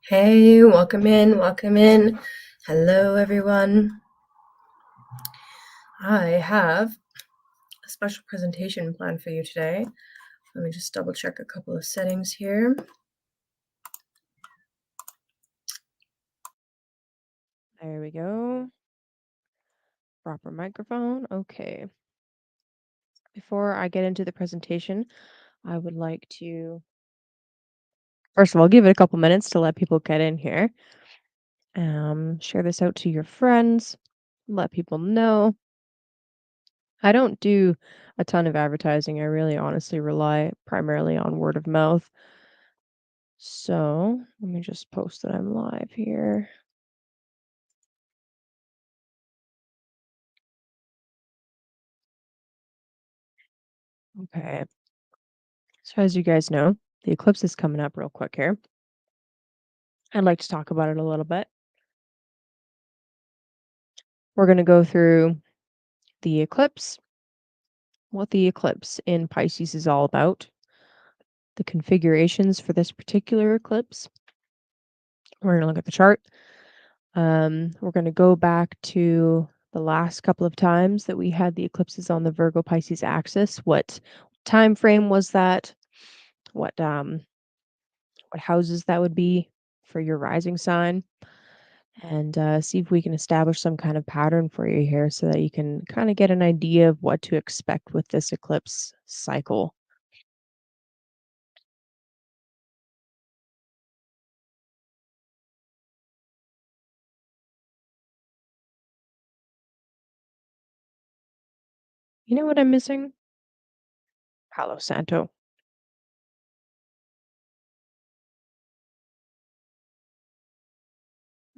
Hey, welcome in, welcome in. Hello, everyone. I have a special presentation planned for you today. Let me just double check a couple of settings here. There we go. Proper microphone. Okay. Before I get into the presentation, I would like to, first of all, give it a couple minutes to let people get in here. Share this out to your friends, let people know. I don't do a ton of advertising. I really honestly rely primarily on word of mouth. So let me just post that I'm live here. Okay. So as you guys know, the eclipse is coming up real quick here. I'd like to talk about it a little bit. We're going to go through the eclipse, what the eclipse in Pisces is all about, the configurations for this particular eclipse. We're going to look at the chart. We're going to go back to the last couple of times that we had the eclipses on the Virgo Pisces axis. What time frame was that? What houses that would be for your rising sign, and see if we can establish some kind of pattern for you here so that you can kind of get an idea of what to expect with this eclipse cycle. You know what I'm missing? Palo Santo.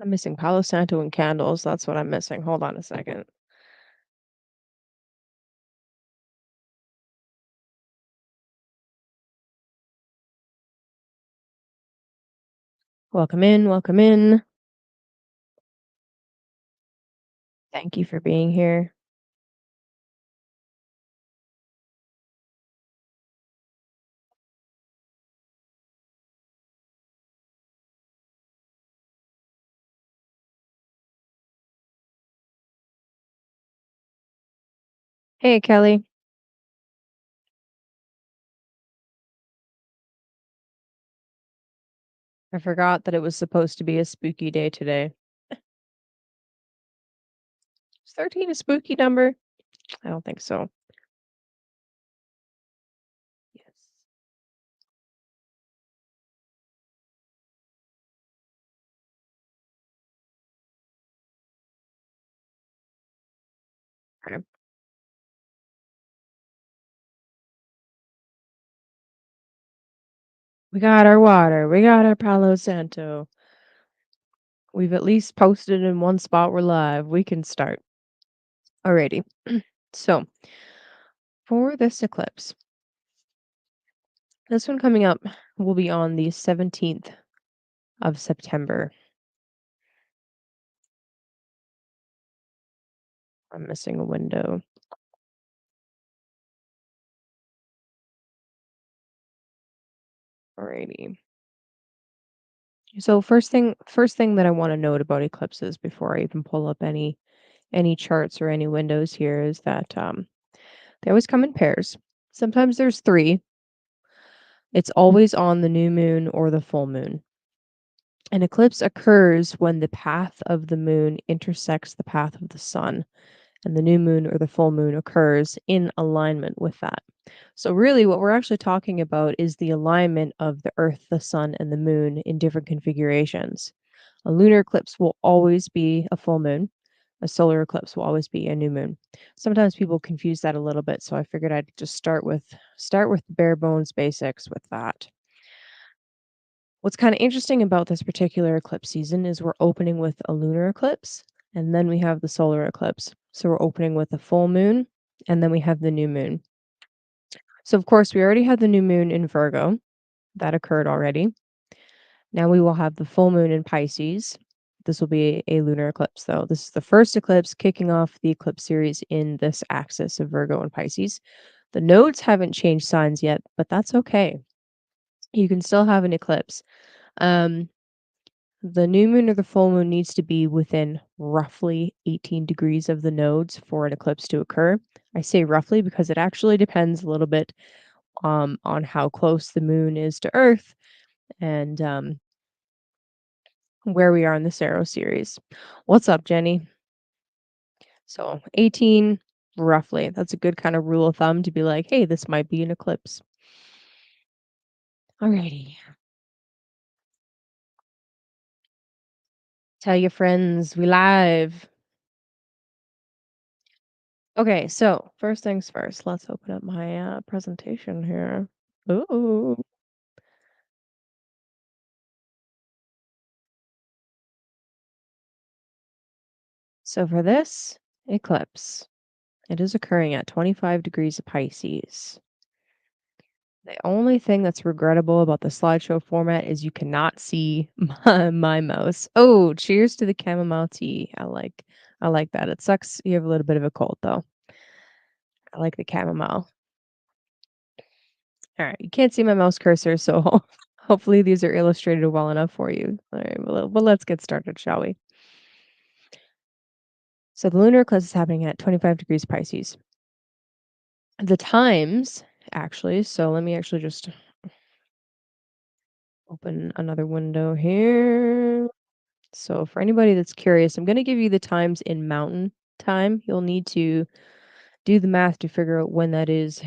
I'm missing Palo Santo and candles. That's what I'm missing. Hold on a second. Welcome in. Welcome in. Thank you for being here. Hey, Kelly. I forgot that it was supposed to be a spooky day today. Is 13 a spooky number? I don't think so. Yes. Okay. We got our water. We got our Palo Santo. We've at least posted in one spot we're live. We can start. Alrighty. So, for this eclipse, this one coming up will be on the 17th of September. I'm missing a window. Alrighty. So first thing that I want to note about eclipses before I even pull up any charts or any windows here is that they always come in pairs. Sometimes there's three. It's always on the new moon or the full moon. An eclipse occurs when the path of the moon intersects the path of the sun, and the new moon or the full moon occurs in alignment with that. So, really, what we're actually talking about is the alignment of the Earth, the sun, and the moon in different configurations. A lunar eclipse will always be a full moon. A solar eclipse will always be a new moon. Sometimes people confuse that a little bit, so I figured I'd just start with bare bones basics with that. What's kind of interesting about this particular eclipse season is we're opening with a lunar eclipse, and then we have the solar eclipse. So we're opening with a full moon, and then we have the new moon. So, of course, we already had the new moon in Virgo. That occurred already. Now we will have the full moon in Pisces. This will be a lunar eclipse, though. This is the first eclipse kicking off the eclipse series in this axis of Virgo and Pisces. The nodes haven't changed signs yet, but that's okay. You can still have an eclipse. Um, the new moon or the full moon needs to be within roughly 18 degrees of the nodes for an eclipse to occur. I say roughly because it actually depends a little bit on how close the moon is to Earth and where we are in this arrow series. What's up, Jenny? So 18 roughly. That's a good kind of rule of thumb to be like, hey, this might be an eclipse. Alrighty. Tell your friends we live. Okay, so first things first, let's open up my presentation here. Ooh. So for this eclipse, it is occurring at 25 degrees of Pisces. The only thing that's regrettable about the slideshow format is you cannot see my mouse. Oh, cheers to the chamomile tea. I like that. It sucks you have a little bit of a cold though. I like the chamomile. All right, you can't see my mouse cursor, so hopefully these are illustrated well enough for you. All right, well let's get started, shall we? So the lunar eclipse is happening at 25 degrees Pisces. The times, actually, so let me actually just open another window here. So for anybody that's curious, I'm going to give you the times in mountain time. You'll need to do the math to figure out when that is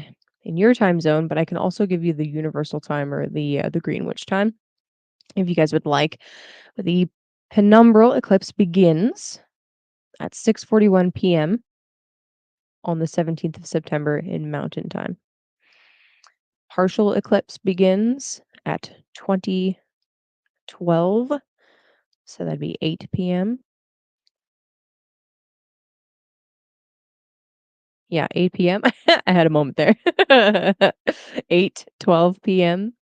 in your time zone, but I can also give you the universal time or the Greenwich time if you guys would like. The penumbral eclipse begins at 6:41 p.m. on the 17th of September in mountain time. Partial eclipse begins at 20:12, so that'd be 8 p.m. Yeah, 8 p.m. I had a moment there. 8:12 p.m.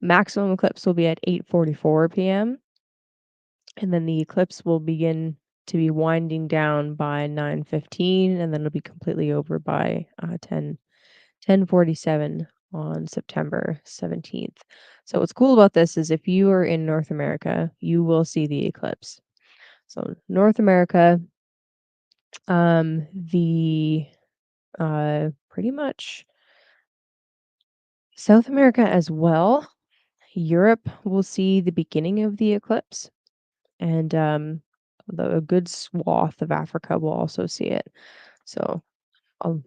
Maximum eclipse will be at 8:44 p.m. And then the eclipse will begin to be winding down by 9:15, and then it'll be completely over by 10:47 on September 17th. So what's cool about this is if you are in North America, you will see the eclipse. So North America, the pretty much South America as well. Europe will see the beginning of the eclipse, and a good swath of Africa will also see it. So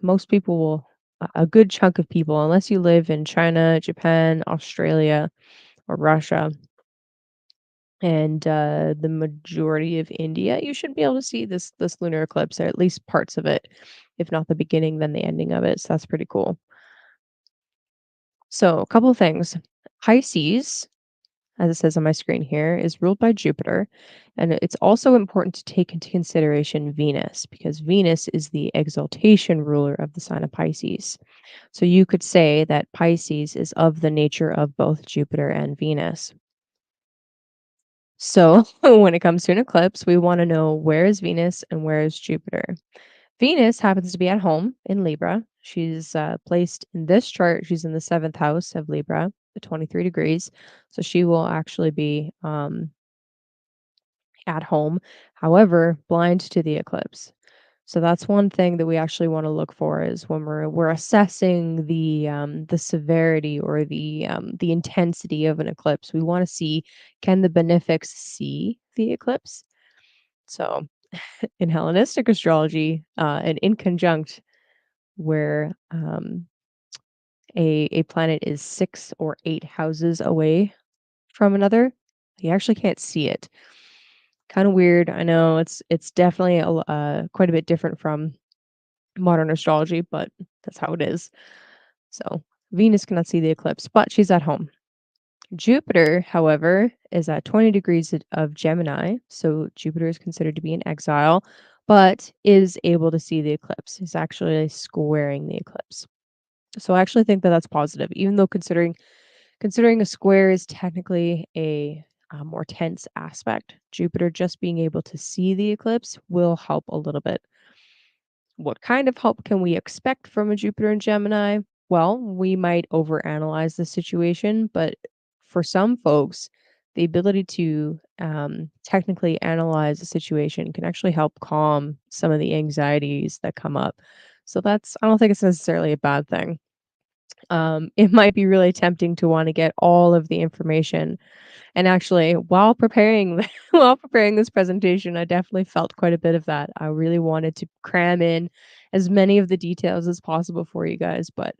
most people will, a good chunk of people, unless you live in China, Japan, Australia, or Russia, and the majority of India, you should be able to see this lunar eclipse, or at least parts of it, if not the beginning, then the ending of it. So that's pretty cool. So a couple of things. Pisces, as it says on my screen here, is ruled by Jupiter. And it's also important to take into consideration Venus, because Venus is the exaltation ruler of the sign of Pisces. So you could say that Pisces is of the nature of both Jupiter and Venus. So when it comes to an eclipse, we want to know where is Venus and where is Jupiter. Venus happens to be at home in Libra. She's placed in this chart. She's in the seventh house of Libra, the 23 degrees. So she will actually be at home, however, blind to the eclipse. So that's one thing that we actually want to look for is when we're assessing the severity or the intensity of an eclipse. We want to see, can the benefics see the eclipse? So in Hellenistic astrology, and in conjunct, where a planet is 6 or 8 houses away from another, you actually can't see it. Kind of weird. I know it's definitely quite a bit different from modern astrology, but that's how it is. So Venus cannot see the eclipse, but she's at home. Jupiter, however, is at 20 degrees of Gemini, so Jupiter is considered to be in exile, but is able to see the eclipse. He's actually squaring the eclipse. So I actually think that that's positive, even though considering a square is technically a more tense aspect. Jupiter just being able to see the eclipse will help a little bit. What kind of help can we expect from a Jupiter in Gemini? Well, we might overanalyze the situation, but for some folks, the ability to technically analyze a situation can actually help calm some of the anxieties that come up. So I don't think it's necessarily a bad thing. It might be really tempting to want to get all of the information. And actually, while preparing while preparing this presentation, I definitely felt quite a bit of that. I really wanted to cram in as many of the details as possible for you guys, but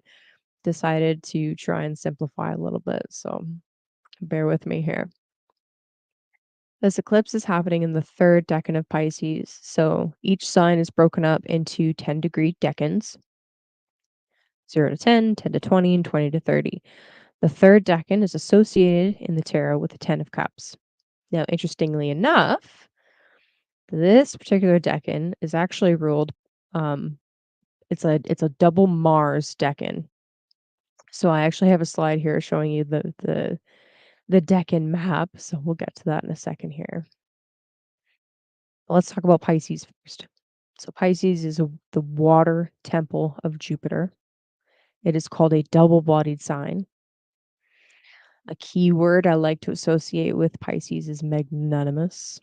decided to try and simplify a little bit. So bear with me here. This eclipse is happening in the third decan of Pisces. So each sign is broken up into 10-degree decans, 0 to 10, 10 to 20, and 20 to 30. The third decan is associated in the tarot with the 10 of Cups. Now, interestingly enough, this particular decan is actually ruled, it's a double Mars decan. So I actually have a slide here showing you the decan map. So we'll get to that in a second here. Let's talk about Pisces first. So Pisces is the water temple of Jupiter. It is called a double-bodied sign. A key word I like to associate with Pisces is magnanimous.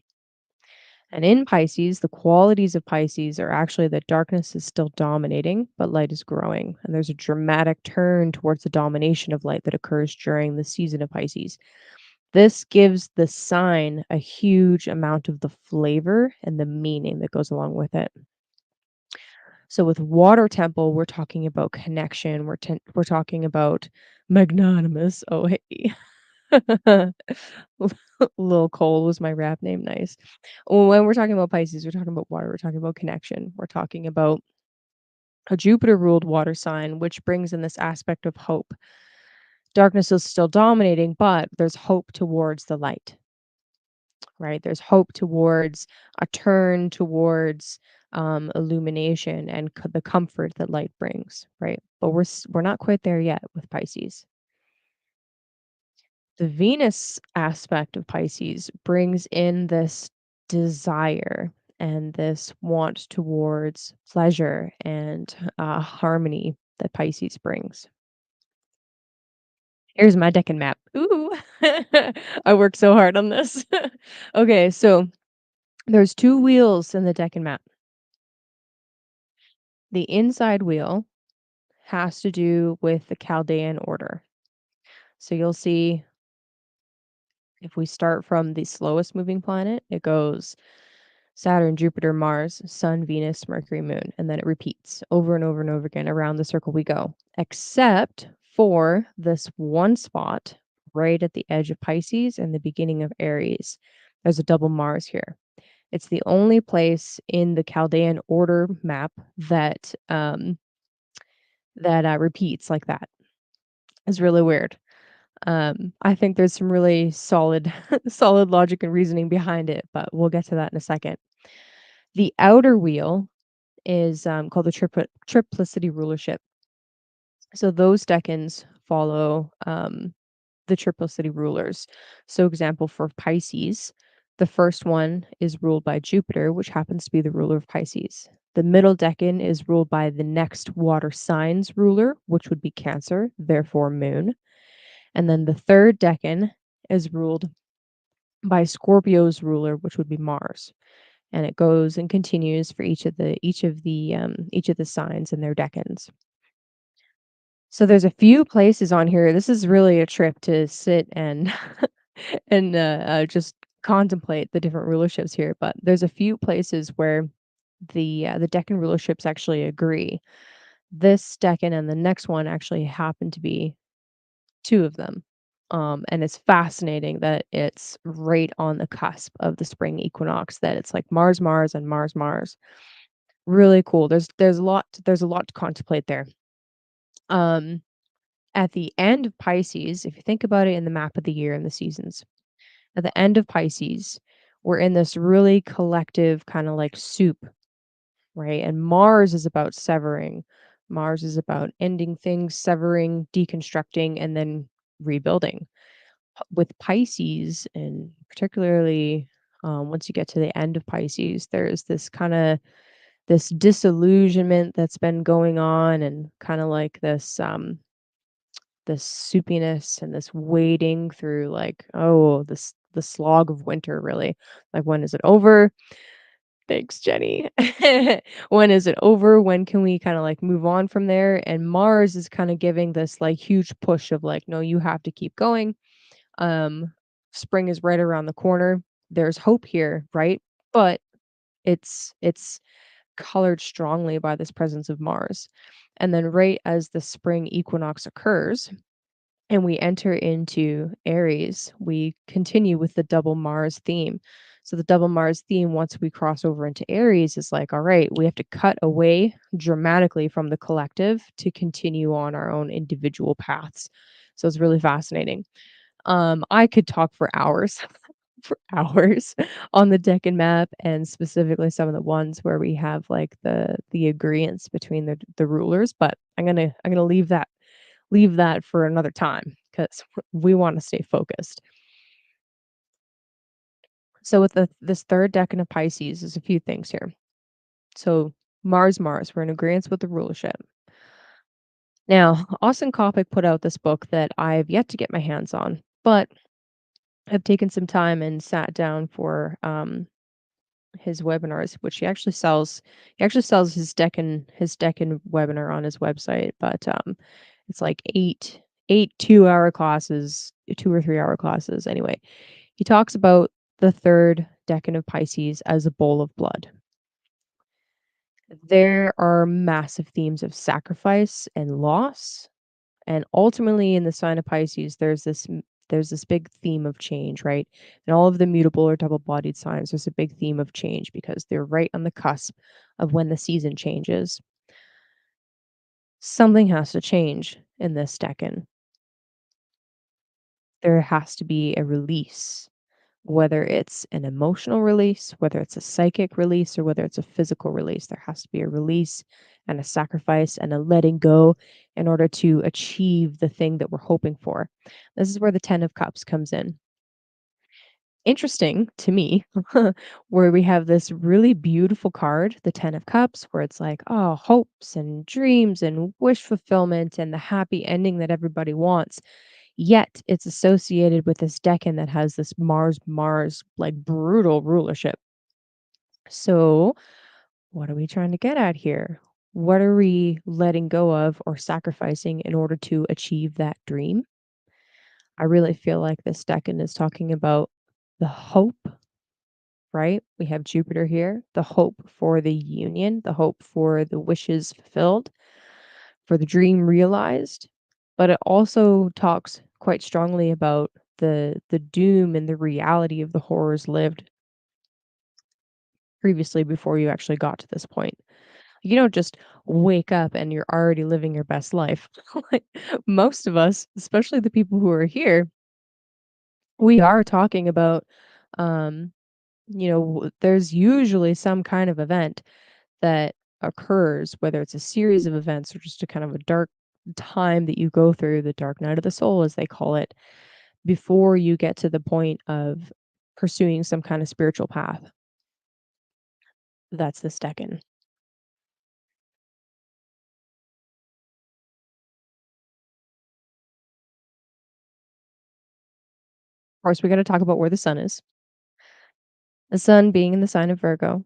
And in Pisces, the qualities of Pisces are actually that darkness is still dominating, but light is growing. And there's a dramatic turn towards the domination of light that occurs during the season of Pisces. This gives the sign a huge amount of the flavor and the meaning that goes along with it. So with water temple, we're talking about connection. We're talking about magnanimous. Oh, hey. Lil Cole was my rap name. Nice. When we're talking about Pisces, we're talking about water. We're talking about connection. We're talking about a Jupiter ruled water sign, which brings in this aspect of hope. Darkness is still dominating, but there's hope towards the light, right? There's hope towards a turn towards illumination and the comfort that light brings, right? But we're not quite there yet with Pisces. The Venus aspect of Pisces brings in this desire and this want towards pleasure and harmony that Pisces brings. Here's my Decan map. Ooh, I worked so hard on this. Okay, so there's 2 wheels in the Decan map. The inside wheel has to do with the Chaldean order. So you'll see if we start from the slowest moving planet, it goes Saturn, Jupiter, Mars, Sun, Venus, Mercury, Moon, and then it repeats over and over and over again. Around the circle we go, except for this one spot right at the edge of Pisces and the beginning of Aries. There's a double Mars here. It's the only place in the Chaldean order map that repeats like that. It's really weird. I think there's some really solid solid logic and reasoning behind it, but we'll get to that in a second. The outer wheel is called the triplicity rulership. So those decans follow the triplicity rulers. So example for Pisces, the first one is ruled by Jupiter, which happens to be the ruler of Pisces. The middle decan is ruled by the next water signs ruler, which would be Cancer, therefore Moon. And then the third decan is ruled by Scorpio's ruler, which would be Mars. And it goes and continues for each of the signs and their decans. So there's a few places on here. This is really a trip to sit and and just contemplate the different rulerships here. But there's a few places where the decan rulerships actually agree. This decan and the next one actually happen to be 2 of them. And it's fascinating that it's right on the cusp of the spring equinox, that it's like Mars, Mars, and Mars, Mars. Really cool. There's a lot to contemplate there. At the end of Pisces, if you think about it in the map of the year and the seasons, at the end of Pisces, we're in this really collective kind of like soup, right? And Mars is about severing. Mars is about ending things, severing, deconstructing, and then rebuilding. With Pisces, and particularly once you get to the end of Pisces, there's this disillusionment that's been going on, and kind of like this soupiness and this wading through, like, oh, the slog of winter, really. Like, when is it over? Thanks, Jenny. When is it over? When can we kinda, like, move on from there? And Mars is kinda giving this, like, huge push of, like, "No, you have to keep going. Um, Spring is right around the corner. There's hope here, right?" But it's colored strongly by this presence of Mars. And then right as the spring equinox occurs and we enter into Aries, we continue with the double Mars theme. So the double Mars theme, once we cross over into Aries, is like, all right, we have to cut away dramatically from the collective to continue on our own individual paths. So it's really fascinating. I could talk for hours, for hours on the Decan map, and specifically some of the ones where we have like the agreements between the rulers, but I'm gonna leave that for another time because we want to stay focused. So with this third decan of Pisces, there's a few things here. So Mars, we're in agreement with the rulership. Now, Austin Coppock put out this book that I've yet to get my hands on, but I've taken some time and sat down for his webinars, which he actually sells his Decan webinar on his website, but it's like eight 2-hour classes, 2 or 3 hour classes. Anyway, he talks about the third Decan of Pisces as a bowl of blood. There are massive themes of sacrifice and loss, and ultimately in the sign of Pisces, there's this big theme of change, right? And all of the mutable or double-bodied signs, there's a big theme of change because they're right on the cusp of when the season changes. Something has to change in this decan. There has to be a release, whether it's an emotional release, whether it's a psychic release, or whether it's a physical release. There has to be a release and a sacrifice and a letting go in order to achieve the thing that we're hoping for. This is where the 10 of Cups comes in. Interesting to me, where we have this really beautiful card, the 10 of Cups, where it's like, oh, hopes and dreams and wish fulfillment and the happy ending that everybody wants. Yet it's associated with this decan that has this Mars, like brutal rulership. So, what are we trying to get at here? What are we letting go of or sacrificing in order to achieve that dream? I really feel like this decan is talking about the hope, right? We have Jupiter here, the hope for the union, the hope for the wishes fulfilled, for the dream realized. But it also talks quite strongly about the doom and the reality of the horrors lived previously before you actually got to this point. You don't just wake up and you're already living your best life. Like most of us, especially the people who are here, we are talking about um there's usually some kind of event that occurs, whether it's a series of events or just a kind of a dark time that you go through, the dark night of the soul, as they call it, before you get to the point of pursuing some kind of spiritual path. That's the Decan. Of course, we got to talk about where the sun is. The sun being in the sign of Virgo.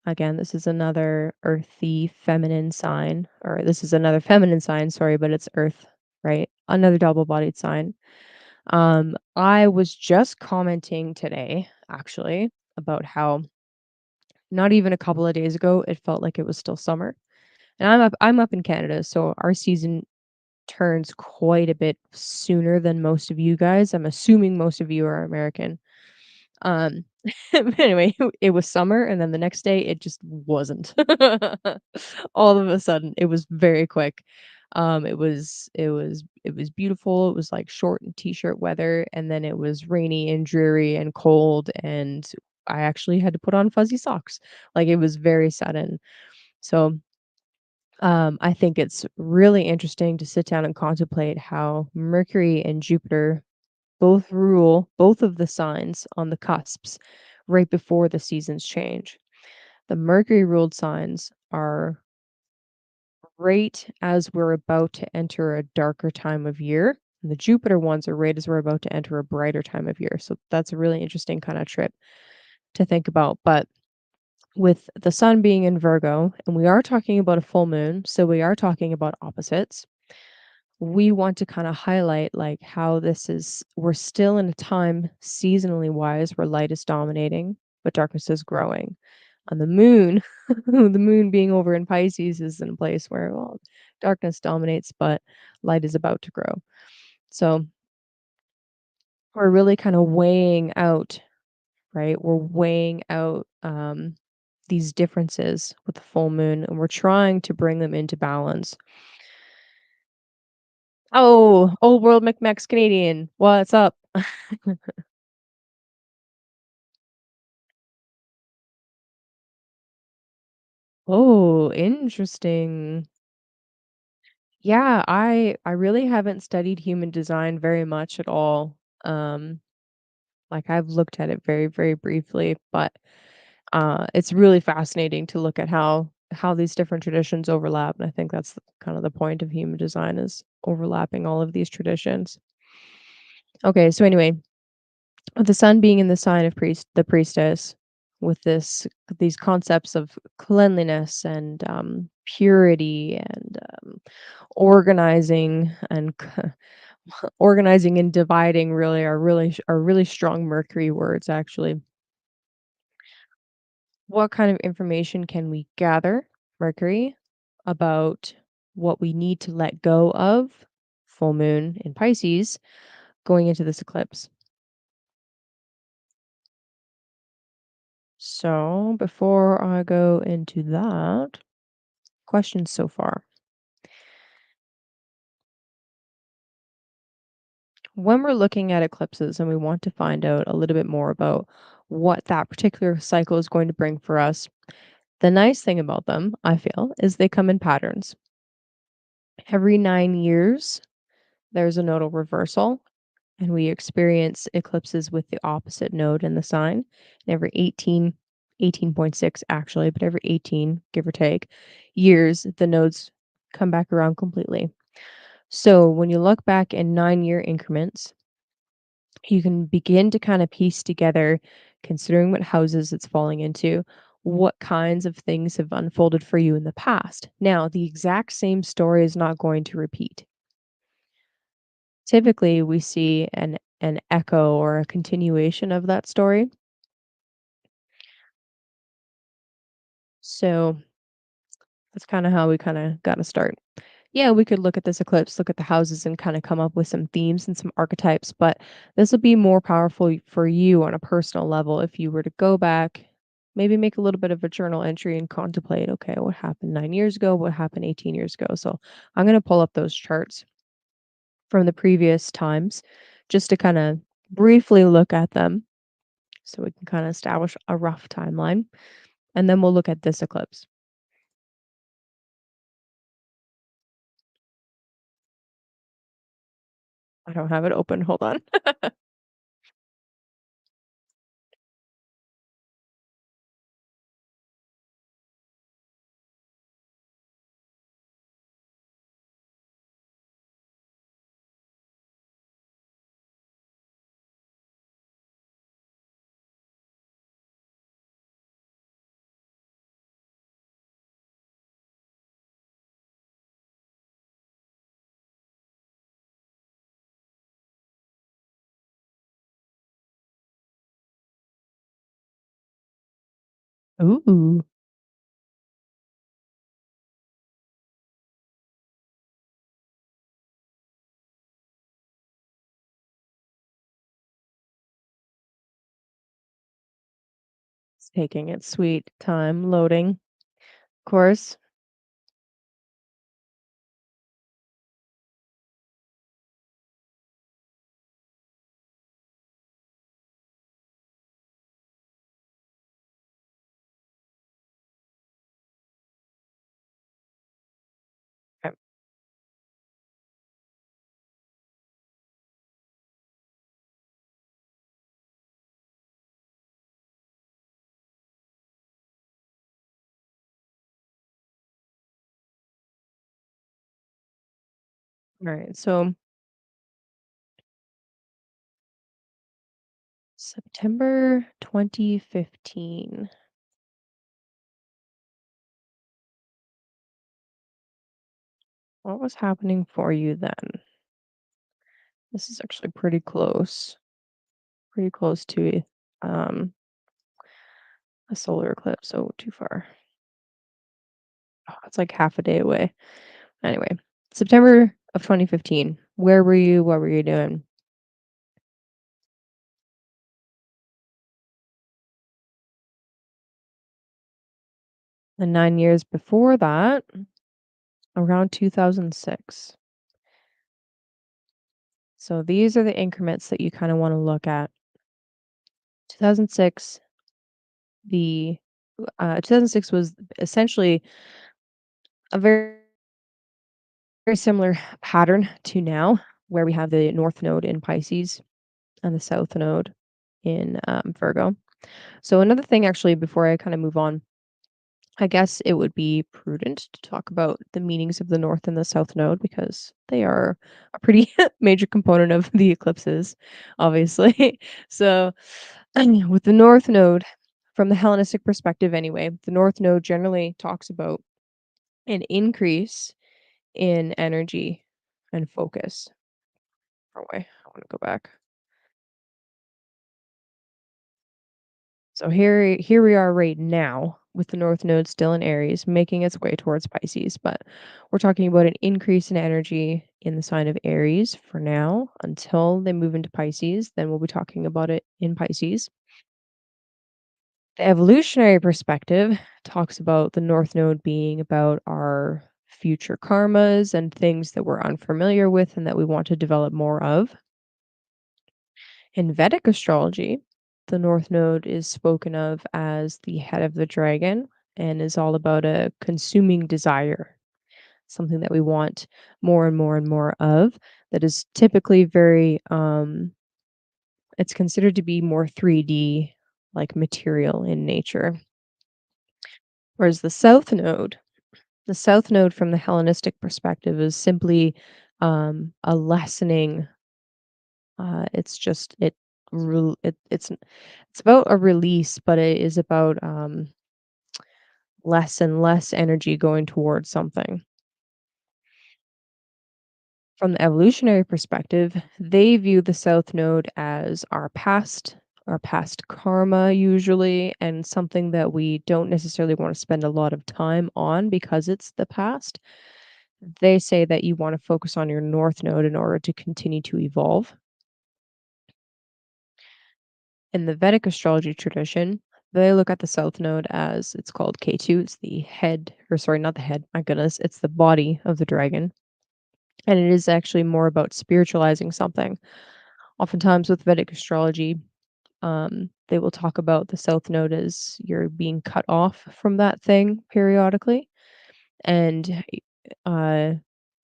Again, this is another earthy feminine sign, or this is another feminine sign, sorry, but it's earth, right? Another double-bodied sign. I was just commenting today, actually, about how not even a couple of days ago, it felt like it was still summer. And I'm up in Canada, so our season turns quite a bit sooner than most of you guys. I'm assuming most of you are American. Um, but anyway, it was summer, and then the next day it just wasn't. All of a sudden, it was very quick. It was beautiful. It was like short and t-shirt weather, and then it was rainy and dreary and cold, and I actually had to put on fuzzy socks. Like it was very sudden. So I think it's really interesting to sit down and contemplate how Mercury and Jupiter both rule both of the signs on the cusps right before the seasons change. The Mercury ruled signs are right as we're about to enter a darker time of year. and the Jupiter ones are right as we're about to enter a brighter time of year. So that's a really interesting kind of trip to think about. But with the sun being in Virgo, and we are talking about a full moon, so we are talking about opposites. We want to kind of highlight like how this is we're still in a time seasonally wise where light is dominating, but darkness is growing. On the moon, the moon being over in Pisces is in a place where well, darkness dominates, but light is about to grow. So we're really kind of weighing out, right? We're weighing out these differences with the full moon, and we're trying to bring them into balance. Oh, old world Micmacs Canadian. What's up? Oh, interesting. Yeah, I really haven't studied human design very much at all. Um, like I've looked at it very, very briefly, but it's really fascinating to look at how these different traditions overlap, and I think that's kind of the point of human design is overlapping all of these traditions. Okay, so anyway, with the sun being in the sign of the priestess, with these concepts of cleanliness and purity and organizing and organizing and dividing really are really strong Mercury words actually. What kind of information can we gather, Mercury, about what we need to let go of, full moon in Pisces, going into this eclipse? So, before I go into that, questions so far. When we're looking at eclipses and we want to find out a little bit more about what that particular cycle is going to bring for us, the nice thing about them, I feel, is they come in patterns. Every 9 years, there's a nodal reversal, and we experience eclipses with the opposite node in the sign. And every 18.6 actually, but every 18, give or take, years, the nodes come back around completely. So when you look back in 9 year increments, you can begin to kind of piece together, considering what houses it's falling into, what kinds of things have unfolded for you in the past. Now, the exact same story is not going to repeat. Typically, we see an echo or a continuation of that story. So that's kind of how we kind of got to start. Yeah, we could look at this eclipse, look at the houses, and kind of come up with some themes and some archetypes, but this will be more powerful for you on a personal level if you were to go back, maybe make a little bit of a journal entry and contemplate, okay, what happened 9 years ago? What happened 18 years ago? So I'm going to pull up those charts from the previous times just to kind of briefly look at them so we can kind of establish a rough timeline. And then we'll look at this eclipse. I don't have it open. Hold on. Ooh, it's taking its sweet time loading. Of course. Okay. All right. So September 2015. What was happening for you then? This is actually pretty close to um, a solar eclipse. So too far. Oh, it's like half a day away. Anyway, September of 2015. Where were you? What were you doing? The 9 years before that, around 2006. So these are the increments that you kind of want to look at. 2006, the 2006 was essentially a very similar pattern to now, where we have the North Node in Pisces and the South Node in Virgo. So another thing, actually, before I kind of move on, I guess it would be prudent to talk about the meanings of the North and the South Node because they are a pretty major component of the eclipses, obviously. So, with the North Node, from the Hellenistic perspective anyway, the North Node generally talks about an increase in energy and focus. Oh, wait, I want to go back. So here we are right now with the North Node still in Aries, making its way towards Pisces, but we're talking about an increase in energy in the sign of Aries for now until they move into Pisces. Then we'll be talking about it in Pisces. The evolutionary perspective talks about the North Node being about our future karmas and things that we're unfamiliar with and that we want to develop more of. In Vedic astrology, the North Node is spoken of as the head of the dragon and is all about a consuming desire, something that we want more and more and more of. That is typically very, it's considered to be more 3D, like material in nature. Whereas the South Node from the Hellenistic perspective is simply a lessening. It's just it's about a release, but it is about less and less energy going towards something. From the evolutionary perspective, they view the South Node as our past karma usually, and something that we don't necessarily want to spend a lot of time on because it's the past. They say that you want to focus on your North Node in order to continue to evolve. In the Vedic astrology tradition, they look at the South Node as it's called K2. It's the head, or sorry, not the head, my goodness, it's the body of the dragon. And it is actually more about spiritualizing something. Oftentimes with Vedic astrology, they will talk about the South Node as you're being cut off from that thing periodically. And uh,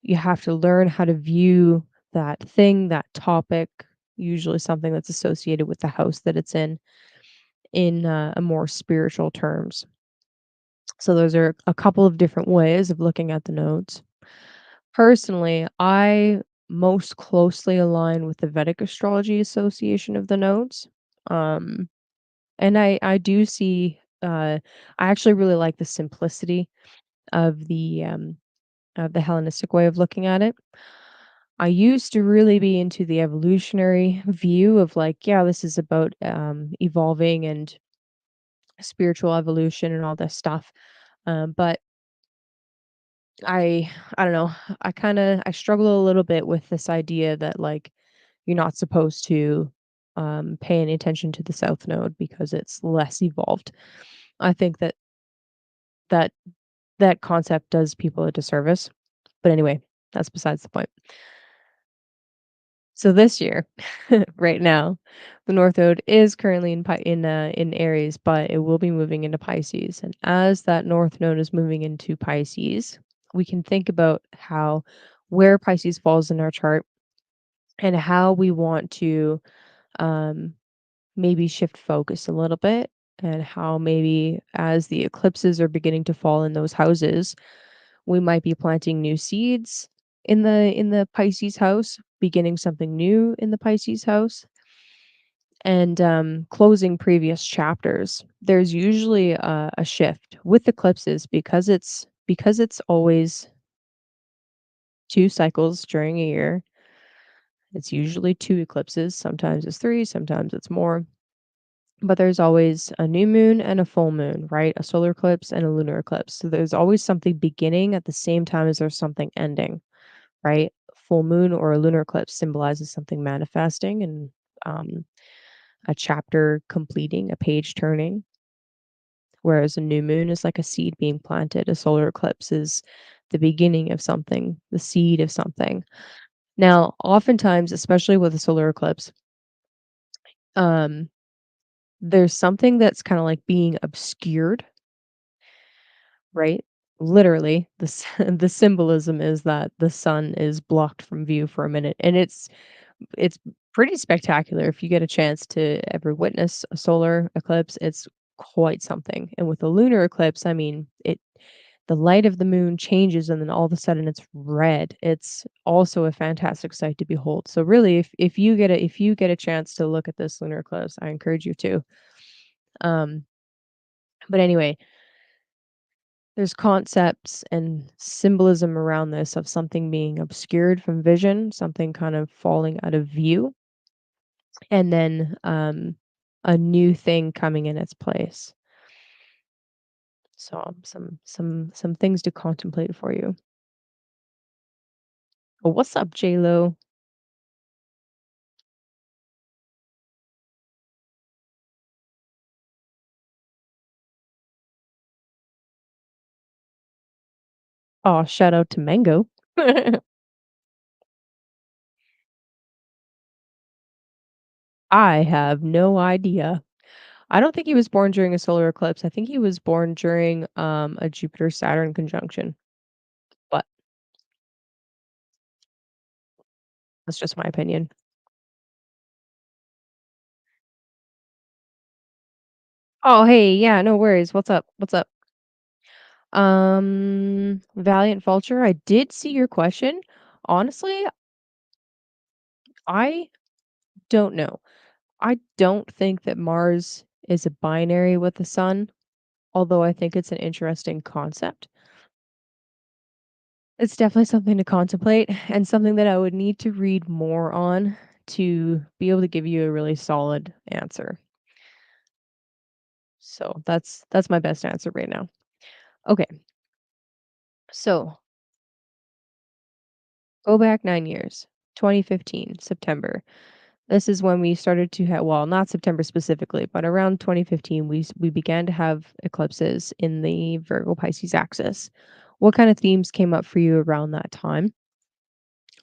you have to learn how to view that thing, that topic, usually something that's associated with the house that it's in a more spiritual terms. So those are a couple of different ways of looking at the nodes. Personally, I most closely align with the Vedic Astrology Association of the nodes. Um, and I do see I actually really like the simplicity of the Hellenistic way of looking at it. I used to really be into the evolutionary view of like, yeah, this is about evolving and spiritual evolution and all this stuff. But I don't know. I struggle a little bit with this idea that like you're not supposed to pay any attention to the South Node because it's less evolved. I think that that concept does people a disservice. But anyway, that's besides the point. So this year, right now, the North Node is currently in Aries, but it will be moving into Pisces. And as that North Node is moving into Pisces, we can think about how where Pisces falls in our chart and how we want to um, maybe shift focus a little bit, and how maybe as the eclipses are beginning to fall in those houses, we might be planting new seeds in the Pisces house, beginning something new in the Pisces house. and closing previous chapters. There's usually a shift with eclipses because it's always 2 cycles during a year. It's usually 2 eclipses, sometimes it's 3, sometimes it's more, but there's always a new moon and a full moon, right? A solar eclipse and a lunar eclipse. So there's always something beginning at the same time as there's something ending, right? Full moon or a lunar eclipse symbolizes something manifesting and um, a chapter completing, a page turning, whereas a new moon is like a seed being planted. A solar eclipse is the beginning of something, the seed of something. Now, oftentimes, especially with a solar eclipse, um, there's something that's kind of like being obscured, right? Literally, the symbolism is that the sun is blocked from view for a minute, and it's pretty spectacular if you get a chance to ever witness a solar eclipse. It's quite something. And with a lunar eclipse, I mean, it the light of the moon changes and then all of a sudden it's red. It's also a fantastic sight to behold. So really if you get a chance to look at this lunar eclipse, I encourage you to. Um but anyway, there's concepts and symbolism around this of something being obscured from vision, something kind of falling out of view, and then a new thing coming in its place. So some things to contemplate for you. Well, what's up, J Lo? Oh, shout out to Mango. I have no idea. I don't think he was born during a solar eclipse. I think he was born during a Jupiter Saturn conjunction. But that's just my opinion. Oh, hey, yeah, no worries. What's up? What's up? Valiant Vulture, I did see your question. Honestly, I don't know. I don't think that Mars is a binary with the sun, although I think it's an interesting concept. It's definitely something to contemplate and something that I would need to read more on to be able to give you a really solid answer. So that's my best answer right now. Okay. So, go back 9 years. 2015, September. This is when we started to have, well, not September specifically, but around 2015 we began to have eclipses in the Virgo Pisces axis. What kind of themes came up for you around that time?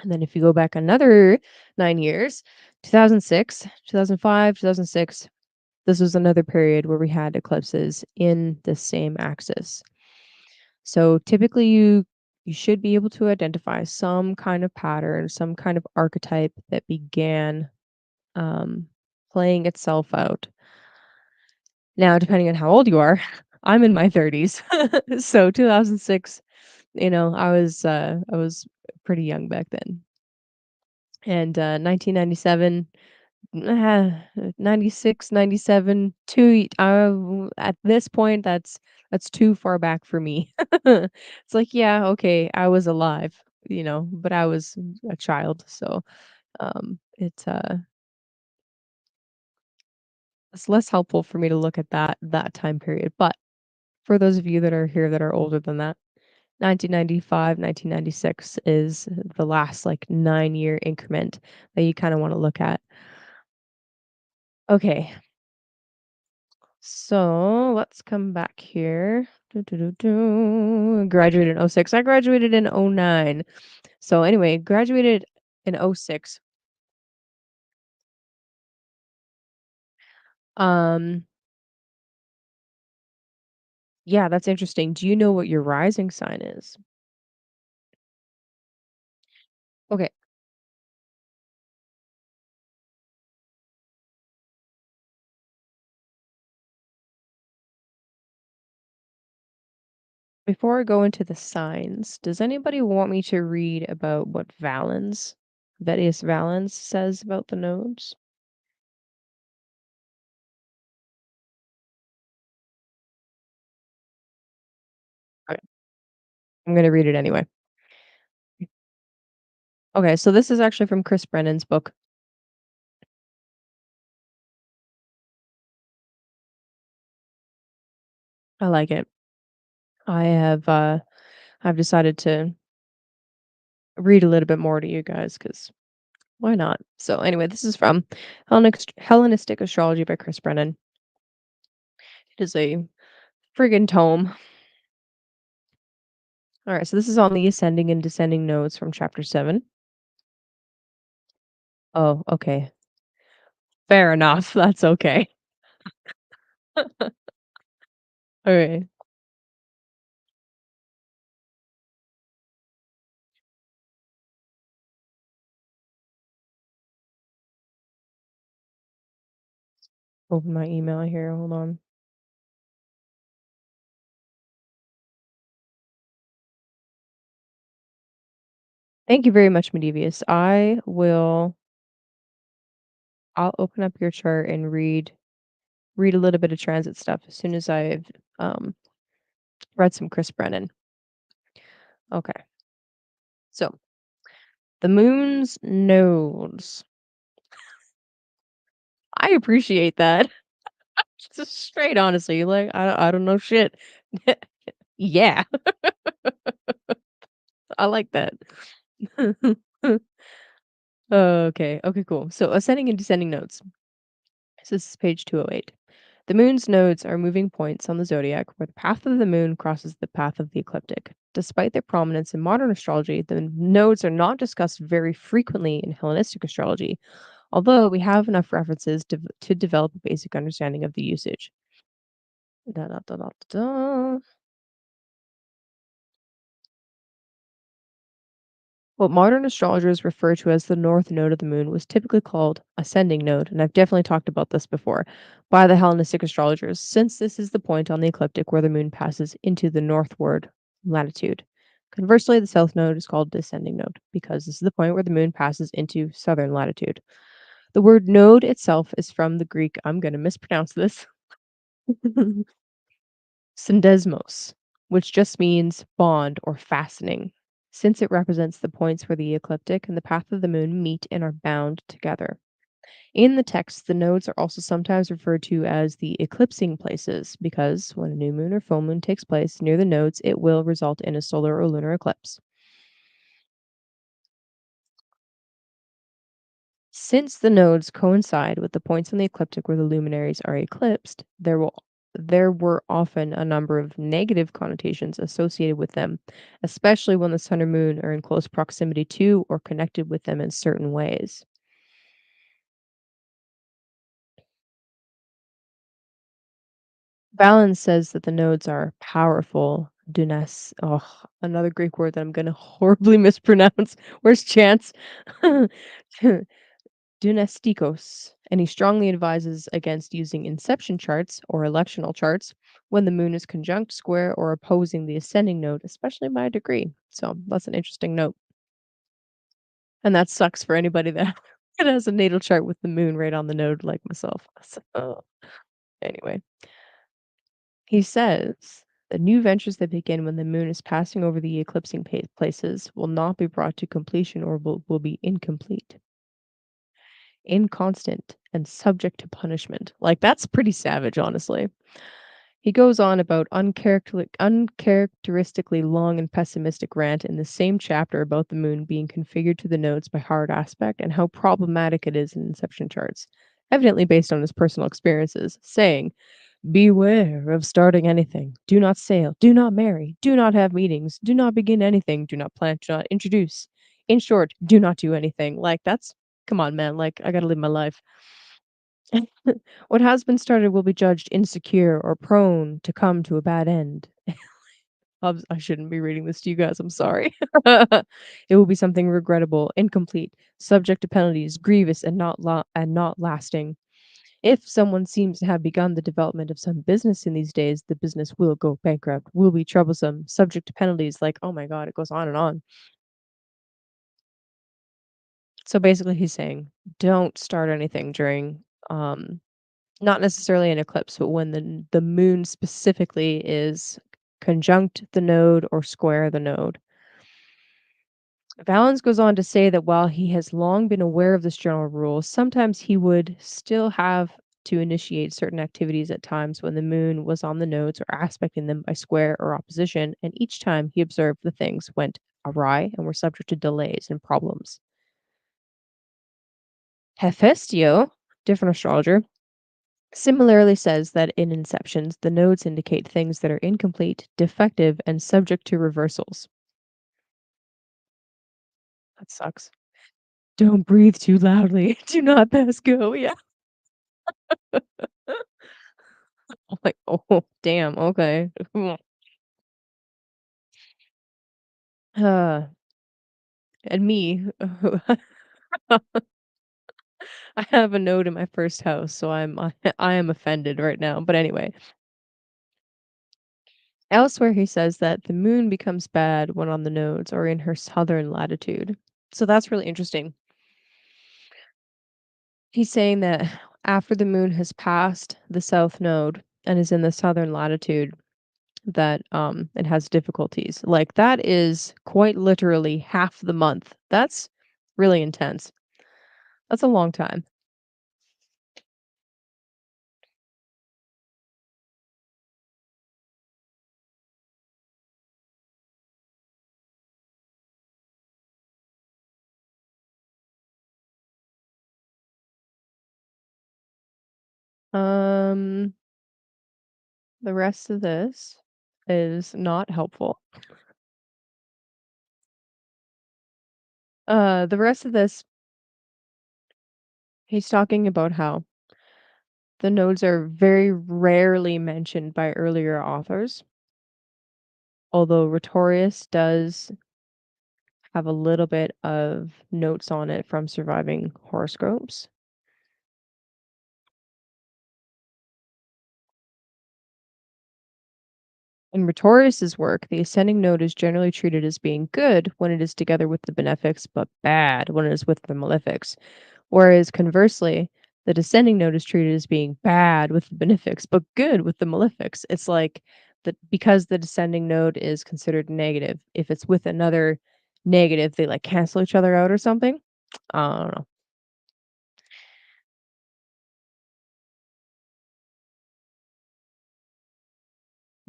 And then if you go back another 9 years, 2006, 2005, 2006, this was another period where we had eclipses in the same axis. So typically you should be able to identify some kind of pattern, some kind of archetype that began um, playing itself out. Now, depending on how old you are, I'm in my 30s. So 2006, I was pretty young back then. And 1997, 96, 97, at this point that's too far back for me. It's like, yeah, okay, I was alive, but I was a child, so it's less helpful for me to look at that time period. But for those of you that are here that are older than that, 1995, 1996 is the last like 9-year increment that you kind of want to look at. Okay, so let's come back here. Graduated in '06. I graduated in '09. So anyway, graduated in '06. Um, yeah, that's interesting. Do you know what your rising sign is? Okay, before I go into the signs, does anybody want me to read about what Valens, Vettius Valens says about the nodes? I'm gonna read it anyway. Okay, so this is actually from Chris Brennan's book. I like it. I have, I've decided to read a little bit more to you guys because why not? So anyway, this is from Hellenistic Astrology by Chris Brennan. It is a friggin' tome. All right, so this is on the ascending and descending nodes from chapter 7. Oh, okay. Fair enough. That's okay. All right. Open my email here. Hold on. Thank you very much, Medivius. I'll open up your chart and read a little bit of transit stuff as soon as I've um read some Chris Brennan. Okay. So the moon's nodes. I appreciate that. Just straight honestly, like I don't know shit. Yeah, I like that. Okay. Okay, cool. So ascending and descending nodes. So this is page 208. The moon's nodes are moving points on the zodiac where the path of the moon crosses the path of the ecliptic. Despite their prominence in modern astrology, the nodes are not discussed very frequently in Hellenistic astrology, although we have enough references to develop a basic understanding of the usage. Da, da, da, da, da, da. What modern astrologers refer to as the north node of the moon was typically called ascending node, and I've definitely talked about this before, by the Hellenistic astrologers, since this is the point on the ecliptic where the moon passes into the northward latitude. Conversely, the south node is called descending node because this is the point where the moon passes into southern latitude. The word node itself is from the Greek, I'm going to mispronounce this, syndesmos, which just means bond or fastening, since it represents the points where the ecliptic and the path of the moon meet and are bound together. In the text, the nodes are also sometimes referred to as the eclipsing places because when a new moon or full moon takes place near the nodes, it will result in a solar or lunar eclipse. Since the nodes coincide with the points on the ecliptic where the luminaries are eclipsed, there were often a number of negative connotations associated with them, especially when the sun or moon are in close proximity to or connected with them in certain ways. Balance says that the nodes are powerful. Dunes, oh, another Greek word that I'm going to horribly mispronounce. Where's Chance? Dunestikos, and he strongly advises against using inception charts or electional charts when the moon is conjunct, square, or opposing the ascending node, especially by a degree. So that's an interesting note. And that sucks for anybody that that has a natal chart with the moon right on the node, like myself. So, anyway, he says the new ventures that begin when the moon is passing over the eclipsing places will not be brought to completion or will be incomplete, inconstant, and subject to punishment. Like, that's pretty savage, honestly. He goes on about uncharacteristically long and pessimistic rant in the same chapter about the moon being configured to the nodes by hard aspect and how problematic it is in inception charts, evidently based on his personal experiences, saying, beware of starting anything. Do not sail. Do not marry. Do not have meetings. Do not begin anything. Do not plant. Do not introduce. In short, do not do anything. Like, that's, come on, man. Like, I gotta live my life. What has been started will be judged insecure or prone to come to a bad end. I shouldn't be reading this to you guys. I'm sorry. It will be something regrettable, incomplete, subject to penalties, grievous, and not lasting. If someone seems to have begun the development of some business in these days, the business will go bankrupt, will be troublesome, subject to penalties. Like, oh my god, it goes on and on. So basically, he's saying, don't start anything during not necessarily an eclipse, but when the moon specifically is conjunct the node, or square the node. Valens goes on to say that while he has long been aware of this general rule, sometimes he would still have to initiate certain activities at times when the moon was on the nodes or aspecting them by square or opposition, and each time he observed the things went awry and were subject to delays and problems. Hephaestio, different astrologer, similarly says that in inceptions, the nodes indicate things that are incomplete, defective, and subject to reversals. That sucks. Don't breathe too loudly. Do not pass go. Yeah. I'm like, oh, damn. Okay. Uh, and me, I have a node in my first house, so I am offended right now. But anyway, elsewhere he says that the moon becomes bad when on the nodes or in her southern latitude. So that's really interesting. He's saying that after the moon has passed the south node and is in the southern latitude, that it has difficulties. Like that is quite literally half the month. That's really intense. That's a long time. Um the rest of this is not helpful. The rest of this, he's talking about how the nodes are very rarely mentioned by earlier authors, although Rhetorius does have a little bit of notes on it from surviving horoscopes. In Rhetorius's work, the ascending node is generally treated as being good when it is together with the benefics, but bad when it is with the malefics. Whereas conversely, the descending node is treated as being bad with the benefics, but good with the malefics. It's like that because the descending node is considered negative, if it's with another negative, they like cancel each other out or something. I don't know.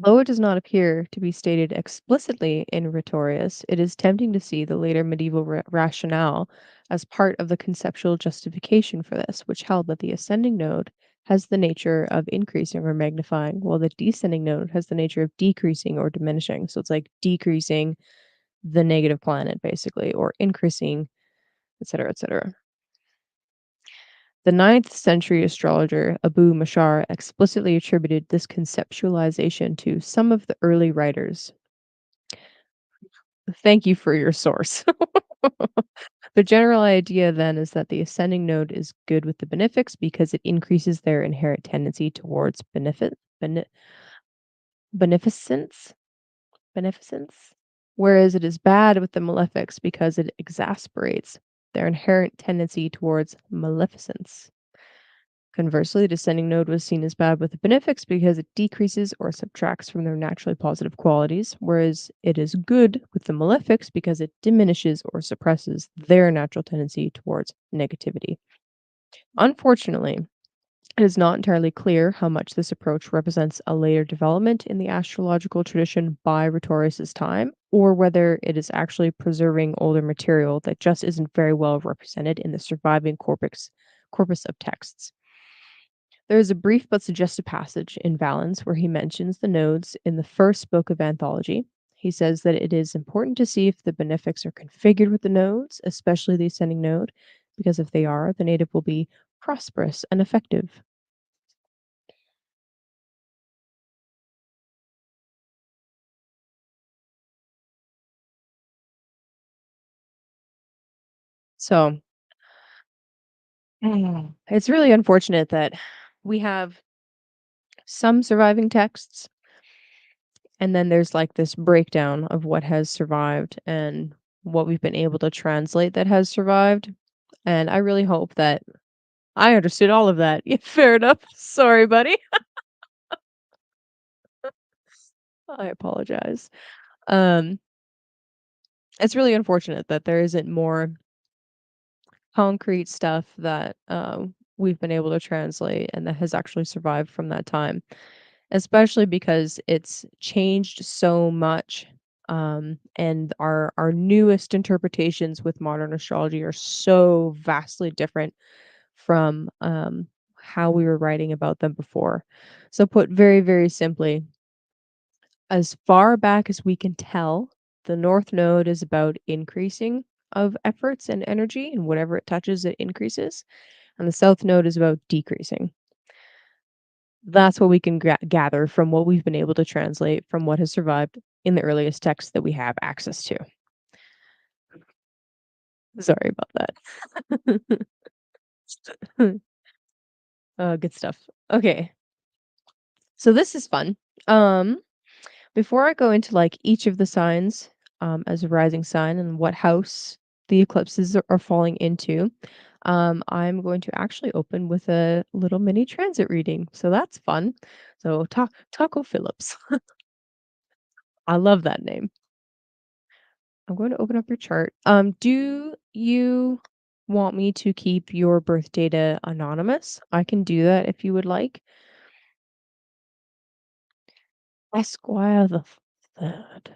Though it does not appear to be stated explicitly in Rhetorius, it is tempting to see the later medieval rationale as part of the conceptual justification for this, which held that the ascending node has the nature of increasing or magnifying, while the descending node has the nature of decreasing or diminishing. So it's like decreasing the negative planet, basically, or increasing, etc., etc. The ninth century astrologer Abu Mashar explicitly attributed this conceptualization to some of the early writers. Thank you for your source. The general idea then is that the ascending node is good with the benefics because it increases their inherent tendency towards beneficence, beneficence, whereas it is bad with the malefics because it exasperates their inherent tendency towards maleficence. Conversely, the descending node was seen as bad with the benefics because it decreases or subtracts from their naturally positive qualities, whereas it is good with the malefics because it diminishes or suppresses their natural tendency towards negativity. Unfortunately, it is not entirely clear how much this approach represents a later development in the astrological tradition by Rhetorius's time, or whether it is actually preserving older material that just isn't very well represented in the surviving corpus of texts. There is a brief but suggestive passage in Valens where he mentions the nodes in the first book of Anthology. He says that it is important to see if the benefics are configured with the nodes, especially the ascending node, because if they are, the native will be prosperous and effective. So it's really unfortunate that we have some surviving texts, and then there's like this breakdown of what has survived and what we've been able to translate that has survived. And I really hope that I understood all of that. Yeah, fair enough. Sorry, buddy. I apologize. Um, it's really unfortunate that there isn't more concrete stuff that we've been able to translate and that has actually survived from that time, especially because it's changed so much. And our newest interpretations with modern astrology are so vastly different from how we were writing about them before. So, put very, very simply, as far back as we can tell, the North Node is about increasing of efforts and energy, and whatever it touches, it increases. And the South Node is about decreasing. That's what we can gather from what we've been able to translate from what has survived in the earliest texts that we have access to. Sorry about that. Good stuff. Okay, so this is fun. Um, Before I go into like each of the signs as a rising sign and what house the eclipses are falling into, I'm going to actually open with a little mini transit reading. So that's fun. So Taco Phillips. I love that name. I'm going to open up your chart. Do you want me to keep your birth data anonymous? I can do that if you would like. Esquire the third.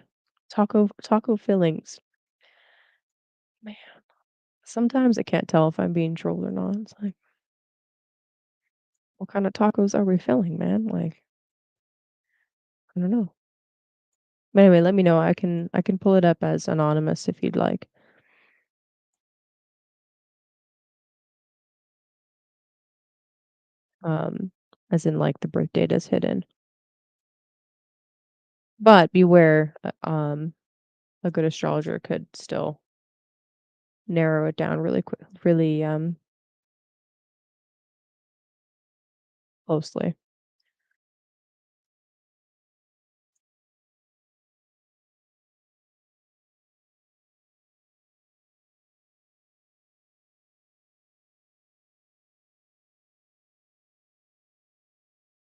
Taco fillings. Man. Sometimes I can't tell if I'm being trolled or not. It's like, what kind of tacos are we filling, man? Like, I don't know. But anyway, let me know. I can pull it up as anonymous if you'd like. As in like the birth data is hidden. But beware, a good astrologer could still narrow it down really quick, really closely.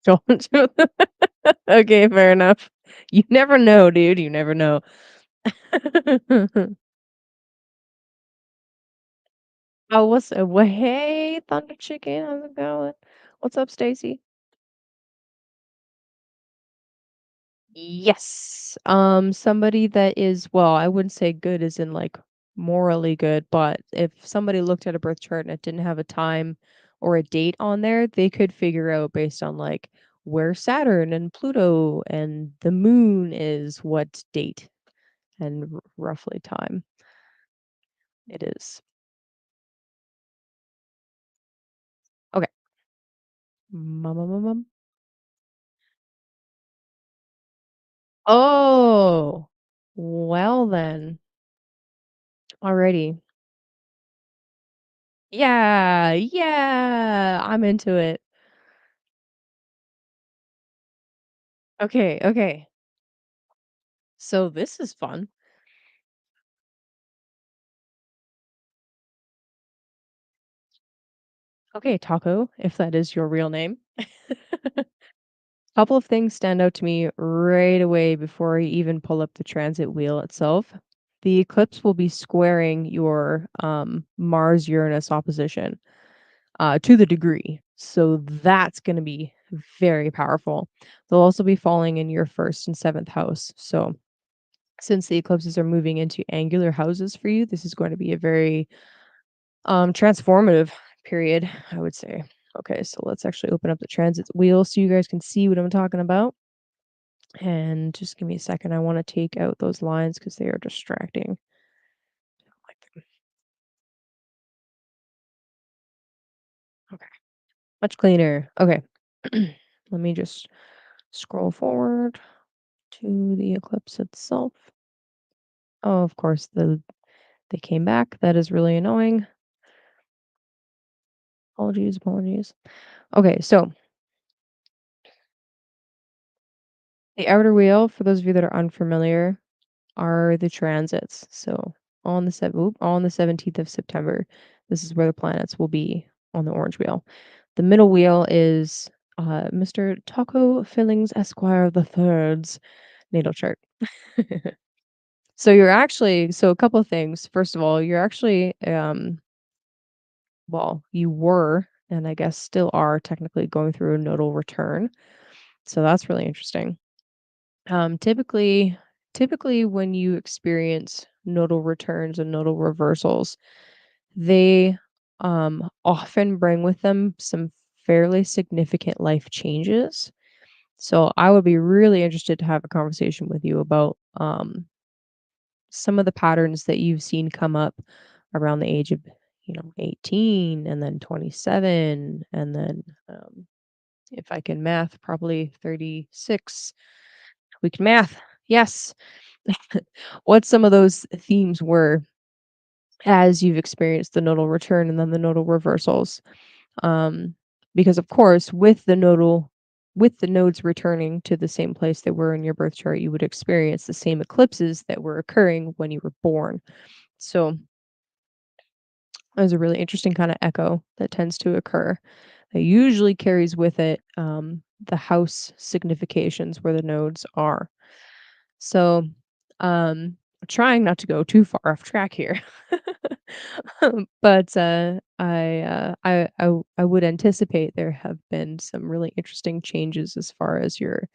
Don't. Okay, fair enough. You never know, dude. You never know. Oh, hey, Thunder Chicken, how's it going? What's up, Stacy? Yes. Somebody that is, well, I wouldn't say good as in like morally good, but if somebody looked at a birth chart and it didn't have a time or a date on there, they could figure out based on like where Saturn and Pluto and the moon is, what date and roughly time it is. Okay. Mum. Oh, well then. Alrighty. Yeah, yeah, I'm into it. Okay. So this is fun. Okay, Taco, if that is your real name. Couple of things stand out to me right away before I even pull up the transit wheel itself. The eclipse will be squaring your Mars Uranus opposition to the degree. So that's going to be very powerful. They'll also be falling in your first and seventh house. So since the eclipses are moving into angular houses for you, this is going to be a very transformative period, I would say. Okay, so let's actually open up the transit wheel so you guys can see what I'm talking about. And just give me a second. I want to take out those lines because they are distracting. Like them. Okay, much cleaner. Okay, let me just scroll forward to the eclipse itself. Oh, of course, they came back. That is really annoying. Apologies. Okay, so the outer wheel, for those of you that are unfamiliar, are the transits. So on the 17th of September, this is where the planets will be on the orange wheel. The middle wheel is Mr. Taco Fillings Esquire the Third's natal chart. So a couple of things. First of all, you're actually, well, you were, and I guess still are technically going through a nodal return. So that's really interesting. Typically when you experience nodal returns and nodal reversals, they often bring with them some fairly significant life changes. So I would be really interested to have a conversation with you about some of the patterns that you've seen come up around the age of, 18 and then 27 and then if I can math, probably 36. We can math. Yes. What some of those themes were as you've experienced the nodal return and then the nodal reversals. Um, because of course, with the nodes returning to the same place they were in your birth chart, you would experience the same eclipses that were occurring when you were born. So there's a really interesting kind of echo that tends to occur. It usually carries with it the house significations where the nodes are. So, trying not to go too far off track here. But, I would anticipate there have been some really interesting changes as far as your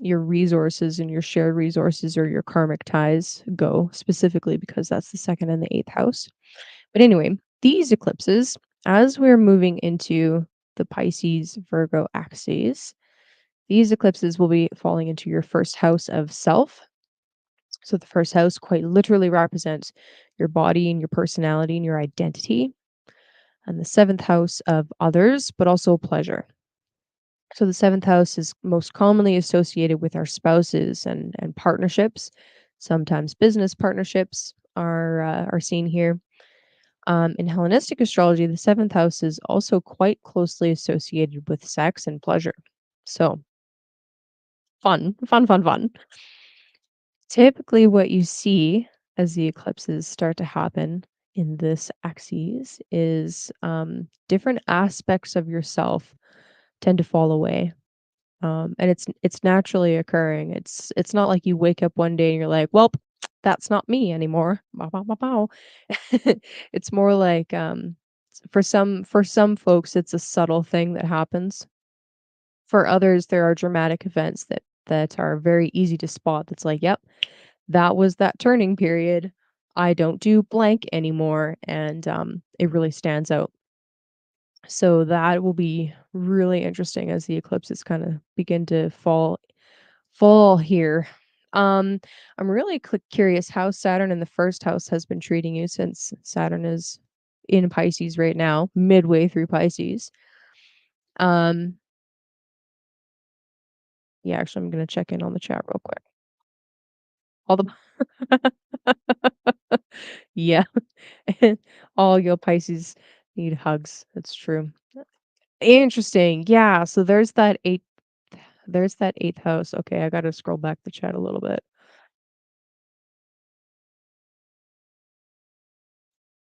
resources and your shared resources or your karmic ties go, specifically because that's the 2nd and the 8th house. But anyway, these eclipses, as we're moving into the Pisces Virgo axes, these eclipses will be falling into your 1st house of self. So the 1st house quite literally represents your body and your personality and your identity, and the 7th house of others, but also pleasure. So the 7th house is most commonly associated with our spouses and partnerships. Sometimes business partnerships are seen here. In Hellenistic astrology, the 7th house is also quite closely associated with sex and pleasure. So fun, fun, fun, fun. Typically, what you see as the eclipses start to happen in this axis is different aspects of yourself tend to fall away, and it's naturally occurring. It's not like you wake up one day and you're like, "Well, that's not me anymore." Bow, bow, bow, bow. It's more like for some folks, it's a subtle thing that happens. For others, there are dramatic events that are very easy to spot. That's like, "Yep, that was that turning period. I don't do blank anymore," and, it really stands out. So that will be really interesting as the eclipses kinda begin to fall here. Um, I'm really curious how Saturn in the 1st house has been treating you since Saturn is in Pisces right now, midway through Pisces. Um, yeah, actually, I'm gonna check in on the chat real quick. All the Yeah. All your Pisces need hugs. That's true. Interesting. Yeah, so there's that 8th house. Okay, I gotta scroll back the chat a little bit.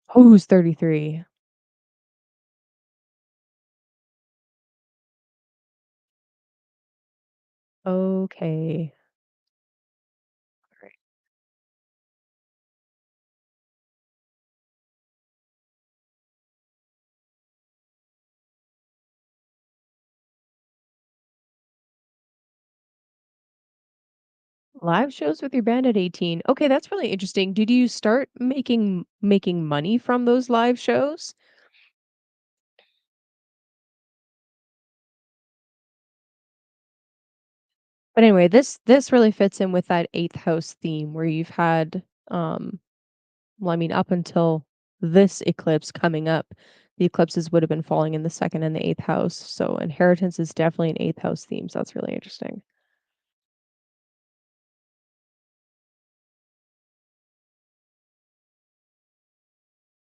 Who's 33? Okay. Alright. Live shows with your band at 18. Okay, that's really interesting. Did you start making money from those live shows? But anyway, this really fits in with that 8th house theme where you've had, well, I mean, up until this eclipse coming up, the eclipses would have been falling in the 2nd and the 8th house. So inheritance is definitely an 8th house theme. So that's really interesting.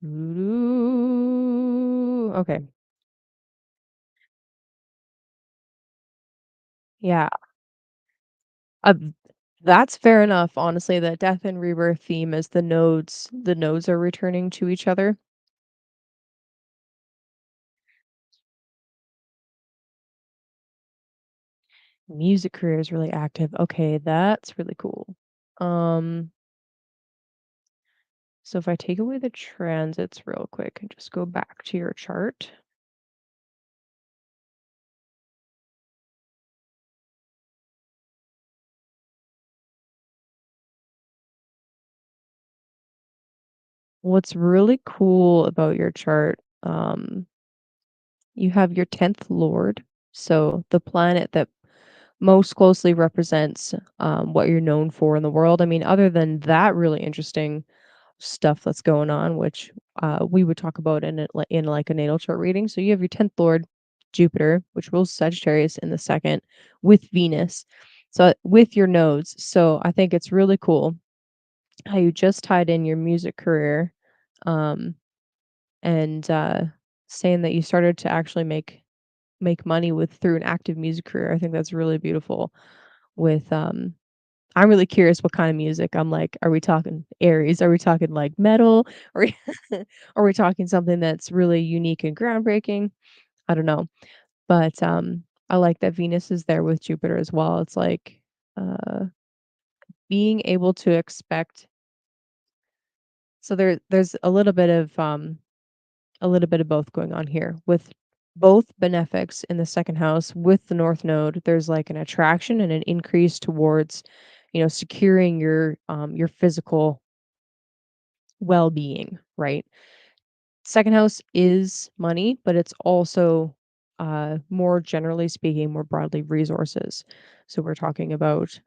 Ooh, okay. Yeah. Uh, that's fair enough, honestly. The death and rebirth theme is the nodes are returning to each other. Music career is really active. Okay, that's really cool. Um, so if I take away the transits real quick and just go back to your chart, what's really cool about your chart, you have your 10th lord. So the planet that most closely represents what you're known for in the world. I mean, other than that really interesting stuff that's going on, which we would talk about in like a natal chart reading. So you have your 10th lord, Jupiter, which rules Sagittarius in the second, with Venus. So with your nodes. So I think it's really cool how you just tied in your music career, um, and saying that you started to actually make money with through an active music career. I think that's really beautiful. With I'm really curious what kind of music. I'm like, are we talking Aries? Are we talking like metal? Or are we talking something that's really unique and groundbreaking? I don't know. But I like that Venus is there with Jupiter as well. It's like uh being able to expect, so there's a little bit of both going on here with both benefics in the second house with the north node. There's like an attraction and an increase towards, securing your physical well-being, right? Second house is money, but it's also more generally speaking, more broadly resources. So we're talking about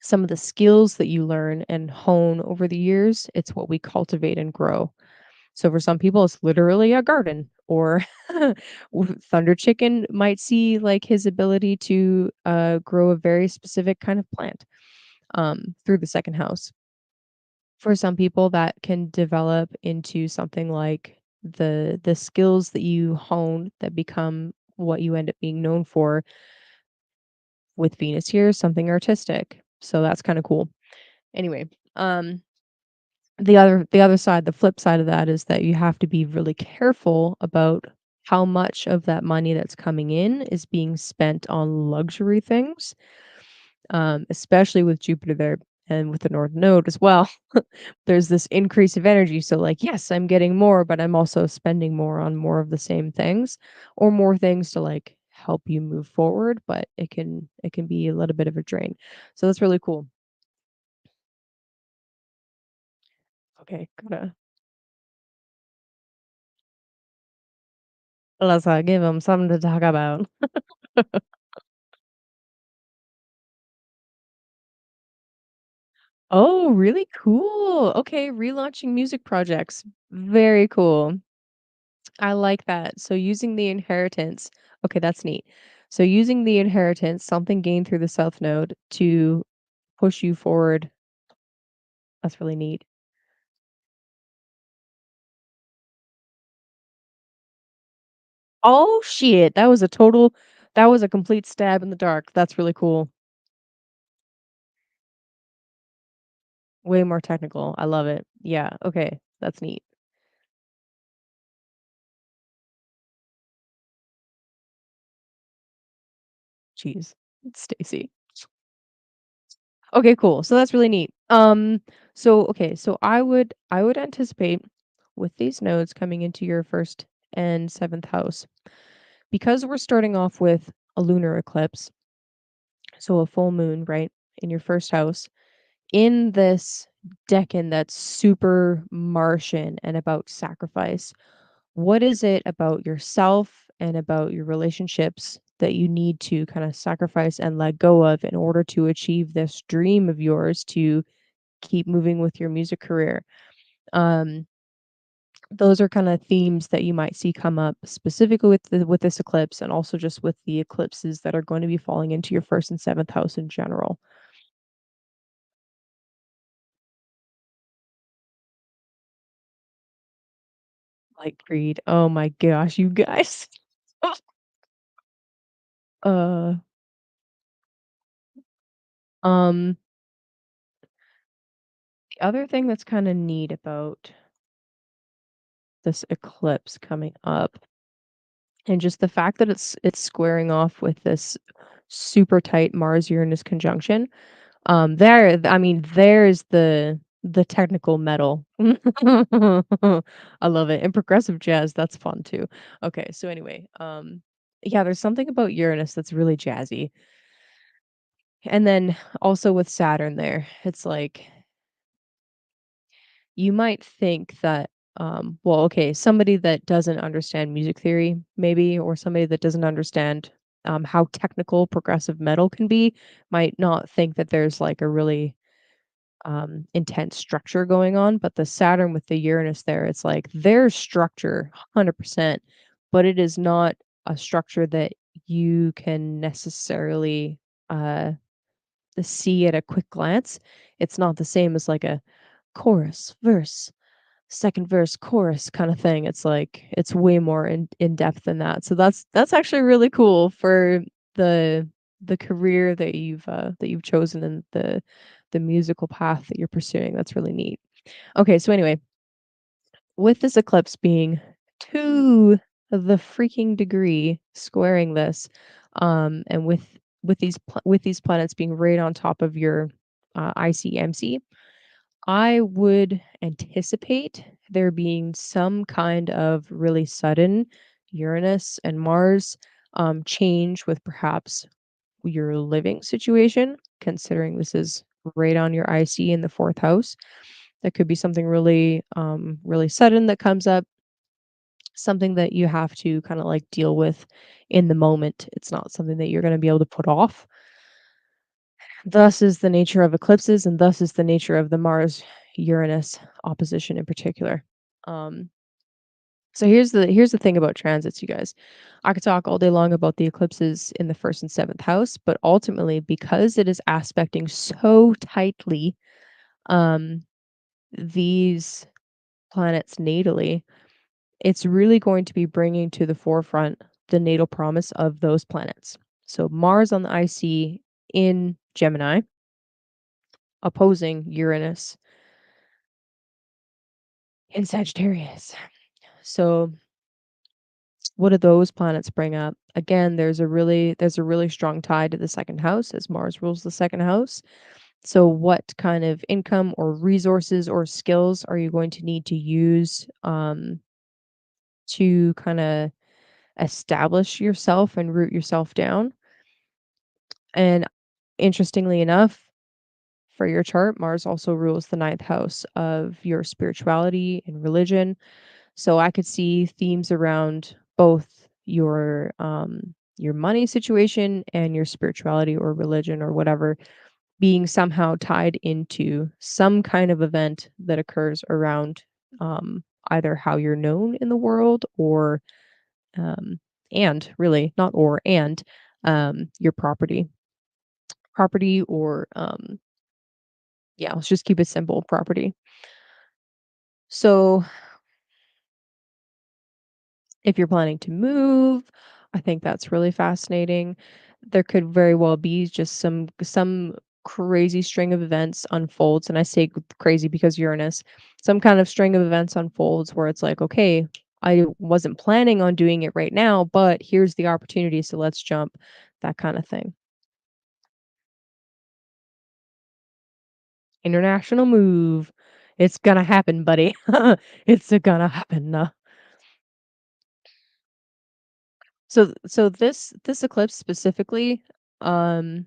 some of the skills that you learn and hone over the years. It's what we cultivate and grow. So for some people, it's literally a garden, or Thunder Chicken might see like his ability to grow a very specific kind of plant through the second house. For some people, that can develop into something like the skills that you hone that become what you end up being known for with Venus here, something artistic. So that's kind of cool. Anyway, um, the other side, the flip side of that is that you have to be really careful about how much of that money that's coming in is being spent on luxury things, especially with Jupiter there and with the North Node as well. There's this increase of energy. So, like, yes, I'm getting more, but I'm also spending more on more of the same things or more things to like help you move forward. But it can be a little bit of a drain. So that's really cool. Okay, let's give them something to talk about. Oh, really cool. Okay, relaunching music projects. Very cool. I like that. So using the inheritance. Okay, that's neat. So using the inheritance, something gained through the South Node to push you forward. That's really neat. Oh shit. That was a complete stab in the dark. That's really cool. Way more technical. I love it. Yeah, okay. That's neat. Jeez. Stacy. Okay, cool. So that's really neat. So okay, so I would anticipate with these nodes coming into your first and seventh house, because we're starting off with a lunar eclipse, so a full moon, right, in your first house, in this decan that's super Martian and about sacrifice. What is it about yourself and about your relationships that you need to kind of sacrifice and let go of in order to achieve this dream of yours to keep moving with your music career? Um, those are kind of themes that you might see come up specifically with this eclipse, and also just with the eclipses that are going to be falling into your first and seventh house in general. Like greed. Oh my gosh, you guys. uh, um, the other thing that's kind of neat about this eclipse coming up, and just the fact that it's squaring off with this super tight Mars-Uranus conjunction. There I mean, there's the technical metal. I love it, and progressive jazz, that's fun too. Okay, so anyway, yeah, there's something about Uranus that's really jazzy. And then also with Saturn there, it's like you might think that, well, okay, somebody that doesn't understand music theory, maybe, or somebody that doesn't understand how technical progressive metal can be, might not think that there's like a really intense structure going on. But the Saturn with the Uranus there, it's like there's structure 100%, but it is not a structure that you can necessarily uh, see at a quick glance. It's not the same as like a chorus, verse, second verse, chorus kind of thing. It's like it's way more in depth than that. So that's actually really cool for the the career that you've chosen and the musical path that you're pursuing. That's really neat. Okay, so anyway, with this eclipse being to the freaking degree squaring this, and with these planets being right on top of your ICMC, I would anticipate there being some kind of really sudden Uranus and Mars change with perhaps your living situation, considering this is right on your IC in the fourth house. That could be something really, really sudden that comes up, something that you have to kind of like deal with in the moment. It's not something that you're going to be able to put off. Thus is the nature of eclipses, and thus is the nature of the Mars Uranus opposition in particular. Um, so here's the thing about transits, you guys. I could talk all day long about the eclipses in the first and seventh house, but ultimately, because it is aspecting so tightly um, these planets natally, it's really going to be bringing to the forefront the natal promise of those planets. So Mars on the IC in Gemini, opposing Uranus in Sagittarius. So what do those planets bring up? Again, there's a really strong tie to the second house as Mars rules the second house. So what kind of income or resources or skills are you going to need to use to kind of establish yourself and root yourself down? And interestingly enough, for your chart, Mars also rules the ninth house of your spirituality and religion. So I could see themes around both your money situation and your spirituality or religion or whatever being somehow tied into some kind of event that occurs around either how you're known in the world or and really not or and your property or yeah, let's just keep it simple, property. So if you're planning to move, I think that's really fascinating. There could very well be just some crazy string of events unfolds, and I say crazy because Uranus. Some kind of string of events unfolds where it's like, okay, I wasn't planning on doing it right now, but here's the opportunity, so let's jump, that kind of thing. International move. It's gonna happen, buddy. It's gonna happen. So this eclipse specifically, um,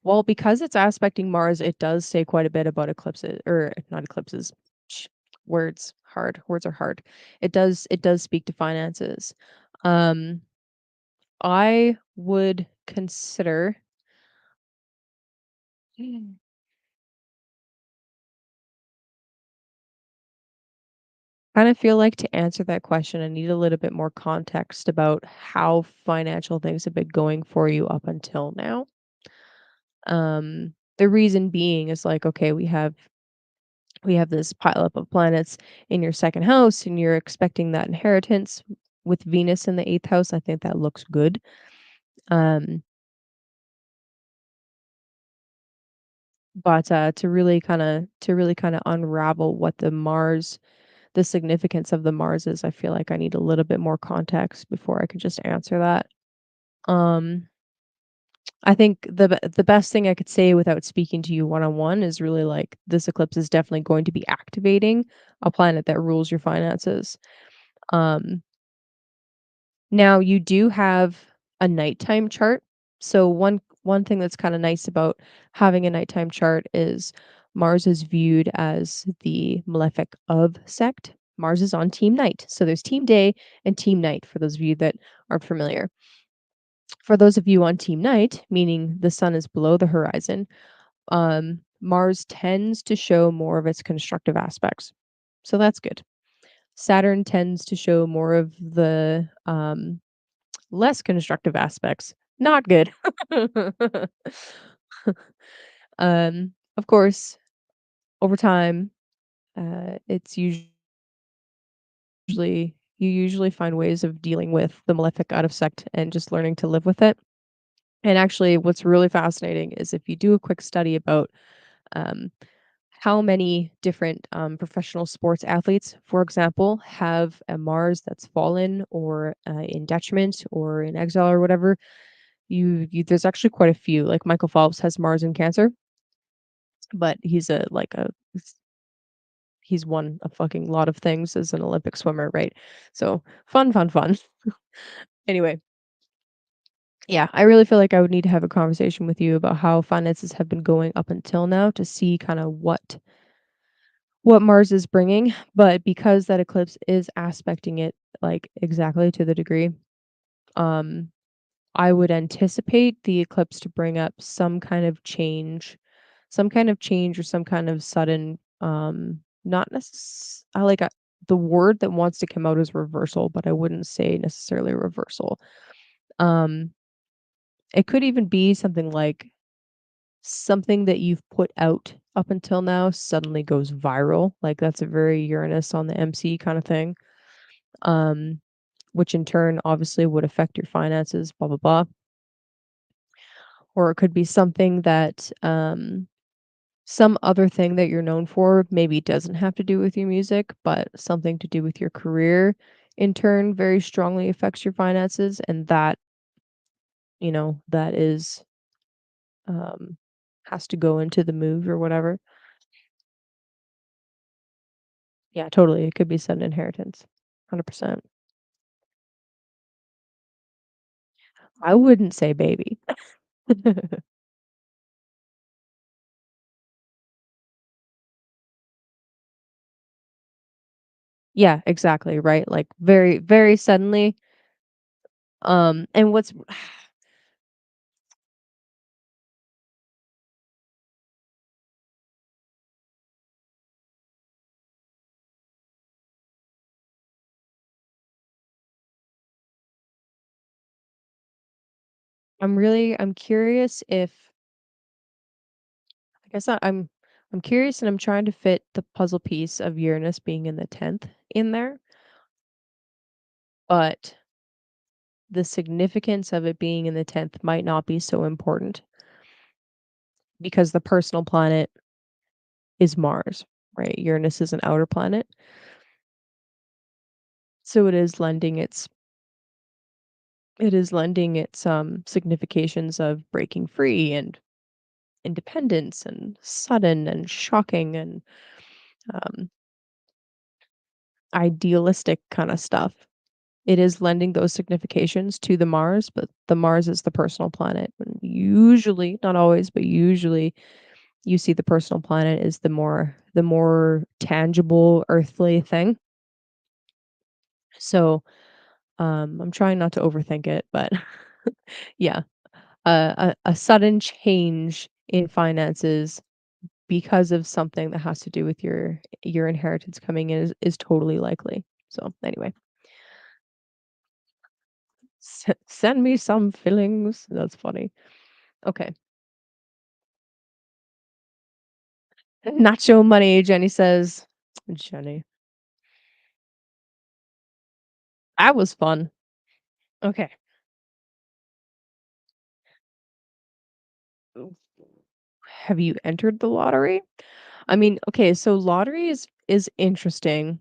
well, because it's aspecting Mars, it does say quite a bit about eclipses or not eclipses. sh- Words hard. Words are hard. It does speak to finances. Um, I would consider kind of feel like to answer that question, I need a little bit more context about how financial things have been going for you up until now. The reason being is like, okay, we have this pile up of planets in your second house, and you're expecting that inheritance with Venus in the eighth house. I think that looks good. Um, but to really kind of unravel what the significance of the Mars is, I feel like I need a little bit more context before I could just answer that. Um, I think the best thing I could say without speaking to you one on one is really like this eclipse is definitely going to be activating a planet that rules your finances. Um, Now you do have a nighttime chart. So one thing that's kind of nice about having a nighttime chart is Mars is viewed as the malefic of Sect. Mars is on team night. So there's team day and team night for those of you that aren't familiar. For those of you on team night, meaning the sun is below the horizon, Mars tends to show more of its constructive aspects. So that's good. Saturn tends to show more of the less constructive aspects. Not good. Of course, over time, it's you usually find ways of dealing with the malefic out of sect and just learning to live with it. And actually, what's really fascinating is if you do a quick study about um, how many different professional sports athletes, for example, have a Mars that's fallen or in detriment or in exile or whatever, you there's actually quite a few. Like Michael Phelps has Mars in Cancer, but he's won a fucking lot of things as an Olympic swimmer, right? So fun, fun, fun. Anyway, yeah, I really feel like I would need to have a conversation with you about how finances have been going up until now to see kind of what Mars is bringing, but because that eclipse is aspecting it like exactly to the degree, um I would anticipate the eclipse to bring up some kind of change or some kind of sudden, not necess I like, the word that wants to come out is reversal, but I wouldn't say necessarily reversal. Um, it could even be something like something that you've put out up until now suddenly goes viral, like, that's a very Uranus on the MC kinda thing, um, which in turn obviously would affect your finances, blah, blah, blah. Or it could be something that, some other thing that you're known for maybe doesn't have to do with your music, but something to do with your career in turn very strongly affects your finances, and that, that is, um, has to go into the move or whatever. Yeah, totally, it could be sudden inheritance. 100%. I wouldn't say baby. Yeah, exactly, right? Like, very, very suddenly, and what's I'm curious if I guess I'm curious and I'm trying to fit the puzzle piece of Uranus being in the 10th in there, but the significance of it being in the 10th might not be so important because the personal planet is Mars, right? Uranus is an outer planet. So it is lending its significations of breaking free and independence and sudden and shocking and um, idealistic kind of stuff. It is lending those significations to the Mars, but the Mars is the personal planet. And usually, not always, but usually you see the personal planet is the more tangible earthly thing. So, I'm trying not to overthink it, but yeah, a sudden change in finances because of something that has to do with your inheritance coming in is totally likely. So, anyway, send me some fillings. That's funny. Okay. Nacho money, Jenny says. Jenny. That was fun. Okay. Ooh, have you entered the lottery? I mean, okay, so lottery is interesting.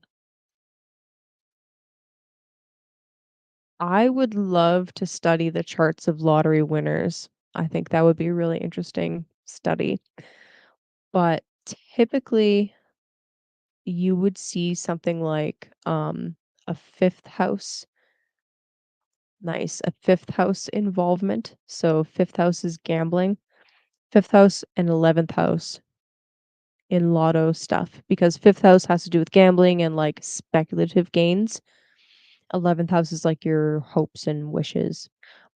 I would love to study the charts of lottery winners. I think that would be a really interesting study. But typically, you would see something like a fifth house, nice, a fifth house involvement. So, fifth house is gambling, fifth house and 11th house in lotto stuff because fifth house has to do with gambling and like speculative gains. 11th house is like your hopes and wishes.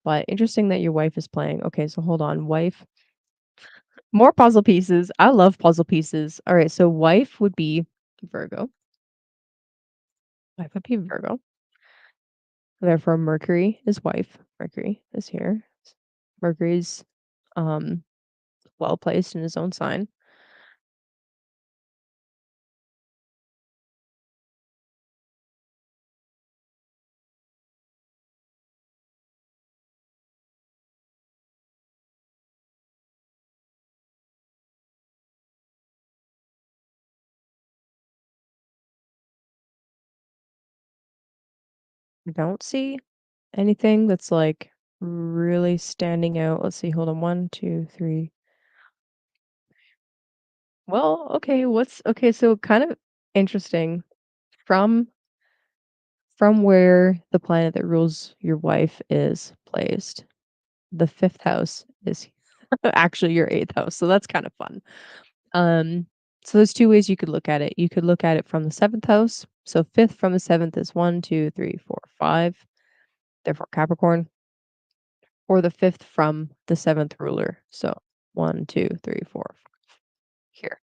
But interesting that your wife is playing. Okay, so hold on. Wife, more puzzle pieces. I love puzzle pieces. All right, so wife would be Virgo. Wife would be Virgo. Therefore, Mercury is wife. Mercury is here. Mercury's um well placed in his own sign. I don't see anything that's like really standing out. Let's see. Hold on. One, two, three. Well, okay. What's okay? So kind of interesting from where the planet that rules your wife is placed. The fifth house is actually your eighth house, so that's kind of fun. Um, so there's two ways you could look at it. You could look at it from the seventh house. So fifth from the seventh is one, two, three, four, five. Therefore Capricorn, or the fifth from the seventh ruler. So one, two, three, four. Here.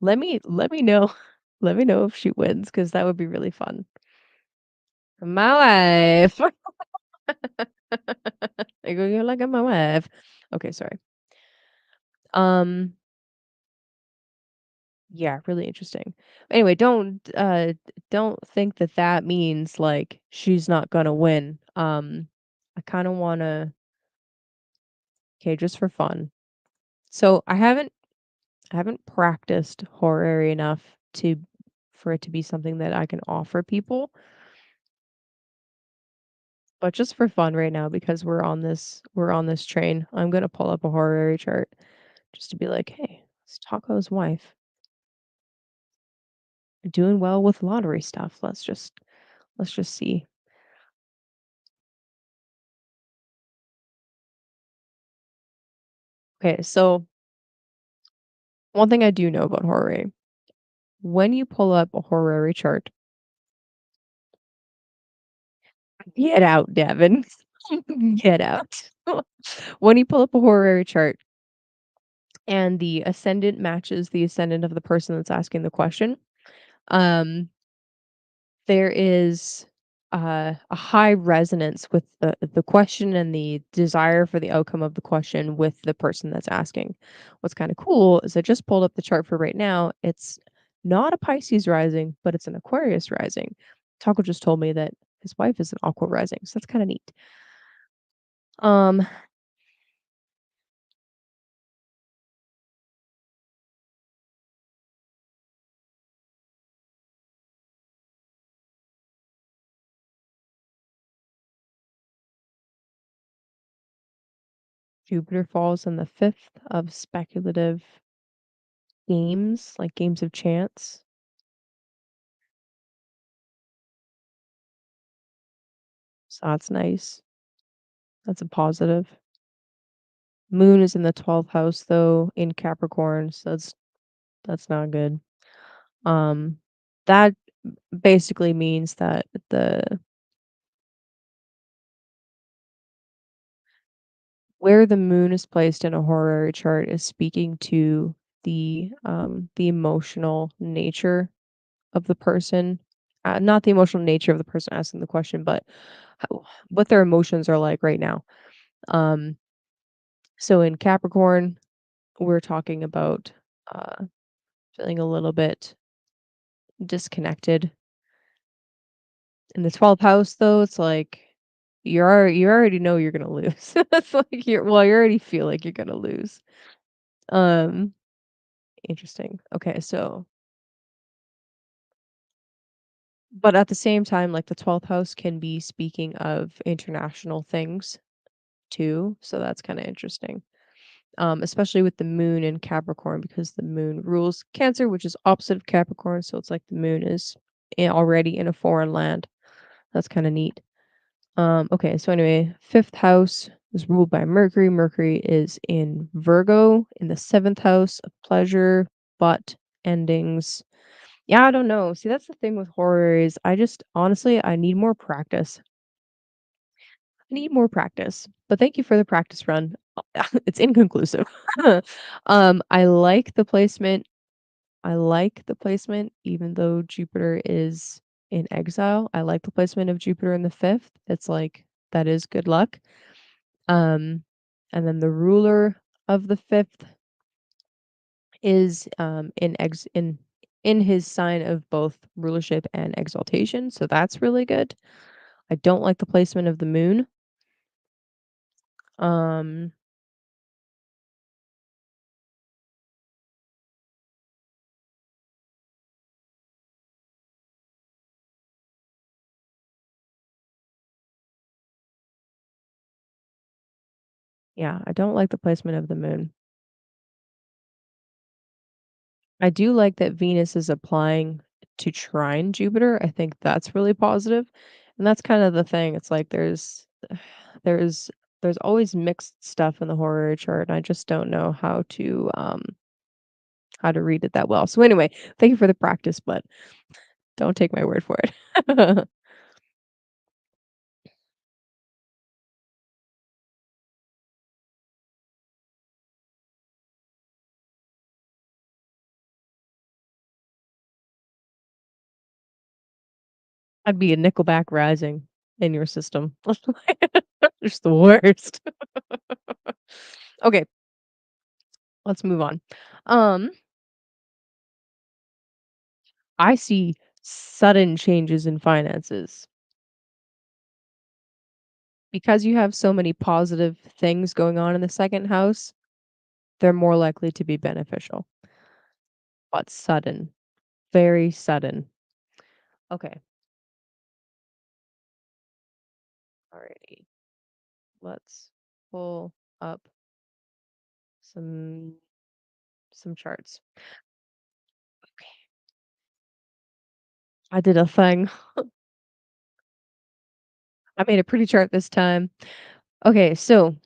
Let me know. Let me know if she wins because that would be really fun. My wife. I go, you're like my wife. Okay, sorry. Um, yeah, really interesting. Anyway, don't think that that means like she's not gonna win. I kind of want to okay, just for fun. So I haven't practiced horror enough to for it to be something that I can offer people, but just for fun right now because we're on this train. I'm gonna pull up a horror chart just to be like, hey, it's Taco's wife doing well with lottery stuff. Let's just see. Okay, so one thing I do know about horror, when you pull up a horary chart, get out, Devin. Get out. When you pull up a horary chart and the ascendant matches the ascendant of the person that's asking the question, um, there is a high resonance with the question and the desire for the outcome of the question with the person that's asking. What's kind of cool is I just pulled up the chart for right now. It's not a Pisces rising, but it's an Aquarius rising. Taco just told me that his wife is an Aqua rising, so that's kind of neat. Um, Jupiter falls in the fifth of speculative games, like games of chance. So that's nice. That's a positive. Moon is in the 12th house though in Capricorn, so that's not good. Um that basically means that the where the moon is placed in a horary chart is speaking to the emotional nature of the person. Not the emotional nature of the person asking the question, but what their emotions are like right now. Um so in Capricorn, we're talking about feeling a little bit disconnected. In the 12th house, though, it's like you already know you're gonna lose. It's like you already feel like you're gonna lose. Um, Interesting. Okay, so But at the same time, like, the 12th house can be speaking of international things too, so that's kinda interesting. Especially with the moon in Capricorn because the moon rules Cancer, which is opposite of Capricorn, so it's like the moon is already in a foreign land. That's kinda neat. Okay, so anyway, 5th house is ruled by Mercury. Mercury is in Virgo in the 7th house of pleasure, but endings. Yeah, I don't know. See, that's the thing with horror is I just honestly, I need more practice. I need more practice. But thank you for the practice run. It's inconclusive. I like the placement. I like the placement, even though Jupiter is in exile. I like the placement of Jupiter in the 5th. It's like that is good luck. Um, and then the ruler of the 5th is in his sign of both rulership and exaltation, so that's really good. I don't like the placement of the moon. Um, yeah, I don't like the placement of the moon. I do like that Venus is applying to trine Jupiter. I think that's really positive, and that's kind of the thing. It's like there's there's always mixed stuff in the horror chart, and I just don't know how to read it that well. So anyway, thank you for the practice, but don't take my word for it. I'd be a Nickelback Rising in your system. Just the worst. Okay, let's move on. Um, I see sudden changes in finances. Because you have so many positive things going on in the 2nd house, they're more likely to be beneficial, but sudden, very sudden. Okay, alrighty. Let's pull up some some charts. Okay, I did a thing. I made a pretty chart this time. Okay, so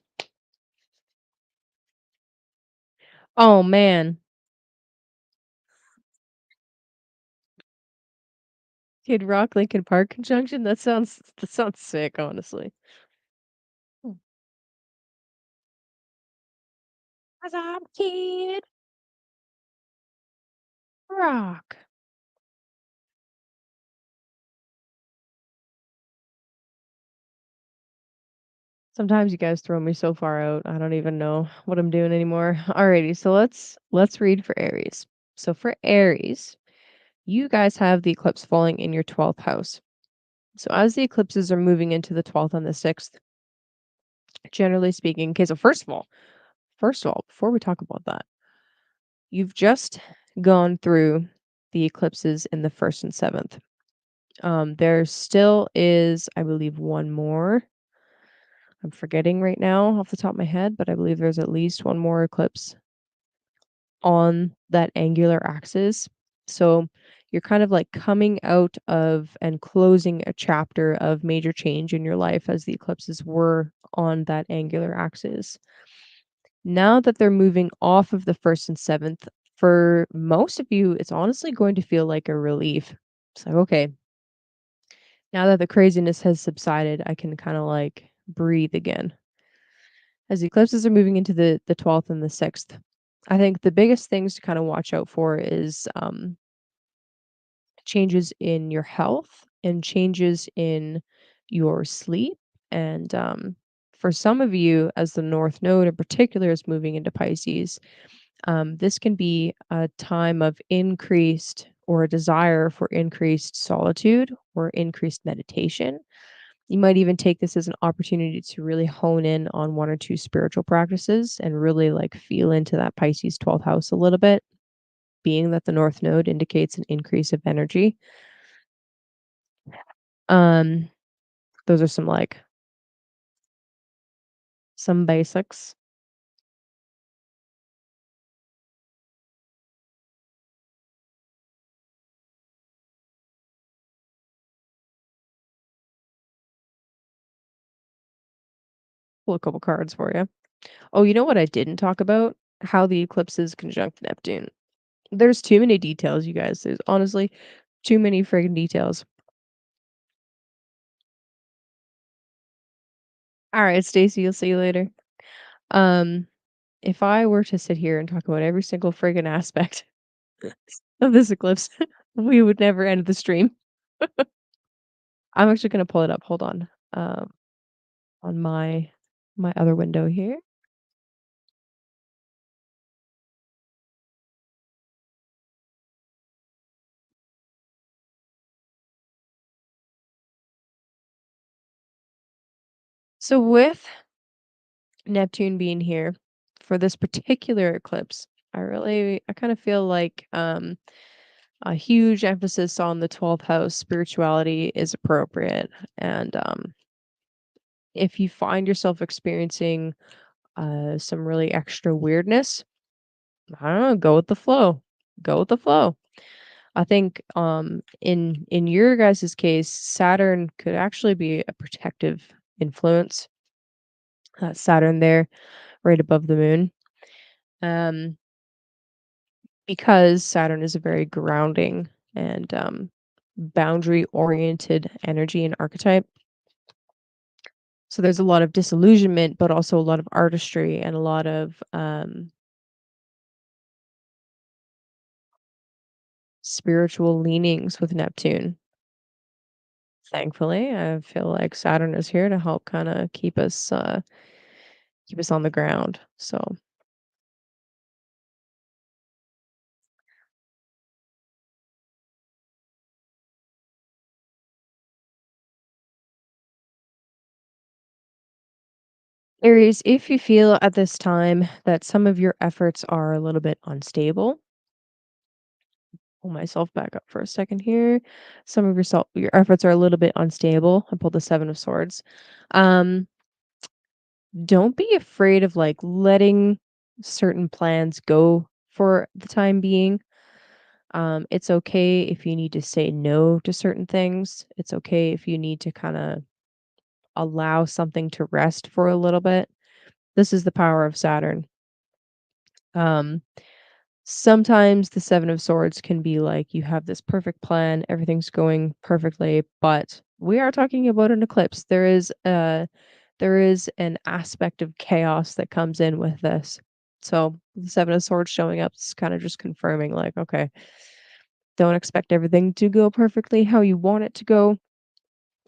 oh man, Kid Rock Lincoln Park conjunction. That sounds sick, honestly. Hmm. 'Cause I'm Kid Rock. Sometimes you guys throw me so far out, I don't even know what I'm doing anymore. Alrighty, so let's read for Aries. So for Aries, you guys have the eclipse falling in your 12th house. So as the eclipses are moving into the 12th and the 6th, generally speaking, okay, so first of all, before we talk about that, you've just gone through the eclipses in the 1st and 7th. There still is, I believe, one more. I'm forgetting right now off the top of my head, but I believe there's at least one more eclipse on that angular axis. So you're kind of like coming out of and closing a chapter of major change in your life as the eclipses were on that angular axis. Now that they're moving off of the 1st and 7th, for most of you, it's honestly going to feel like a relief. It's like, okay, now that the craziness has subsided, I can kind of like breathe again. As the eclipses are moving into the 12th and the 6th, I think the biggest things to kind of watch out for is changes in your health and changes in your sleep. And for some of you, as the North Node in particular is moving into Pisces, this can be a time of increased or a desire for increased solitude or increased meditation. You might even take this as an opportunity to really hone in on one or two spiritual practices and really like feel into that Pisces 12th house a little bit, being that the North Node indicates an increase of energy. Um, those are some basics. Pull a couple cards for you. Oh, you know what I didn't talk about? How the eclipse is conjunct Neptune. There's too many details, you guys. There's honestly too many friggin' details. All right, Stacy, you'll see you later. Um, if I were to sit here and talk about every single friggin' aspect of this eclipse, we would never end the stream. I'm actually gonna pull it up. Hold on. On my other window here. So with Neptune being here for this particular eclipse, I kind of feel like a huge emphasis on the 12th house spirituality is appropriate. And if you find yourself experiencing some really extra weirdness, I don't know, go with the flow. Go with the flow. I think in your guys' case, Saturn could actually be a protective influence. Saturn there right above the moon. Um, because Saturn is a very grounding and boundary oriented energy and archetype. So there's a lot of disillusionment, but also a lot of artistry and a lot of spiritual leanings with Neptune. Thankfully, I feel like Saturn is here to help kind of keep us on the ground. So Aries, if you feel at this time that some of your efforts are a little bit unstable, pull myself back up for a second here. Some of your efforts are a little bit unstable. I pulled the Seven of Swords. Um, don't be afraid of like letting certain plans go for the time being. It's okay if you need to say no to certain things. It's okay if you need to kind of allow something to rest for a little bit. This is the power of Saturn. Um, Sometimes the Seven of Swords can be like you have this perfect plan, everything's going perfectly, but we are talking about an eclipse. There is an aspect of chaos that comes in with this. So the Seven of Swords showing up is kind of just confirming, like, okay, don't expect everything to go perfectly how you want it to go.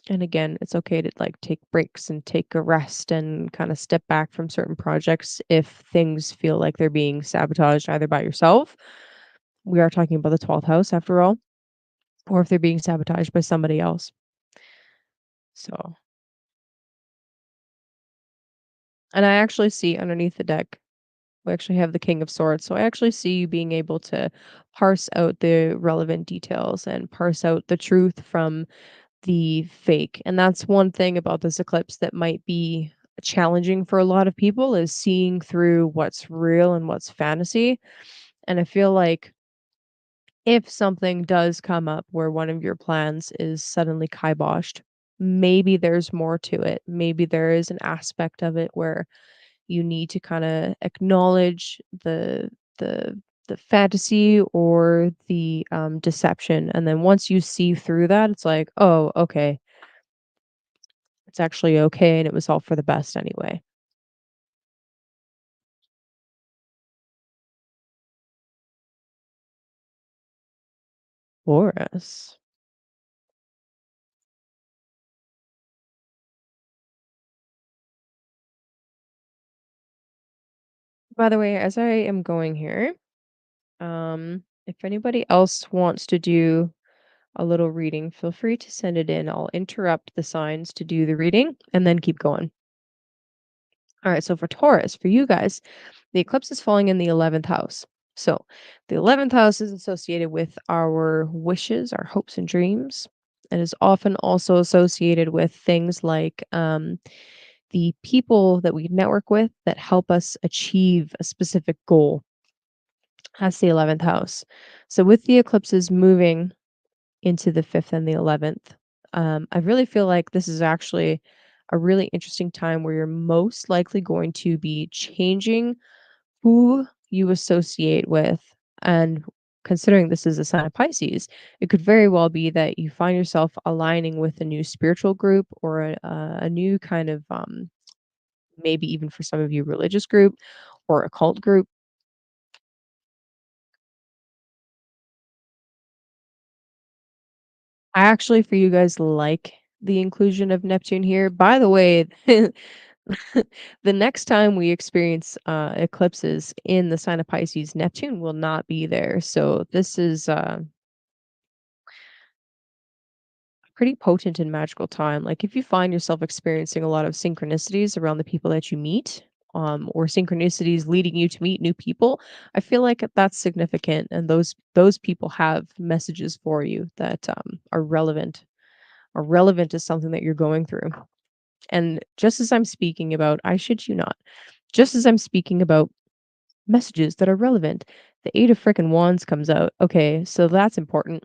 And again, it's okay to like take breaks and take a rest and kind of step back from certain projects if things feel like they're being sabotaged either by yourself. We are talking about the 12th house after all, or if they're being sabotaged by somebody else. So, and I actually see underneath the deck, we actually have the King of Swords. So I actually see you being able to parse out the relevant details and parse out the truth from the fake. And that's one thing about this eclipse that might be challenging for a lot of people is seeing through what's real and what's fantasy. And I feel like if something does come up where one of your plans is suddenly kiboshed, maybe there's more to it. Maybe there is an aspect of it where you need to kind of acknowledge the the fantasy or the deception, and then once you see through that, it's like, oh, okay, it's actually okay, and it was all for the best anyway. Taurus. By the way, as I am going here, if anybody else wants to do a little reading, feel free to send it in. I'll interrupt the signs to do the reading and then keep going. All right, so for Taurus, for you guys, the eclipse is falling in the 11th house. So the 11th house is associated with our wishes, our hopes and dreams. and is often also associated with things like the people that we network with that help us achieve a specific goal. That's the 11th house. So, with the eclipses moving into the 5th and the 11th, I really feel like this is actually a really interesting time where you're most likely going to be changing who you associate with. And considering this is a sign of Pisces, it could very well be that you find yourself aligning with a new spiritual group or a new kind of, maybe even for some of you, religious group or a cult group. I actually, for you guys, like the inclusion of Neptune here. By the way, the next time we experience eclipses in the sign of Pisces, Neptune will not be there. So this is pretty potent and magical time. Like if you find yourself experiencing a lot of synchronicities around the people that you meet, or synchronicities leading you to meet new people, I feel like that's significant, and those people have messages for you that are relevant to something that you're going through. And just as I'm speaking about, I shit you not, just as I'm speaking about messages that are relevant, the Eight of frickin' Wands comes out. Okay, so that's important.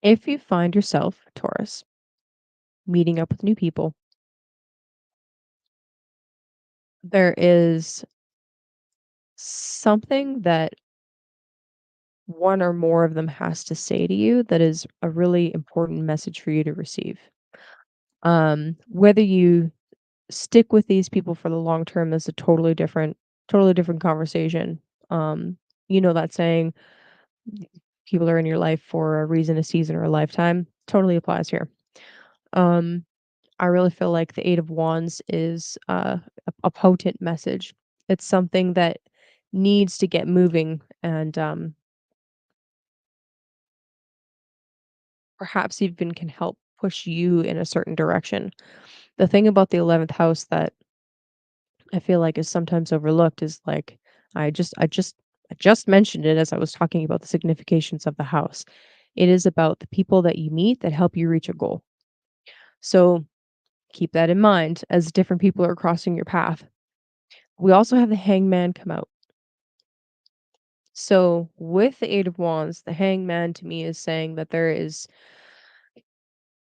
If you find yourself, Taurus, meeting up with new people, there is something that one or more of them has to say to you that is a really important message for you to receive. Whether you stick with these people for the long term is a totally different conversation. You know that saying, people are in your life for a reason, a season, or a lifetime. Totally applies here. Um, I really feel like the Eight of Wands is a potent message. It's something that needs to get moving and perhaps even can help push you in a certain direction. The thing about the 11th house that I feel like is sometimes overlooked is like I just mentioned it as I was talking about the significations of the house. It is about the people that you meet that help you reach a goal. So keep that in mind as different people are crossing your path. We also have the hangman come out. So with the Eight of Wands, the hangman to me is saying that there is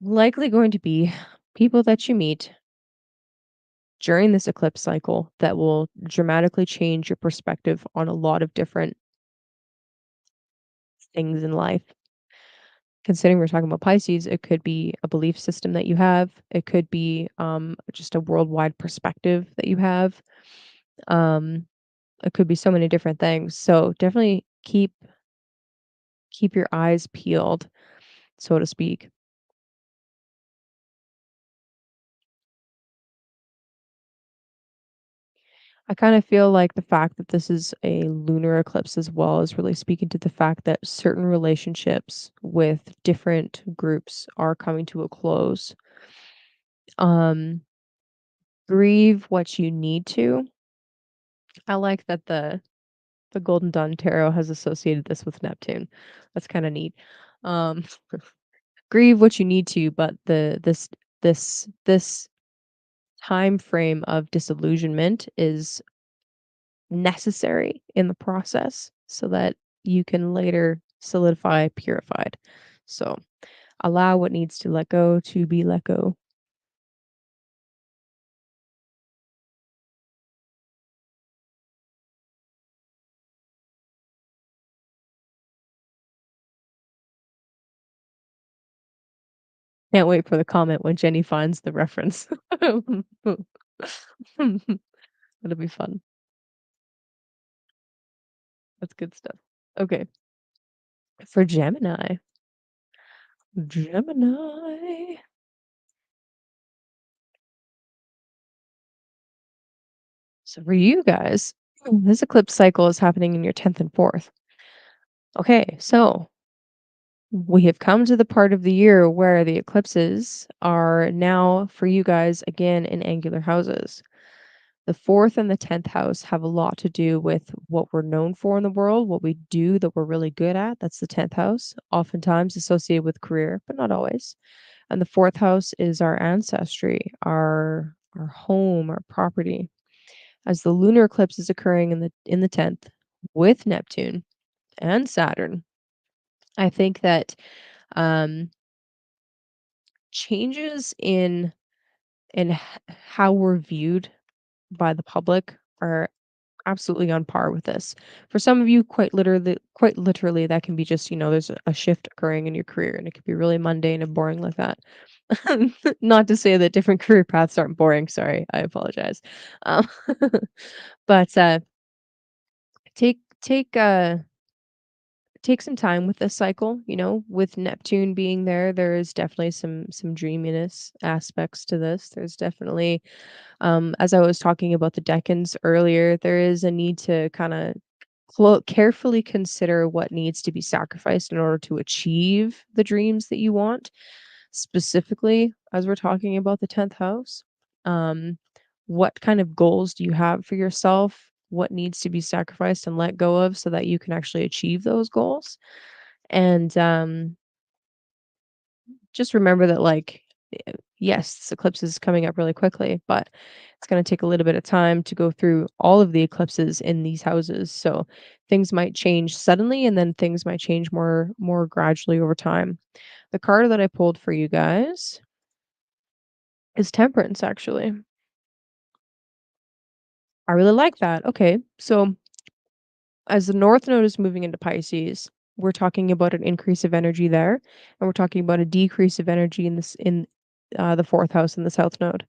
likely going to be people that you meet during this eclipse cycle that will dramatically change your perspective on a lot of different things in life. Considering we're talking about Pisces, it could be a belief system that you have. It could be just a worldwide perspective that you have. Um, it could be so many different things. So definitely keep your eyes peeled, so to speak. I kind of feel like the fact that this is a lunar eclipse as well is really speaking to the fact that certain relationships with different groups are coming to a close. Um, grieve what you need to. I like that the Golden Dawn Tarot has associated this with Neptune. That's kind of neat. Um, grieve what you need to, but this time frame of disillusionment is necessary in the process so that you can later solidify purified. So allow what needs to let go to be let go. Can't wait for the comment when Jenny finds the reference. It'll be fun. That's good stuff. Okay. For Gemini. Gemini. So for you guys, this eclipse cycle is happening in your 10th and 4th. Okay, so we have come to the part of the year where the eclipses are now for you guys again in angular houses. The 4th and the 10th house have a lot to do with what we're known for in the world, what we do that we're really good at. That's the 10th house, oftentimes associated with career, but not always. And the 4th house is our ancestry, our home, our property. As the lunar eclipse is occurring in the 10th with Neptune and Saturn, I think that um, changes in how we're viewed by the public are absolutely on par with this. For some of you, quite literally, that can be just, there's a shift occurring in your career, and it could be really mundane and boring like that. Not to say that different career paths aren't boring. Sorry, I apologize. Um, but take take some time with this cycle. With Neptune being there, there is definitely some dreaminess aspects to this. There's definitely, as I was talking about the Decans earlier, there is a need to kind of carefully consider what needs to be sacrificed in order to achieve the dreams that you want. Specifically, as we're talking about the 10th house, um, what kind of goals do you have for yourself? What needs to be sacrificed and let go of so that you can actually achieve those goals? And just remember that, like, yes, this eclipse is coming up really quickly, but it's going to take a little bit of time to go through all of the eclipses in these houses. So things might change suddenly, and then things might change more gradually over time. The card that I pulled for you guys is Temperance, actually. I really like that. Okay, so as the North Node is moving into Pisces, we're talking about an increase of energy there, and we're talking about a decrease of energy in the fourth house in the South Node.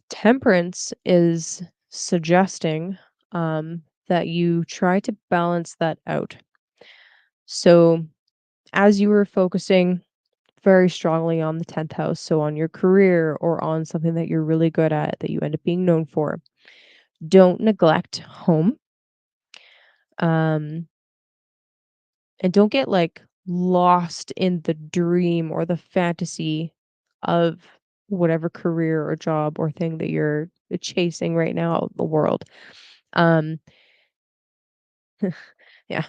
Temperance is suggesting that you try to balance that out. So, as you were focusing very strongly on the 10th house, so on your career or on something that you're really good at that you end up being known for, don't neglect home. Um, and don't get like lost in the dream or the fantasy of whatever career or job or thing that you're chasing right now out in the world. Um, yeah.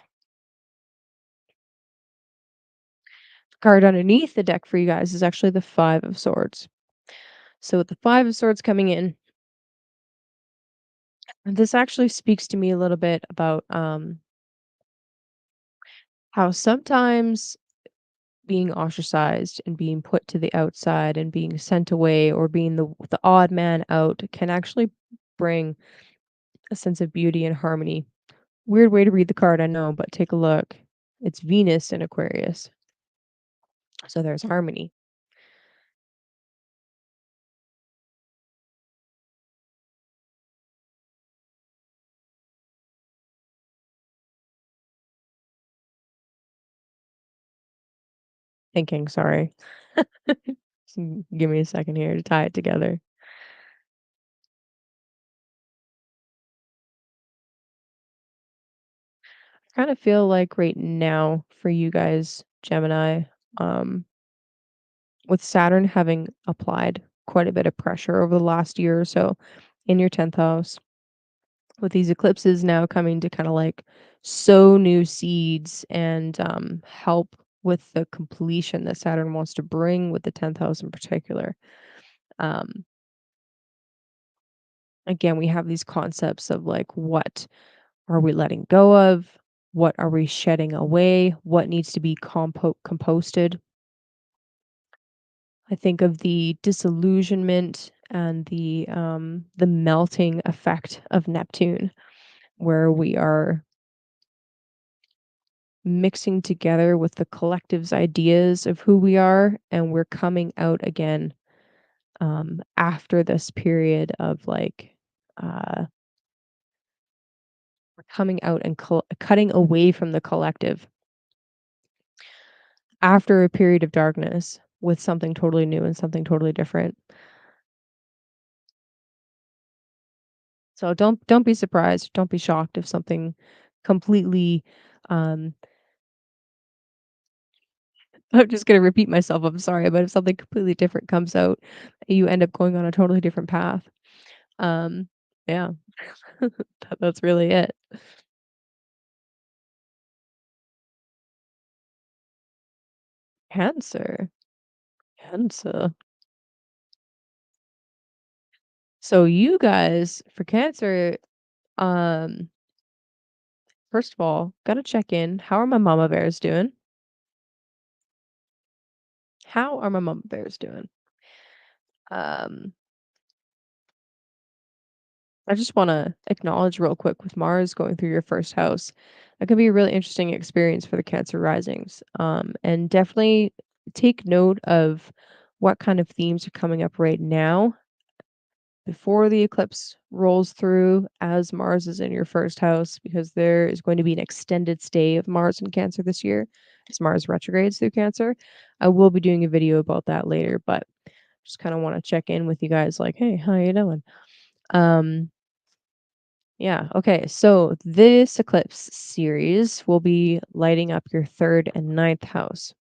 The card underneath the deck for you guys is actually the Five of Swords. So with the Five of Swords coming in, this actually speaks to me a little bit about how sometimes being ostracized and being put to the outside and being sent away or being the odd man out can actually bring a sense of beauty and harmony. Weird way to read the card, I know, but take a look. It's Venus in Aquarius. So there's harmony. Thinking, sorry. Give me a second here to tie it together. I kind of feel like right now for you guys, Gemini, um, with Saturn having applied quite a bit of pressure over the last year or so in your 10th house, with these eclipses now coming to kind of like sow new seeds and help with the completion that Saturn wants to bring with the 10th house in particular. Um, again, we have these concepts of like, what are we letting go of? What are we shedding away? What needs to be composted? I think of the disillusionment and the melting effect of Neptune, where we are mixing together with the collective's ideas of who we are, and we're coming out again after this period of like we're coming out and cutting away from the collective after a period of darkness with something totally new and something totally different. So don't be surprised, don't be shocked if something completely um I'm just gonna repeat myself, I'm sorry, but if something completely different comes out, you end up going on a totally different path. Um Yeah. That's really it. Cancer. Cancer. So you guys, for Cancer, um, first of all, gotta check in. How are my mama bears doing? How are my mama bears doing? Um, I just wanna acknowledge real quick with Mars going through your first house. That could be a really interesting experience for the Cancer risings. And definitely take note of what kind of themes are coming up right now before the eclipse rolls through as Mars is in your first house, because there is going to be an extended stay of Mars in Cancer this year as Mars retrogrades through Cancer. I will be doing a video about that later, but just kind of want to check in with you guys like, hey, how you doing? Um, yeah, okay. So this eclipse series will be lighting up your third and ninth house.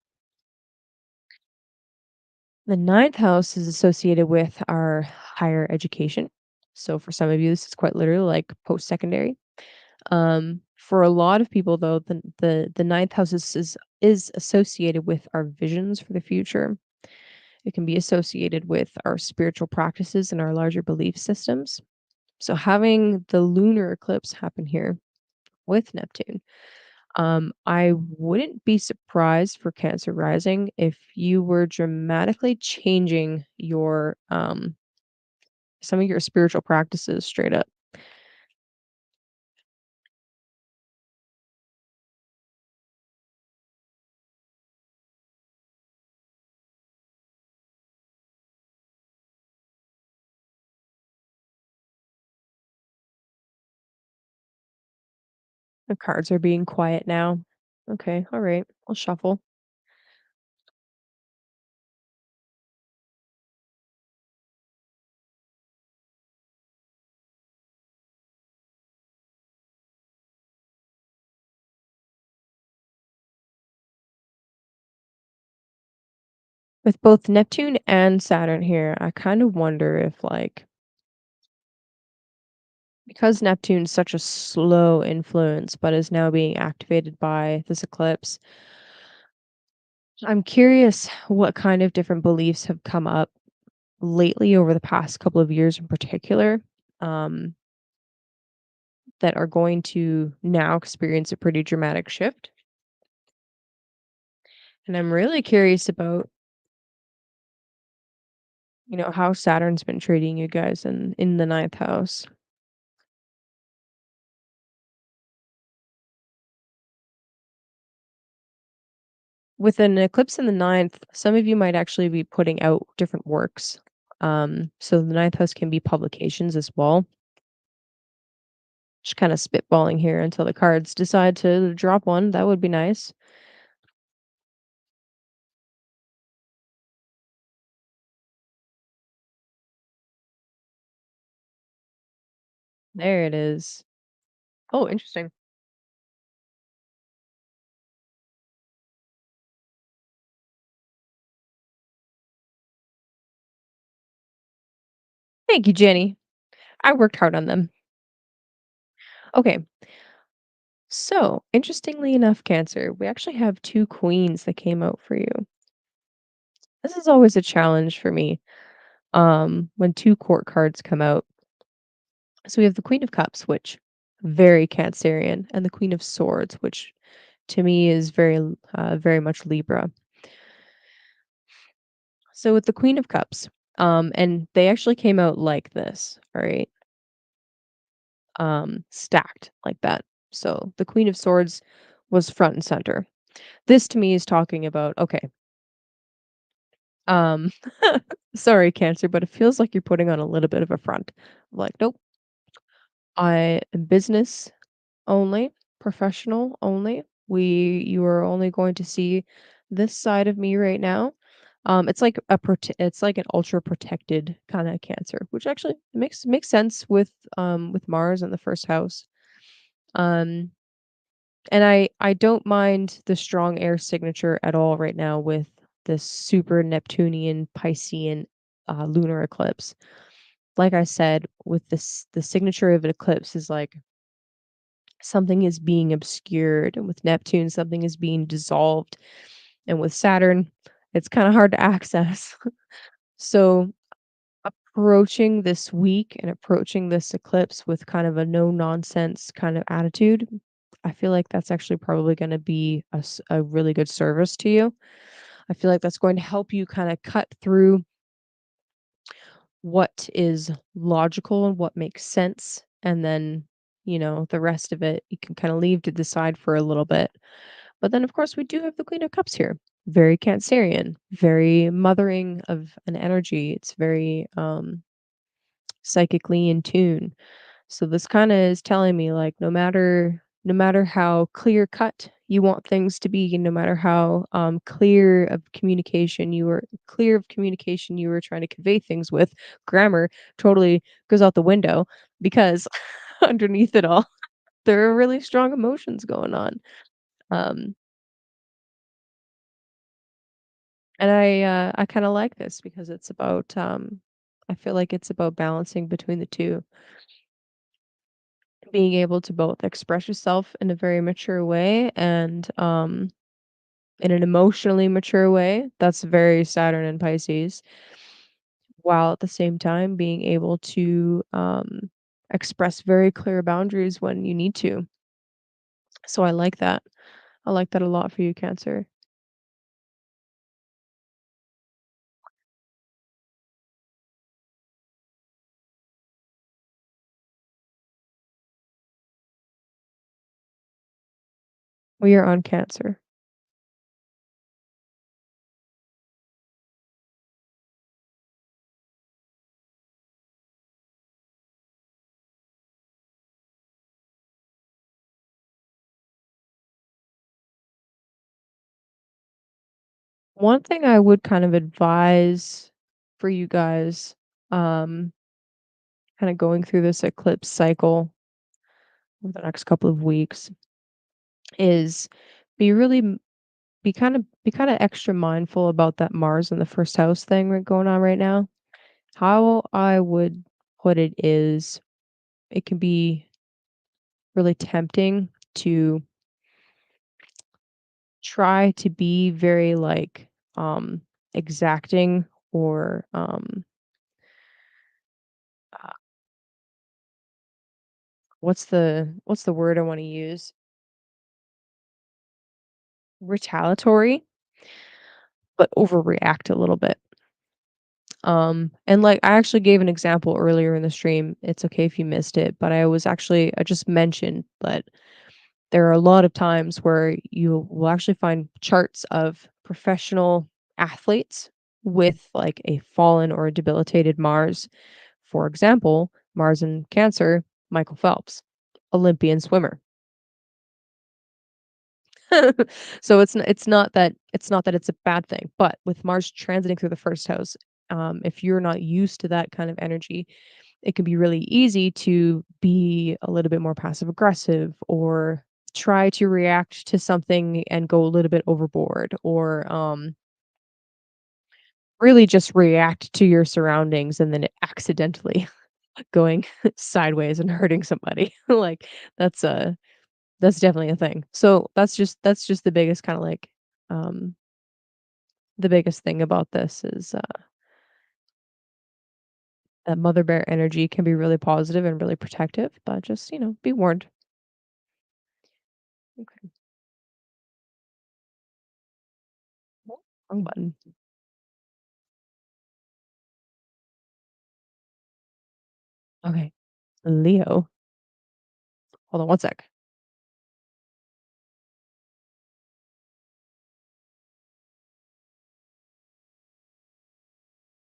The ninth house is associated with our higher education. So for some of you, this is quite literally like post-secondary. For a lot of people, though, the ninth house is associated with our visions for the future. It can be associated with our spiritual practices and our larger belief systems. So having the lunar eclipse happen here with Neptune, I wouldn't be surprised for Cancer rising if you were dramatically changing your some of your spiritual practices straight up. The cards are being quiet now. Okay, all right. I'll shuffle. With both Neptune and Saturn here, I kind of wonder if, like, because Neptune's such a slow influence, but is now being activated by this eclipse, I'm curious what kind of different beliefs have come up lately over the past couple of years in particular, um, that are going to now experience a pretty dramatic shift. And I'm really curious about, how Saturn's been treating you guys in the ninth house. With an eclipse in the ninth, some of you might actually be putting out different works. So the ninth house can be publications as well. Just kind of spitballing here until the cards decide to drop one. That would be nice. There it is. Oh, interesting. Thank you, Jenny. I worked hard on them. Okay, so interestingly enough, Cancer, we actually have two queens that came out for you. This is always a challenge for me. When two court cards come out. So we have the Queen of Cups, which very Cancerian, and the Queen of Swords, which to me is very much Libra. So with the Queen of Cups, and they actually came out like this, all right, stacked like that. So the Queen of Swords was front and center. This to me is talking about, okay, um, sorry, Cancer, but it feels like you're putting on a little bit of a front. Like, nope, I am business only, professional only. You are only going to see this side of me right now. It's like it's like an ultra protected kind of Cancer, which actually makes sense with Mars in the first house. Um, and I don't mind the strong air signature at all right now with this super Neptunian Piscean lunar eclipse. like I said, with this the signature of an eclipse is like something is being obscured, and with Neptune, something is being dissolved, and with Saturn, it's kinda hard to access. So, approaching this week and approaching this eclipse with kind of a no nonsense kind of attitude, I feel like that's actually probably gonna be a really good service to you. I feel like that's going to help you kinda cut through what is logical and what makes sense, and then, the rest of it you can kinda leave to the side for a little bit. But then, of course, we do have the Queen of Cups here. Very Cancerian, very mothering of an energy. It's very, psychically in tune. So this kinda is telling me, like, no matter how clear cut you want things to be, no matter how, clear of communication you were trying to convey things with, grammar totally goes out the window because underneath it all, there are really strong emotions going on. Um, and I kinda like this because it's about, I feel like it's about balancing between the 2. Being able to both express yourself in a very mature way and, in an emotionally mature way, that's very Saturn and Pisces, while at the same time being able to, express very clear boundaries when you need to. So I like that. I like that a lot for you, Cancer. We are on Cancer. One thing I would kind of advise for you guys, um, kinda going through this eclipse cycle over the next couple of weeks is be really be kinda extra mindful about that Mars in the 1st house thing going on right now. How I would put it is, it can be really tempting to try to be very, like, exacting or, uh, what's the word I wanna use? Retaliatory, but overreact a little bit. And, like, I actually gave an example earlier in the stream, it's okay if you missed it, but I just mentioned that there are a lot of times where you will actually find charts of professional athletes with, like, a fallen or a debilitated Mars. For example, Mars in Cancer, Michael Phelps, Olympian swimmer. So it's not that it's a bad thing, but with Mars transiting through the 1st house, if you're not used to that kind of energy, it can be really easy to be a little bit more passive aggressive or try to react to something and go a little bit overboard or really just react to your surroundings and then accidentally going sideways and hurting somebody. Like that's a that's definitely a thing. So that's just the biggest kind of like um the biggest thing about this is that mother bear energy can be really positive and really protective, but just, be warned. Okay. Wrong button. Okay. Leo. Hold on one sec.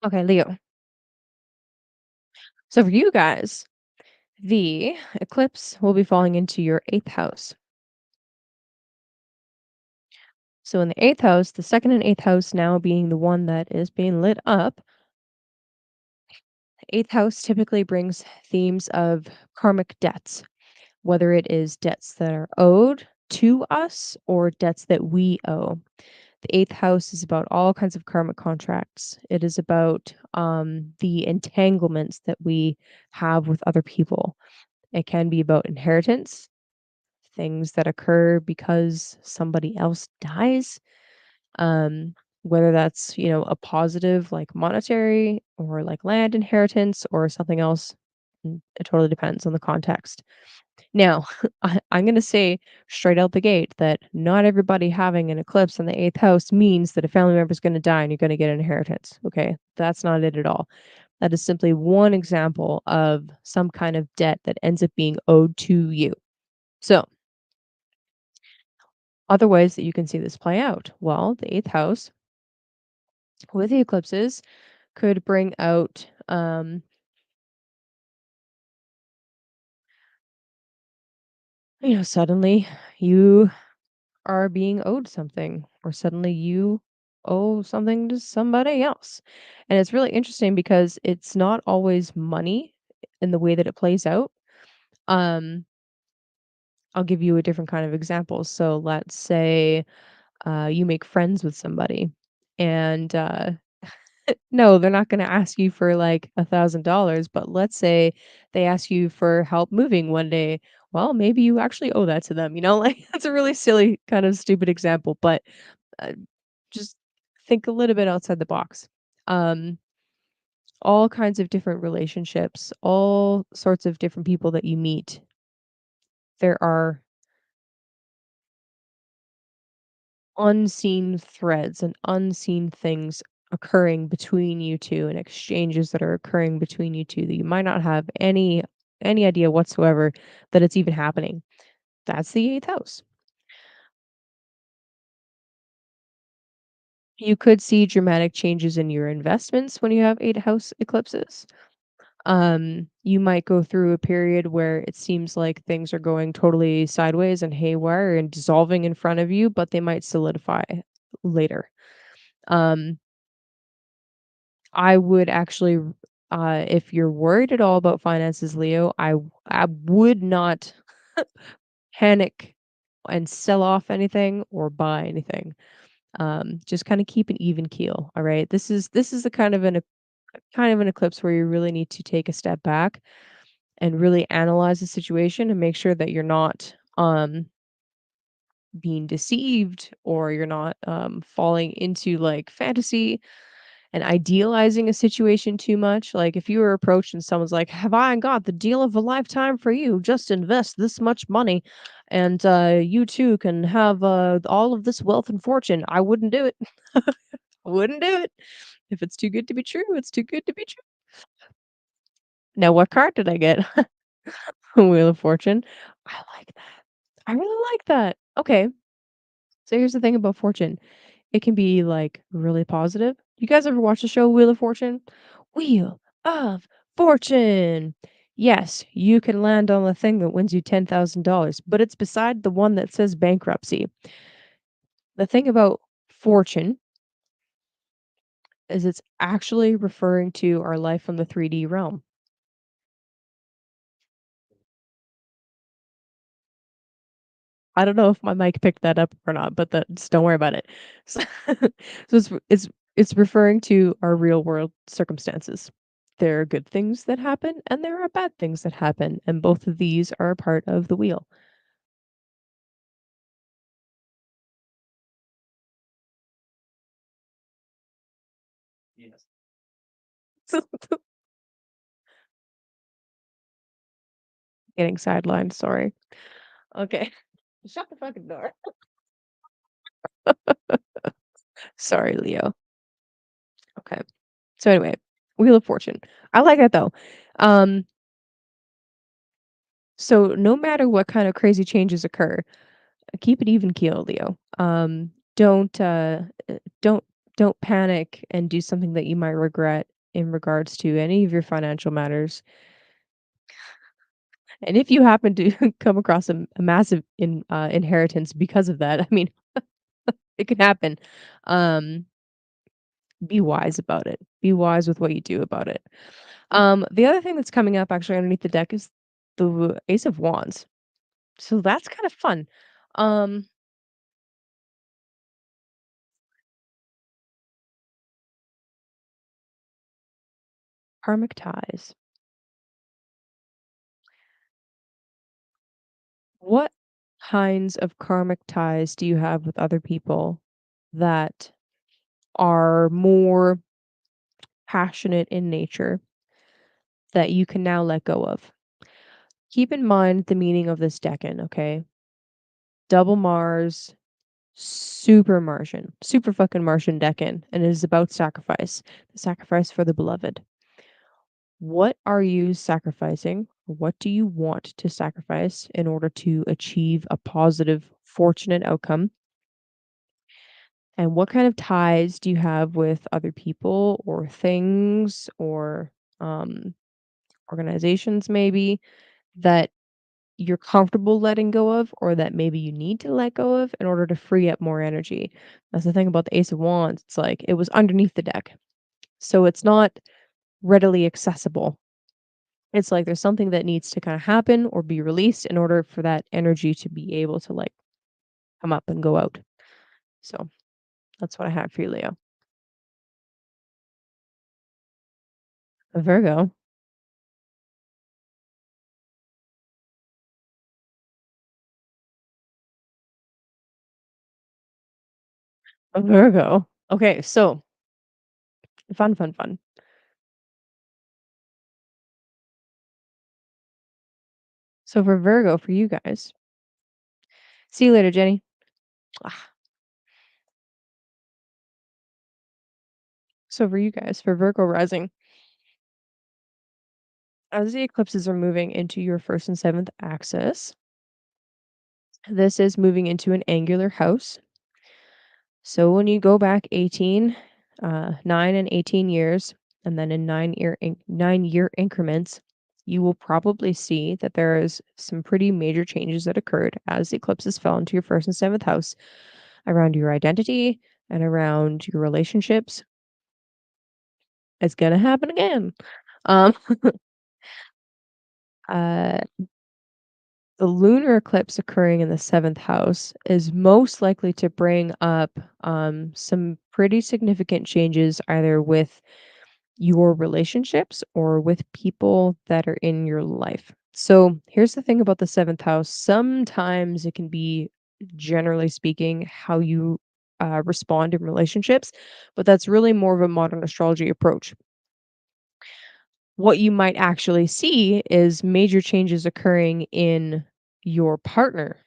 Okay, Leo. So for you guys, the eclipse will be falling into your 8th house. So in the 8th house, the 2nd and 8th house now being the one that is being lit up, the 8th house typically brings themes of karmic debts, whether it is debts that are owed to us or debts that we owe. The 8th house is about all kinds of karmic contracts. It is about, the entanglements that we have with other people. It can be about inheritance, things that occur because somebody else dies, um, whether that's, a positive, like, monetary or, like, land inheritance or something else. It totally depends on the context. Now, I'm gonna say straight out the gate that not everybody having an eclipse in the 8th house means that a family member is gonna die and you're gonna get an inheritance, okay? That's not it at all. That is simply one example of some kind of debt that ends up being owed to you. So, other ways that you can see this play out. Well, the 8th house with the eclipses could bring out, suddenly you are being owed something, or suddenly you owe something to somebody else. And it's really interesting because it's not always money in the way that it plays out. Um, I'll give you a different kind of example. So let's say you make friends with somebody, and no, they're not going to ask you for like $1,000, but let's say they ask you for help moving one day. Well, maybe you actually owe that to them. Like that's a really silly, kind of stupid example, but uh, just think a little bit outside the box. Um, all kinds of different relationships, all sorts of different people that you meet. There are unseen threads and unseen things occurring between you two and exchanges that are occurring between you two that you might not have any idea whatsoever that it's even happening. That's the 8th house. You could see dramatic changes in your investments when you have 8th house eclipses. You might go through a period where it seems like things are going totally sideways and haywire and dissolving in front of you, but they might solidify later. Um, I would actually, if you're worried at all about finances, Leo, I would not panic and sell off anything or buy anything. Just kind of keep an even keel. All right. This is a kind of an eclipse where you really need to take a step back and really analyze the situation and make sure that you're not being deceived, or you're not falling into like fantasy and idealizing a situation too much. Like if you were approached and someone's like, "Have I got the deal of a lifetime for you? Just invest this much money and you too can have all of this wealth and fortune." I wouldn't do it. I wouldn't do it. If it's too good to be true, it's too good to be true. Now, what card did I get? Wheel of Fortune. I like that. I really like that. Okay. So here's the thing about fortune. It can be like really positive. You guys ever watch the show Wheel of Fortune? Wheel of Fortune. Yes, you can land on the thing that wins you $10,000, but it's beside the one that says bankruptcy. The thing about fortune is it's actually referring to our life from the 3D realm. I don't know if my mic picked that up or not, but that's don't worry about it. So, it's referring to our real world circumstances. There are good things that happen and there are bad things that happen, and both of these are a part of the wheel. Getting sidelined, sorry. Okay. Shut the fucking door. Sorry, Leo. Okay. So anyway, Wheel of Fortune. I like it though. Um, so no matter what kind of crazy changes occur, keep it even keel, Leo. Don't don't panic and do something that you might regret in regards to any of your financial matters. And if you happen to come across a massive inheritance because of that, I mean, it could happen. Um, be wise about it. Be wise with what you do about it. The other thing that's coming up actually underneath the deck is the Ace of Wands. So that's kind of fun. Um, Karmic ties. What kinds of karmic ties do you have with other people that are more passionate in nature that you can now let go of? Keep in mind the meaning of this decan, okay? Double Mars, super Martian, super fucking Martian decan, and it is about sacrifice, the sacrifice for the beloved. What are you sacrificing? What do you want to sacrifice in order to achieve a positive, fortunate outcome? And what kind of ties do you have with other people or things or um, organizations, maybe, that you're comfortable letting go of or that maybe you need to let go of in order to free up more energy? That's the thing about the Ace of Wands. It's like it was underneath the deck. So it's not readily accessible. It's like there's something that needs to kind of happen or be released in order for that energy to be able to like come up and go out. So that's what I have for you, Leo. A Virgo. A Virgo. Okay, so fun, fun, fun. So for Virgo, for you guys, see you later, Jenny. Ah, so for you guys, for Virgo rising, as the eclipses are moving into your first and seventh axis, this is moving into an angular house. So when you go back 9 and 18 years, and then in 9-year increments, you will probably see that there is some pretty major changes that occurred as the eclipses fell into your first and seventh house around your identity and around your relationships. It's gonna happen again. Um, uh, the lunar eclipse occurring in the seventh house is most likely to bring up some pretty significant changes either with your relationships or with people that are in your life. So here's the thing about the seventh house. Sometimes it can be, generally speaking, how you respond in relationships, but that's really more of a modern astrology approach. What you might actually see is major changes occurring in your partner,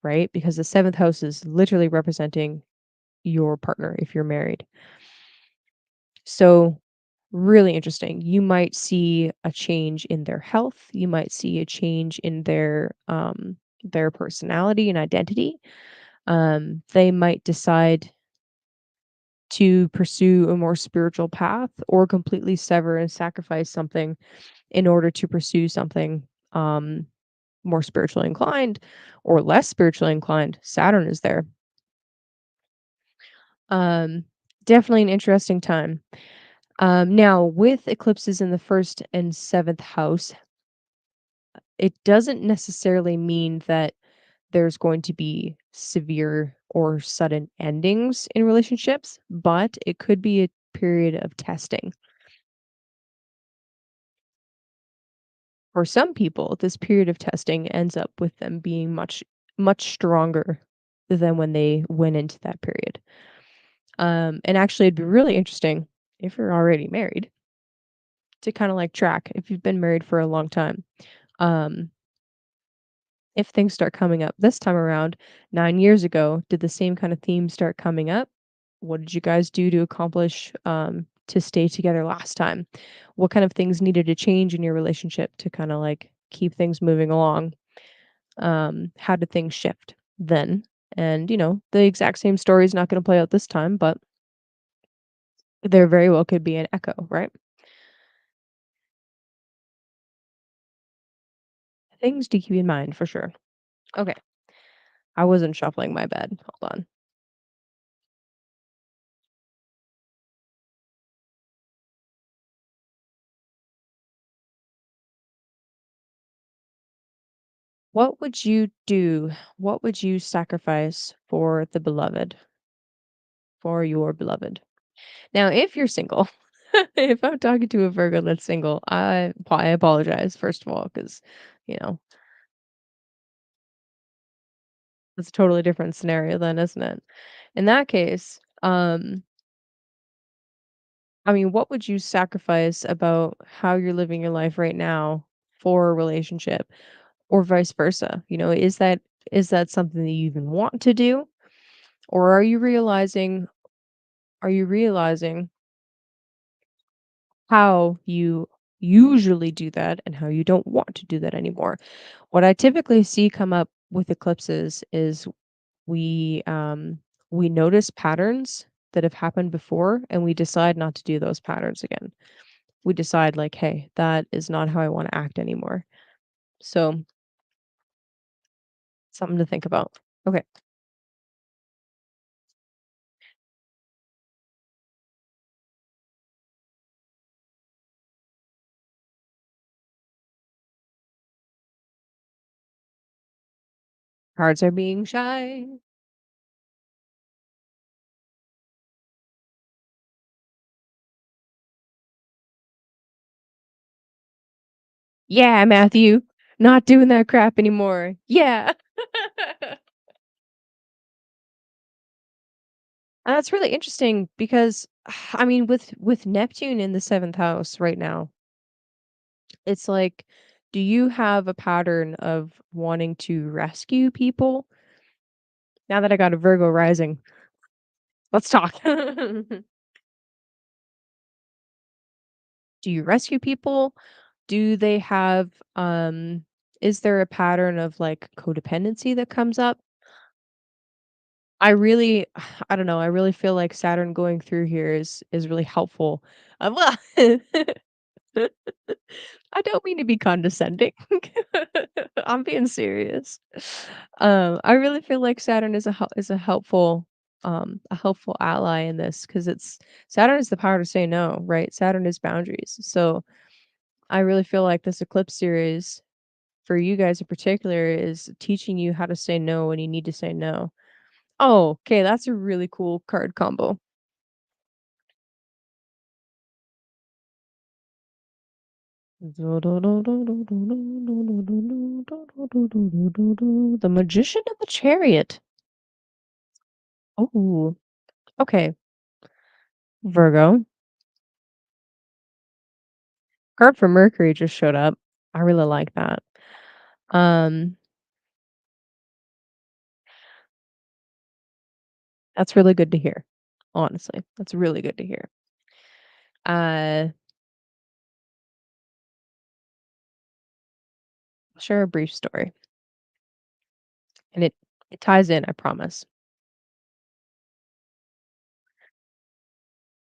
right? Because the seventh house is literally representing your partner if you're married. So, really interesting. You might see a change in their health. You might see a change in their personality and identity. They might decide to pursue a more spiritual path or completely sever and sacrifice something in order to pursue something um, more spiritually inclined or less spiritually inclined. Saturn is there. Um, Definitely an interesting time. Now, with eclipses in the first and seventh house, it doesn't necessarily mean that there's going to be severe or sudden endings in relationships, but it could be a period of testing. For some people, this period of testing ends up with them being much, much stronger than when they went into that period. And actually, it'd be really interesting if you're already married to kind of like track if you've been married for a long time. Um, if things start coming up this time around, 9 years ago, did the same kind of themes start coming up? What did you guys do to accomplish to stay together last time? What kind of things needed to change in your relationship to kind of like keep things moving along? How did things shift then? And the exact same story is not going to play out this time, but there very well could be an echo, right? Things to keep in mind for sure. Okay, I wasn't shuffling my bed. Hold on. What would you do? What would you sacrifice for the beloved, for your beloved? Now, if you're single, If I'm talking to a Virgo that's single, I apologize, first of all, because you know, it's a totally different scenario then, isn't it? In that case, I mean, what would you sacrifice about how you're living your life right now for a relationship or vice versa? Is that something that you even want to do? Or are you realizing how you usually do that and how you don't want to do that anymore? What I typically see come up with eclipses is we um we notice patterns that have happened before and we decide not to do those patterns again. We decide like, "Hey, that is not how I want to act anymore." So, something to think about. Okay. Cards are being shy. Yeah, Matthew. Not doing that crap anymore. Yeah. And that's really interesting because I mean with Neptune in the 7th house right now, it's like, do you have a pattern of wanting to rescue people? Now that I got a Virgo rising, let's talk. Do you rescue people? Do they have is there a pattern of like codependency that comes up? I really I don't know, I really feel like Saturn going through here is really helpful. Well, I don't mean to be condescending. I'm being serious. I really feel like Saturn is a helpful ally in this because it's Saturn is the power to say no, right? Saturn is boundaries. So I really feel like this eclipse series for you guys in particular is teaching you how to say no when you need to say no. Oh, okay, that's a really cool card combo. The Magician and the Chariot. Oh, okay. Virgo. Card for Mercury just showed up. I really like that. Um, that's really good to hear. Honestly, that's really good to hear. Uh, I'll share a brief story, and it ties in. I promise.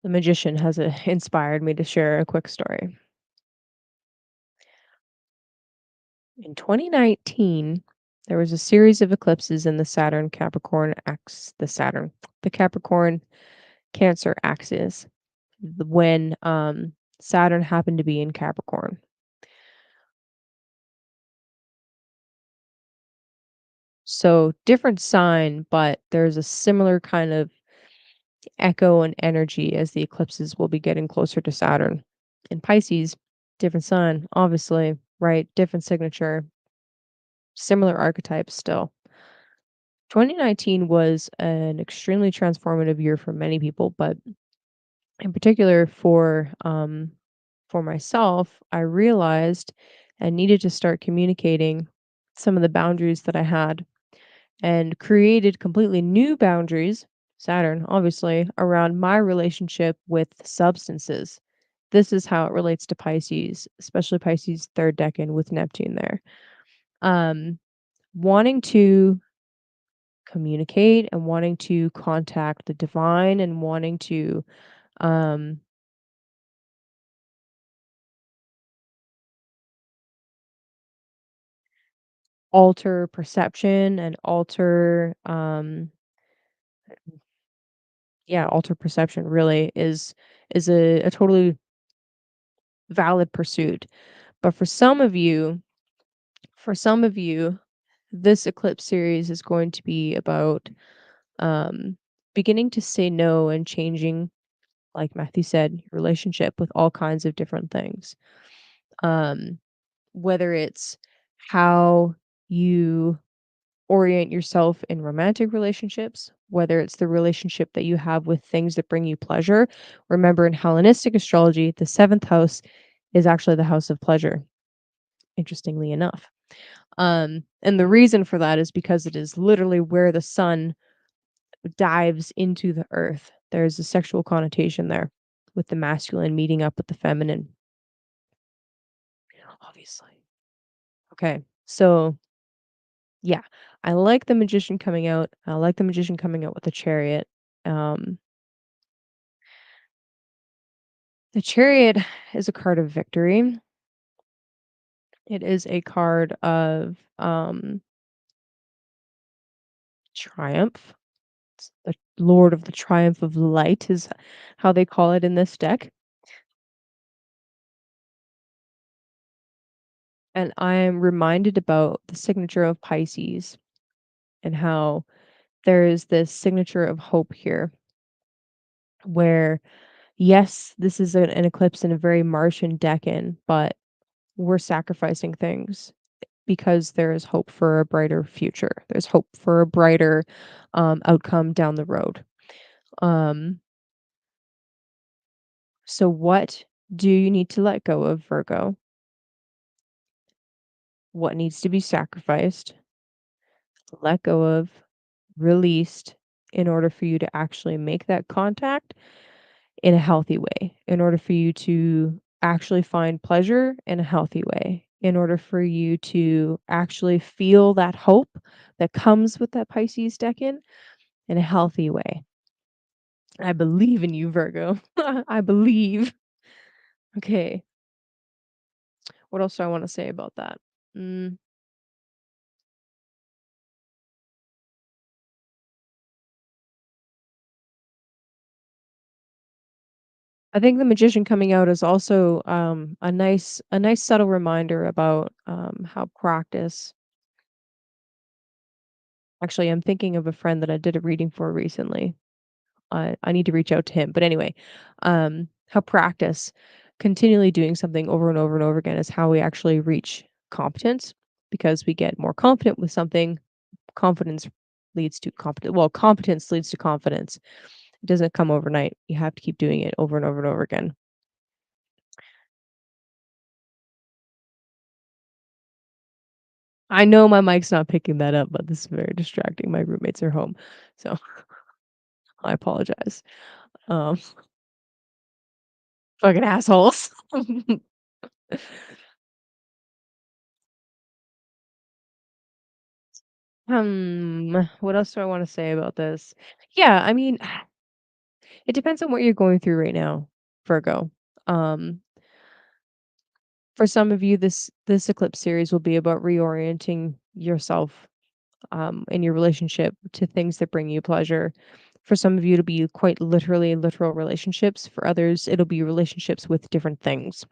The Magician has inspired me to share a quick story. In 2019, there was a series of eclipses in the the Capricorn Cancer axis when Saturn happened to be in Capricorn. So different sign, but there's a similar kind of echo and energy as the eclipses will be getting closer to Saturn. In Pisces, different sign, obviously, right? Different signature, similar archetypes still. 2019 was an extremely transformative year for many people, but in particular for myself, I realized I needed to start communicating some of the boundaries that I had and created completely new boundaries, Saturn, obviously, around my relationship with substances. This is how it relates to Pisces, especially Pisces third decan with Neptune there. Um, Wanting to communicate and wanting to contact the divine and wanting to um, alter perception and alter perception really is a totally valid pursuit. But for some of you, this eclipse series is going to be about um, beginning to say no and changing like Matthew said, your relationship with all kinds of different things. Um, whether it's how you orient yourself in romantic relationships, whether it's the relationship that you have with things that bring you pleasure. Remember, in Hellenistic astrology, the seventh house is actually the house of pleasure, interestingly enough. And the reason for that is because it is literally where the sun dives into the earth. There's a sexual connotation there with the masculine meeting up with the feminine, obviously. Okay, so yeah, I like the magician coming out. I like the magician coming out with the chariot. Um, the chariot is a card of victory. It is a card of triumph. It's the Lord of the Triumph of Light is how they call it in this deck. And I'm reminded about the signature of Pisces and how there is this signature of hope here where, yes, this is an eclipse in a very Martian decan, but we're sacrificing things because there is hope for a brighter future. There's hope for a brighter outcome down the road. Um, so, what do you need to let go of, Virgo? What needs to be sacrificed, let go of, released in order for you to actually make that contact in a healthy way, in order for you to actually find pleasure in a healthy way, in order for you to actually feel that hope that comes with that Pisces decan in a healthy way. I believe in you, Virgo. I believe. Okay. What else do I want to say about that? Mm, I think the magician coming out is also a nice subtle reminder about how practice. Actually, I'm thinking of a friend that I did a reading for recently. I need to reach out to him. But anyway, how practice, continually doing something over and over and over again, is how we actually reach competence because we get more confident with something. Confidence leads to competence. Well, competence leads to confidence. It doesn't come overnight. You have to keep doing it over and over and over again. I know my mic's not picking that up, but this is very distracting. My roommates are home, so I apologize. Um, fucking assholes. What else do I want to say about this? Yeah, I mean, it depends on what you're going through right now, Virgo. Um, for some of you, this eclipse series will be about reorienting yourself in your relationship to things that bring you pleasure. For some of you, it'll be quite literally literal relationships. For others, it'll be relationships with different things.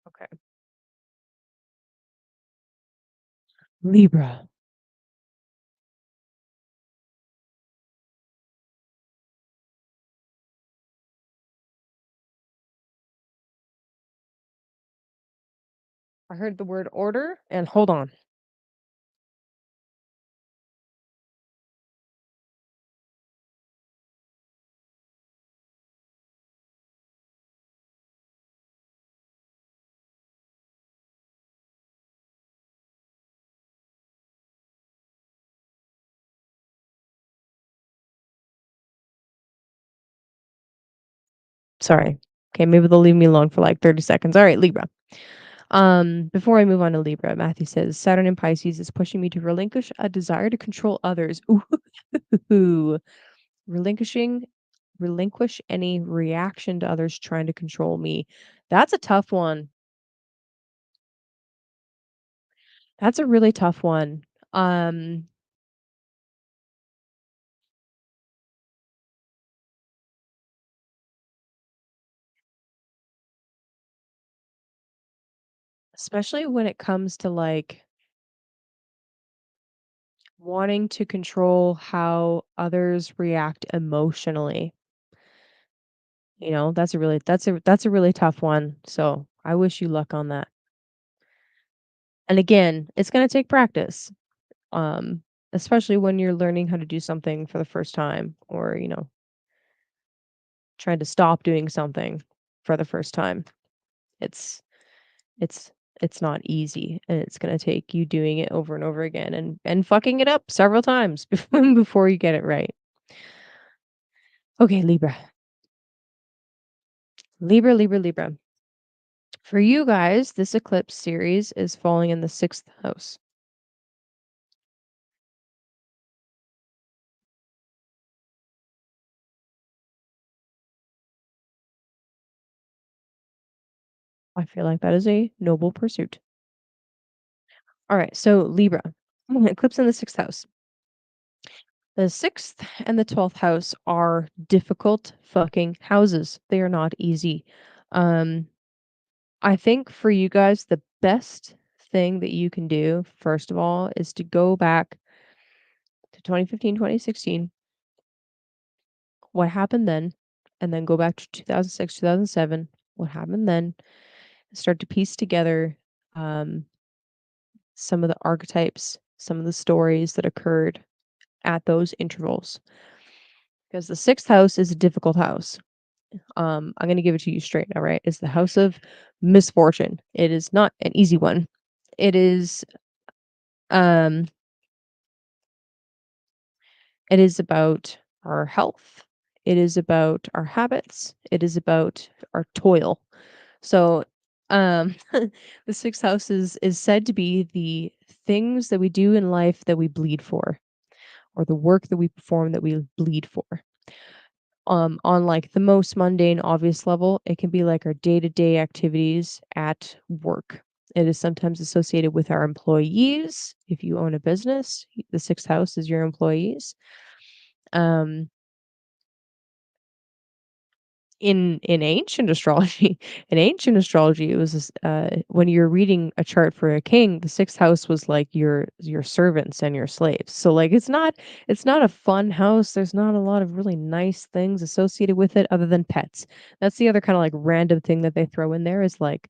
Okay. Libra. I heard the word order, and hold on. Sorry. Okay, maybe they'll leave me alone for like 30 seconds. All right, Libra. Before I move on to Libra, Matthew says Saturn in Pisces is pushing me to relinquish a desire to control others. Ooh, relinquishing, relinquish any reaction to others trying to control me. That's a tough one. That's a really tough one. Um, especially when it comes to like wanting to control how others react emotionally. That's a really tough one. So, I wish you luck on that. And again, it's gonna take practice. Um, Especially when you're learning how to do something for the first time or, trying to stop doing something for the first time. It's it's it's not easy, and it's gonna take you doing it over and over again and fucking it up several times before you get it right. Okay, Libra. Libra, Libra, Libra. For you guys, this eclipse series is falling in the 6th house. I feel like that is a noble pursuit. All right, so Libra, eclipse in the 6th house. The 6th and the 12th house are difficult fucking houses. They are not easy. Um, I think for you guys, the best thing that you can do, first of all, is to go back to 2015, 2016, what happened then, and then go back to 2006, 2007, what happened then, start to piece together um, some of the archetypes, some of the stories that occurred at those intervals. Because the 6th house is a difficult house. I'm going to give it to you straight. All right. It's the house of misfortune. It is not an easy one. It is, um, it is about our health. It is about our habits. It is about our toil. So, the 6th house is said to be the things that we do in life that we bleed for, or the work that we perform that we bleed for. On like the most mundane, obvious level, it can be like our day-to-day activities at work. It is sometimes associated with our employees. If you own a business, the 6th house is your employees. Um, in ancient astrology, it was when you're reading a chart for a king, the 6th house was like your servants and your slaves. So like it's not a fun house. There's not a lot of really nice things associated with it other than pets. That's the other kind of like random thing that they throw in there is like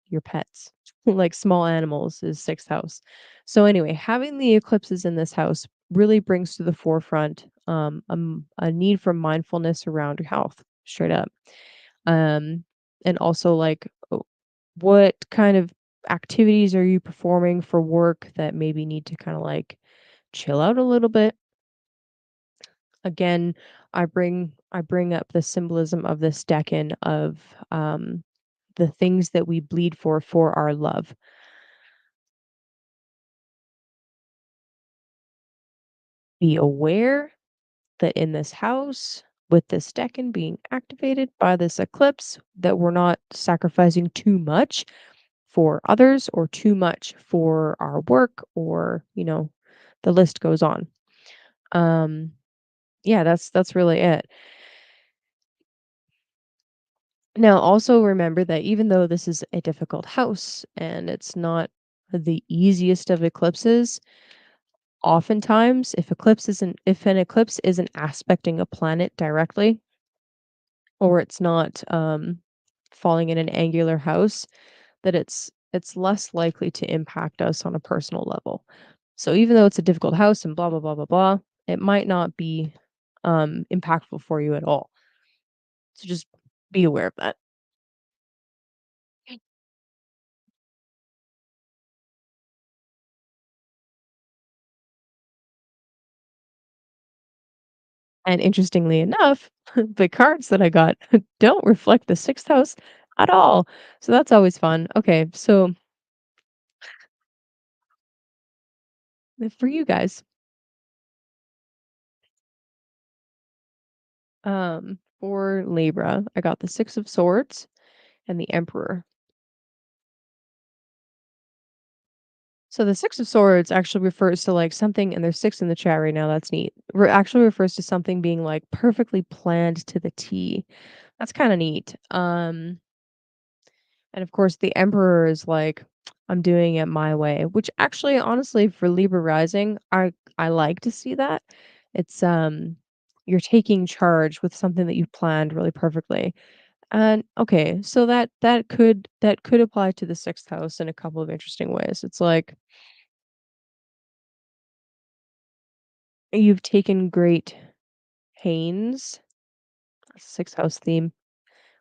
your pets. Like small animals is 6th house. So anyway, having the eclipses in this house really brings to the forefront a need for mindfulness around your health, straight up. Um, and also like what kind of activities are you performing for work that maybe need to kind of like chill out a little bit. Again, I bring up the symbolism of this Decan of the things that we bleed for our love. Be aware that in this house, with this Decan being activated by this eclipse, that we're not sacrificing too much for others or too much for our work or, the list goes on. Um, yeah, that's really it. Now, also remember that even though this is a difficult house and it's not the easiest of eclipses, oftentimes if an eclipse isn't aspecting a planet directly, or it's not falling in an angular house, that it's less likely to impact us on a personal level. So even though it's a difficult house and blah blah blah blah blah, it might not be impactful for you at all. So just be aware of that. And interestingly enough, the cards that I got don't reflect the 6th house at all. So that's always fun. Okay, so for you guys, for Libra, I got the 6 of Swords and the Emperor. So the 6 of Swords actually refers to like something, and there's 6 in the chat right now. That's neat. Actually refers to something being like perfectly planned to the T. That's kind of neat. And of course, the Emperor is like, I'm doing it my way, which actually, honestly, for Libra rising, I like to see that. It's you're taking charge with something that you planned really perfectly. And okay, so that could apply to the sixth house in a couple of interesting ways. It's like you've taken great pains, sixth house theme,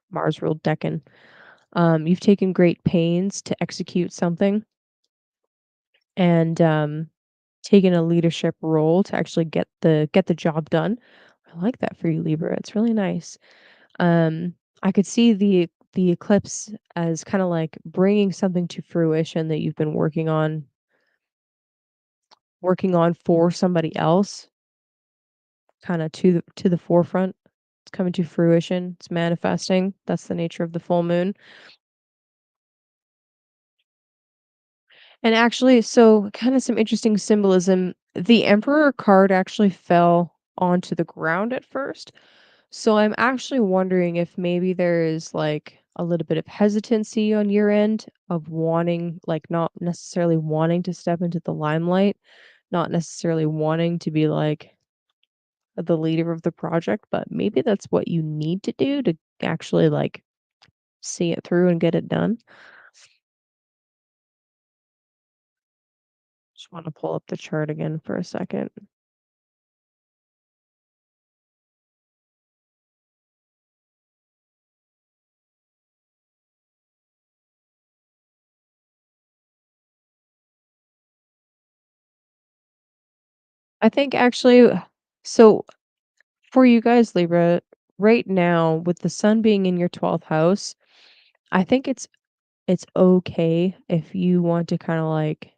Mars ruled Decan. You've taken great pains to execute something and taken a leadership role to actually get the job done. I like that for you, Libra. It's really nice. Um, I could see the eclipse as kind of like bringing something to fruition that you've been working on for somebody else, kind of to the forefront. It's coming to fruition. It's manifesting. That's the nature of the full moon. And actually, so kind of some interesting symbolism. The Emperor card actually fell onto the ground at first. So I'm actually wondering if maybe there is like a little bit of hesitancy on your end of wanting, like not necessarily wanting to step into the limelight, not necessarily wanting to be like the leader of the project, but maybe that's what you need to do to actually like see it through and get it done. Just want to pull up the chart again for a second. I think actually, so for you guys, Libra, right now with the sun being in your 12th house, I think it's okay if you want to kind of like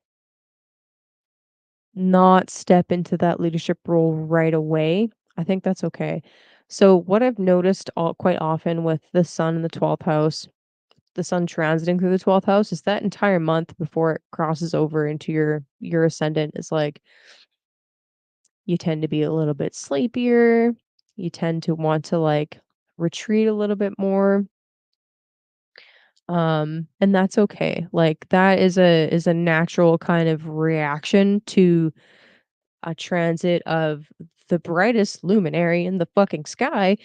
not step into that leadership role right away. I think that's okay. So what I've noticed quite often with the sun in the 12th house, the sun transiting through the 12th house, is that entire month before it crosses over into your ascendant is like you tend to be a little bit sleepier. You tend to want to like retreat a little bit more. And that's okay. Like that is a natural kind of reaction to a transit of the brightest luminary in the fucking sky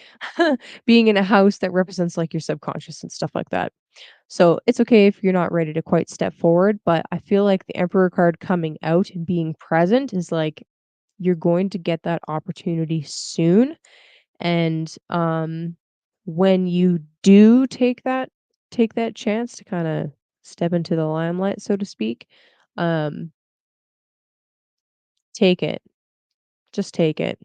being in a house that represents like your subconscious and stuff like that. So it's okay if you're not ready to quite step forward, but I feel like the Emperor card coming out and being present is like you're going to get that opportunity soon. And when you do take that chance to kind of step into the limelight, so to speak, um, take it. Just take it.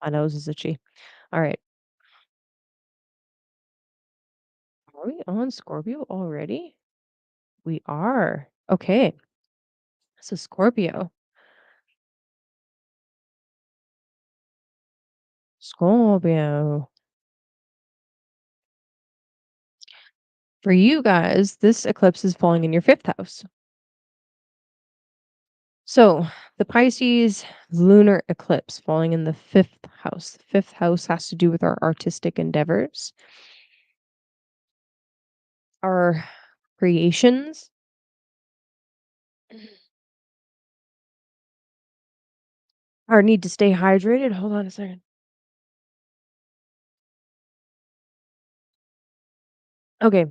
My nose is itchy. All right. Are we on Scorpio already? We are. Okay. So Scorpio. Scorpio. For you guys, this eclipse is falling in your fifth house. So the Pisces lunar eclipse falling in the fifth house. The fifth house has to do with our artistic endeavors, our creations. Our need to stay hydrated. Hold on a second. Okay.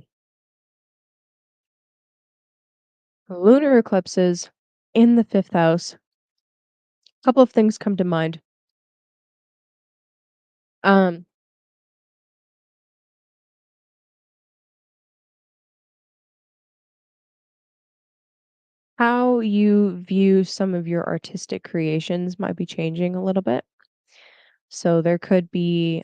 Lunar eclipses in the fifth house. A couple of things come to mind. Um, how you view some of your artistic creations might be changing a little bit. So there could be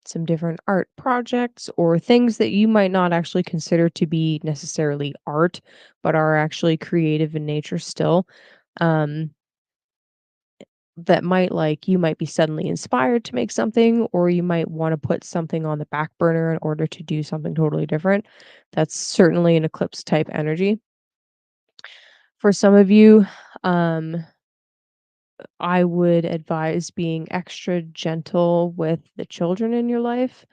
some different art projects or things that you might not actually consider to be necessarily art, but are actually creative in nature still. Um, that might like you might be suddenly inspired to make something, or you might want to put something on the back burner in order to do something totally different. That's certainly an eclipse type energy. For some of you, um, I would advise being extra gentle with the children in your life.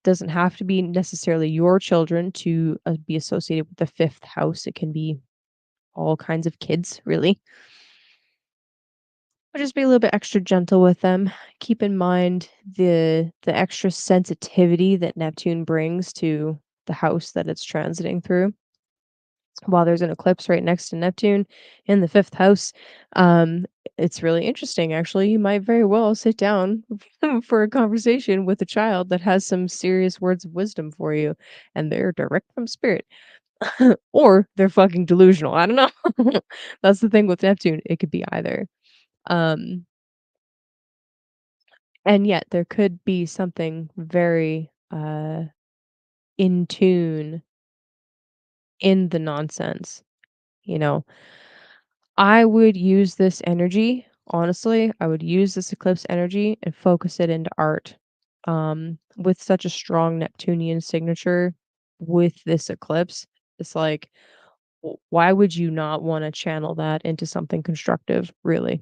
Doesn't have to be necessarily your children to be associated with the fifth house. It can be all kinds of kids, really. But just be a little bit extra gentle with them. Keep in mind the extra sensitivity that Neptune brings to the house that it's transiting through. While there's an eclipse right next to Neptune in the fifth house, um, it's really interesting. Actually, you might very well sit down for a conversation with a child that has some serious words of wisdom for you, and they're direct from spirit. Or they're fucking delusional. I don't know. That's the thing with Neptune. It could be either. Um, and yet there could be something very in tune in the nonsense, you know. I would use this energy, honestly, I would use this eclipse energy and focus it into art. With such a strong Neptunian signature with this eclipse, it's like, why would you not want to channel that into something constructive, really?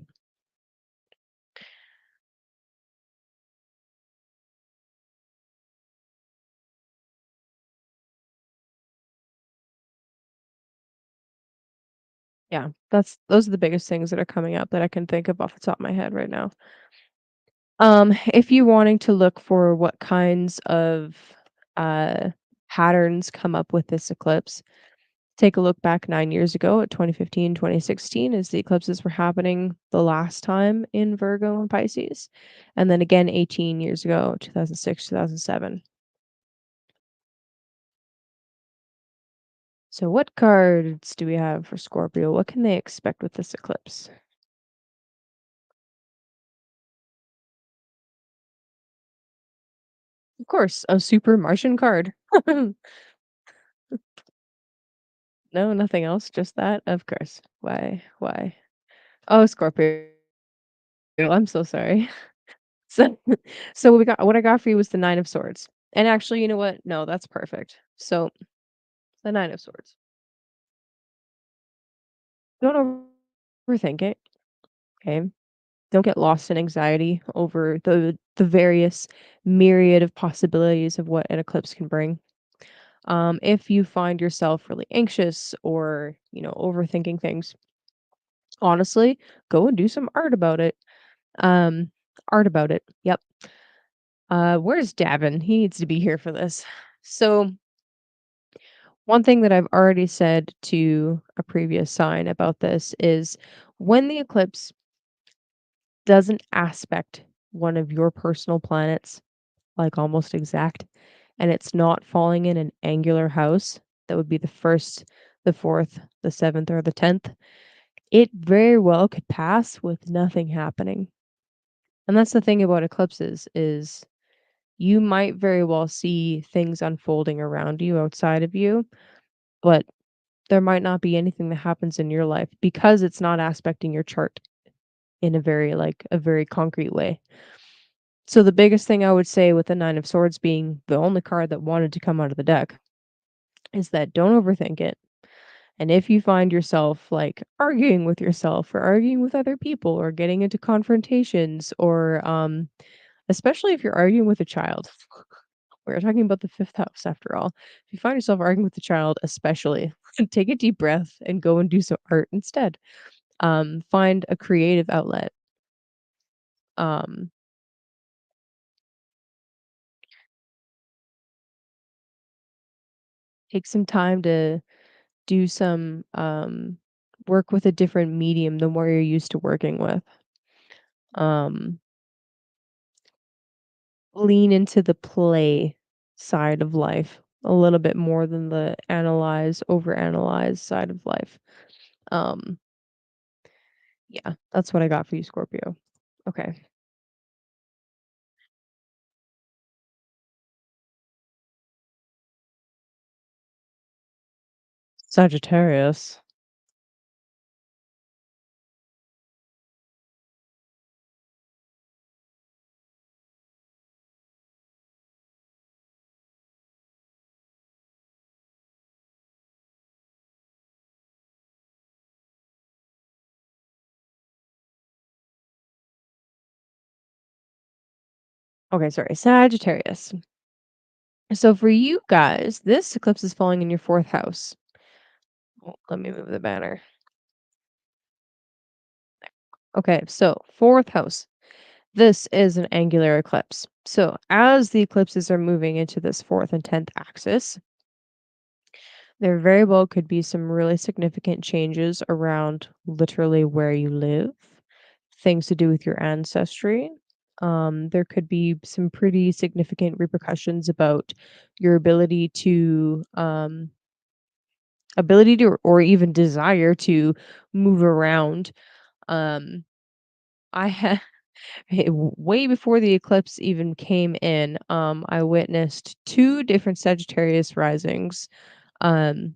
Yeah, those are the biggest things that are coming up that I can think of off the top of my head right now. If you wanting to look for what kinds of uh patterns come up with this eclipse, take a look back 9 years ago at 2015, 2016, as the eclipses were happening the last time in Virgo and Pisces, and then again 18 years ago, 2006, 2007. So what cards do we have for Scorpio? What can they expect with this eclipse? Of course, a super Martian card. No, nothing else, just that? Of course. Why? Why? Oh, Scorpio. I'm so sorry. So so what I got for you was the 9 of swords. And actually, you know what? No, that's perfect. So, the 9 of swords. Don't overthink it, okay? Don't get lost in anxiety over the various myriad of possibilities of what an eclipse can bring. If you find yourself really anxious or, overthinking things, honestly, go and do some art about it. Um, art about it. Yep. Where's Davin? He needs to be here for this. So, one thing that I've already said to a previous sign about this is when the eclipse doesn't aspect one of your personal planets, like almost exact, and it's not falling in an angular house, that would be the first, the fourth, the seventh, or the 10th, it very well could pass with nothing happening. And that's the thing about eclipses is you might very well see things unfolding around you outside of you, but there might not be anything that happens in your life because it's not aspecting your chart in a very concrete way. So the biggest thing I would say with the 9 of swords being the only card that wanted to come out of the deck is that don't overthink it. And if you find yourself like arguing with yourself or arguing with other people or getting into confrontations or especially if you're arguing with a child. We're talking about the fifth house after all. If you find yourself arguing with a child, especially, take a deep breath and go and do some art instead. Find a creative outlet. Um, take some time to do some work with a different medium than what you're used to working with. Um, lean into the play side of life a little bit more than the analyze, overanalyze side of life. Um, yeah, that's what I got for you, Scorpio. Okay. Sagittarius. Okay, sorry, Sagittarius. So for you guys, this eclipse is falling in your 4th house. Oh, let me move the banner. Okay, so 4th house. This is an angular eclipse. So as the eclipses are moving into this 4th and 10th axis, there very well could be some really significant changes around literally where you live, things to do with your ancestry. There could be some pretty significant repercussions about your ability to or even desire to move around. Um, I had way before the eclipse even came in. I witnessed two different Sagittarius risings. Um,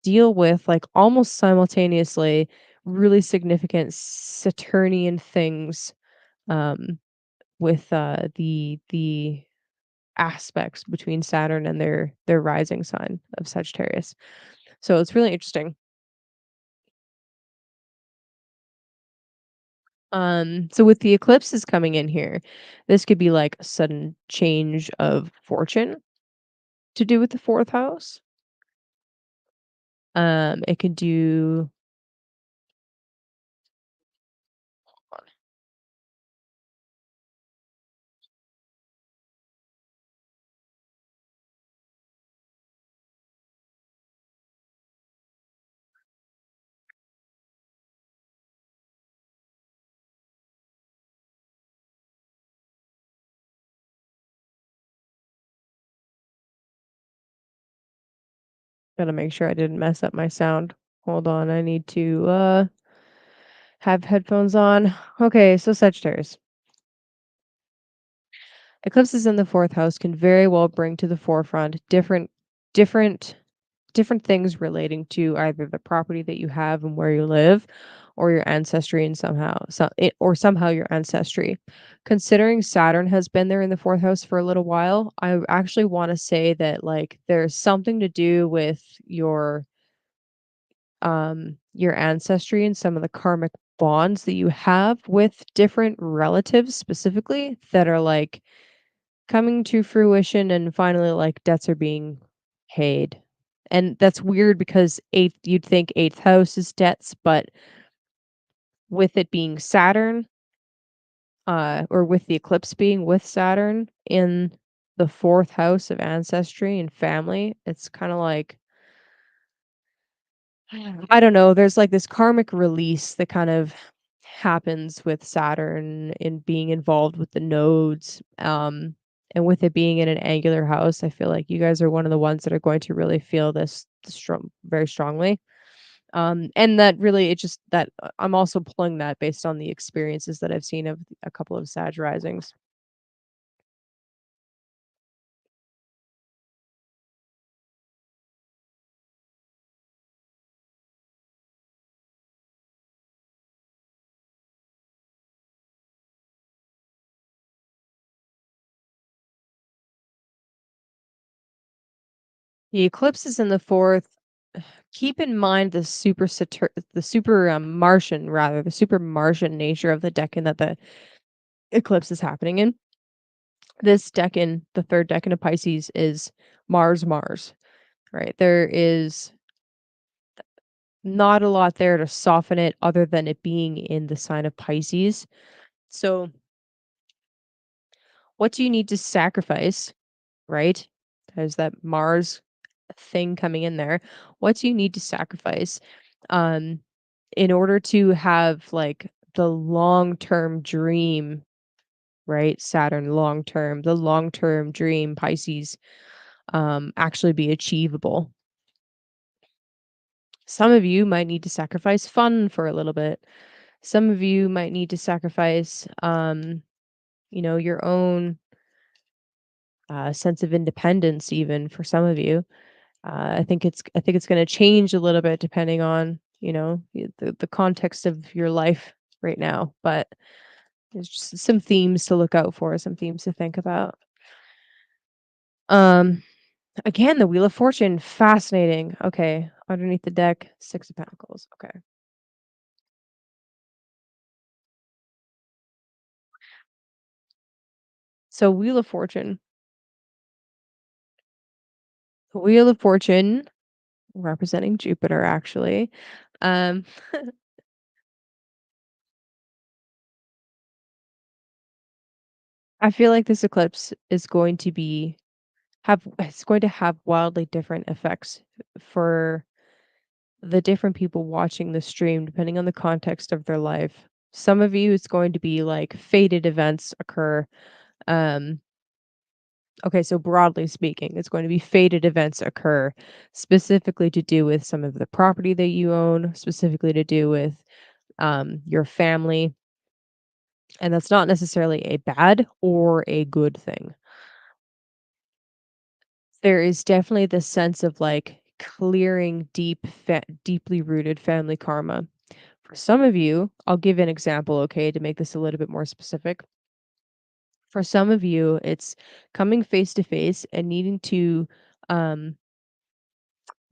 deal with, like, almost simultaneously, really significant Saturnian things, um, with, the aspects between Saturn and their rising sign of Sagittarius. So it's really interesting. So with the eclipses coming in here, this could be like a sudden change of fortune to do with the 4th house. It could do gotta make sure I didn't mess up my sound. Hold on, I need to, have headphones on. Okay, so Sagittarius. Eclipses in the 4th house can very well bring to the forefront different different things relating to either the property that you have and where you live or your ancestry and somehow your ancestry. Considering Saturn has been there in the 4th house for a little while, I actually want to say that like there's something to do with your ancestry and some of the karmic bonds that you have with different relatives specifically that are like coming to fruition and finally like debts are being paid. And that's weird because you'd think 8th house is debts, but with it being Saturn, or with the eclipse being with Saturn in the 4th house of ancestry and family, it's kind of like I don't know, there's like this karmic release that kind of happens with Saturn in being involved with the nodes. And with it being in an angular house, I feel like you guys are one of the ones that are going to really feel this strong, very strongly. And that really, it just that I'm also pulling that based on the experiences that I've seen of a couple of Sag risings. The eclipse is in the 4th. Keep in mind the super Martian nature of the decan that the eclipse is happening in. This decan, the 3rd decan of Pisces, is Mars, right? There is not a lot there to soften it other than it being in the sign of Pisces. So, what do you need to sacrifice, right? There's that Mars thing coming in there. What do you need to sacrifice um in order to have like the long-term dream, right? Saturn the long-term dream Pisces actually be achievable. Some of you might need to sacrifice fun for a little bit. Some of you might need to sacrifice your own sense of independence even for some of you. I think it's going to change a little bit depending on, the context of your life right now, but there's just some themes to look out for, some themes to think about. Um Again, the Wheel of Fortune, fascinating. Okay, underneath the deck, 6 of Pentacles. Okay. So Wheel of Fortune representing Jupiter actually. Um, I feel like this eclipse is going to be have it's going to have wildly different effects for the different people watching the stream depending on the context of their life. Some of you, it's going to be like fated events occur. Um, okay, so broadly speaking, it's going to be fated events occur specifically to do with some of the property that you own, specifically to do with your family. And that's not necessarily a bad or a good thing. There is definitely this sense of like clearing deeply rooted family karma. For some of you, I'll give an example, okay, to make this a little bit more specific. For some of you, it's coming face to face and um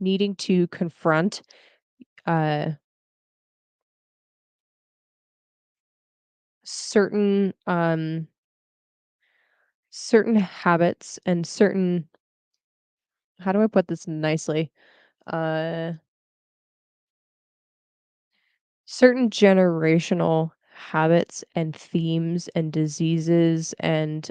needing to confront uh certain certain habits and certain, how do I put this nicely? Uh Certain generational habits and themes and diseases and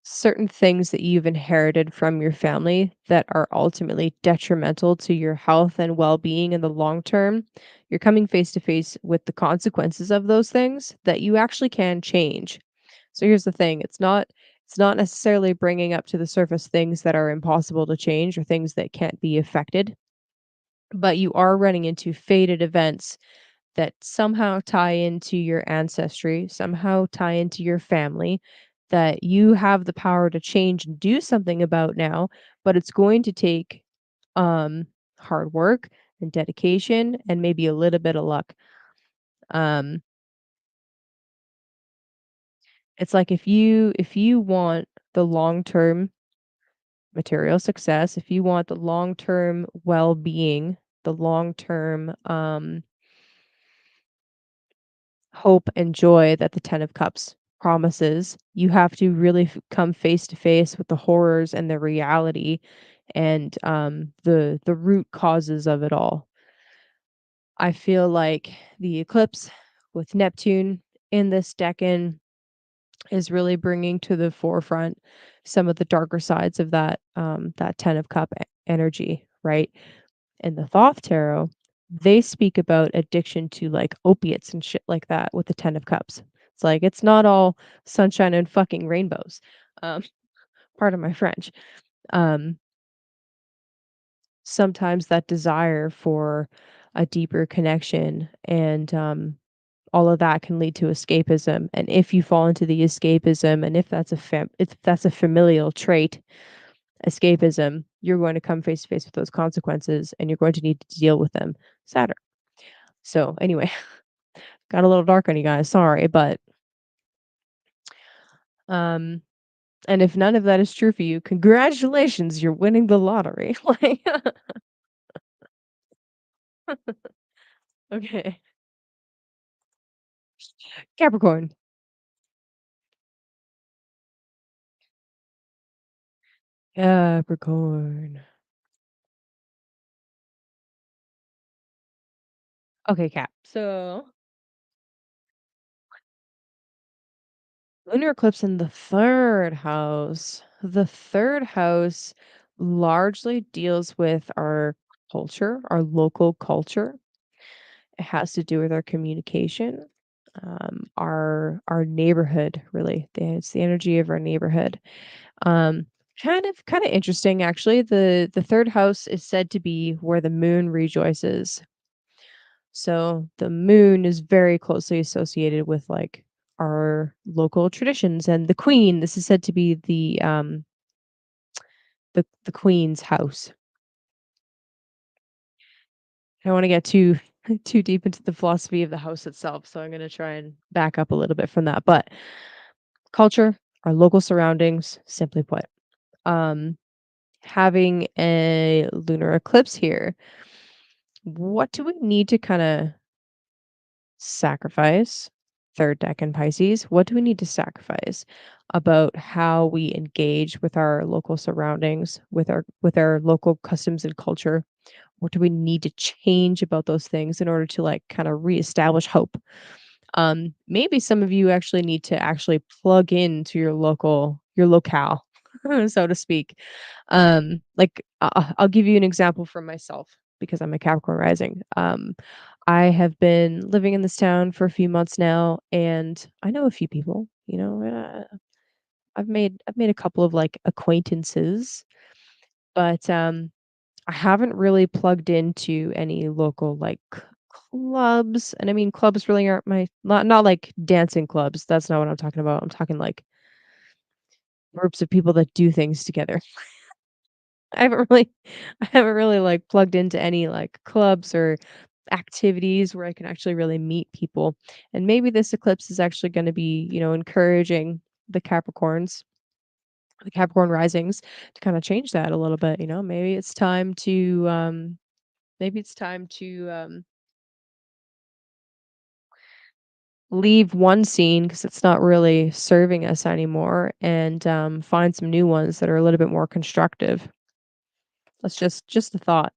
certain things that you've inherited from your family that are ultimately detrimental to your health and well-being in the long term. You're coming face to face with the consequences of those things that you actually can change. So here's the thing, it's not necessarily bringing up to the surface things that are impossible to change or things that can't be affected, but you are running into fated events that somehow tie into your ancestry, somehow tie into your family, that you have the power to change and do something about now, but it's going to take hard work and dedication and maybe a little bit of luck. Um it's like if you want the long-term material success, if you want the long-term well-being, the long-term hope and joy that the Ten of Cups promises, you have to really come face to face with the horrors and the reality and the root causes of it all. I feel like the eclipse with Neptune in this decan is really bringing to the forefront some of the darker sides of that Ten of energy, right? In the Thoth Tarot, they speak about addiction to, like, opiates and shit like that with the Ten of Cups. It's like, it's not all sunshine and fucking rainbows. Um, pardon my French. Um, Sometimes that desire for a deeper connection and, all of that can lead to escapism, and if you fall into the escapism, and if that's a familial trait, escapism, you're going to come face to face with those consequences, and you're going to need to deal with them. Saturn. So, anyway, got a little dark on you guys, sorry, but, um and if none of that is true for you, congratulations, you're winning the lottery, like, okay. Capricorn. Capricorn. Okay, Cap. So, lunar eclipse in the 3rd house. The 3rd house largely deals with our culture, our local culture. It has to do with our communication, our neighborhood, really. It's the energy of our neighborhood. Um, kind of interesting actually. The 3rd house is said to be where the moon rejoices. So the moon is very closely associated with like our local traditions and the queen. This is said to be the queen's house. I don't want to get too too deep into the philosophy of the house itself, so I'm going to try and back up a little bit from that. But culture, our local surroundings, simply put. Um, Having a lunar eclipse here, what do we need to kind of sacrifice. Third deck in Pisces. What do we need to sacrifice about how we engage with our local surroundings, with our local customs and culture? What do we need to change about those things in order to like kind of reestablish hope? Maybe some of you actually need to actually plug into your locale, so to speak. I'll give you an example from myself because I'm a Capricorn rising. I have been living in this town for a few months now, and I know a few people. I've made a couple of like acquaintances, but I haven't really plugged into any local, like, clubs, and I mean, clubs really aren't my not like dancing clubs, that's not what I'm talking about, I'm talking, like, groups of people that do things together. I haven't really I haven't really, like, plugged into any, like, clubs or activities where I can actually really meet people, and maybe this eclipse is actually gonna be, encouraging the Capricorns, the Capricorn risings to kinda change that a little bit, maybe it's time to, leave one scene because it's not really serving us anymore and, find some new ones that are a little bit more constructive. That's just a thought,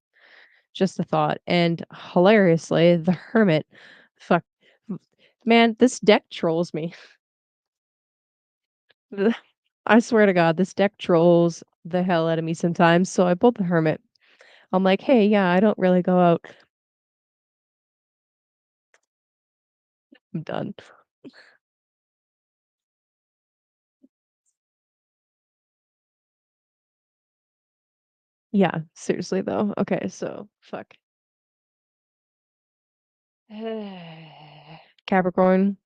just a thought, and hilariously, the Hermit, fuck, m man, this deck trolls me. The I swear to God, this deck trolls the hell out of me sometimes, so I pulled the Hermit. I'm like, "Hey, yeah, I don't really go out. I'm done." Yeah, seriously though. Okay, so fuck. Capricorn,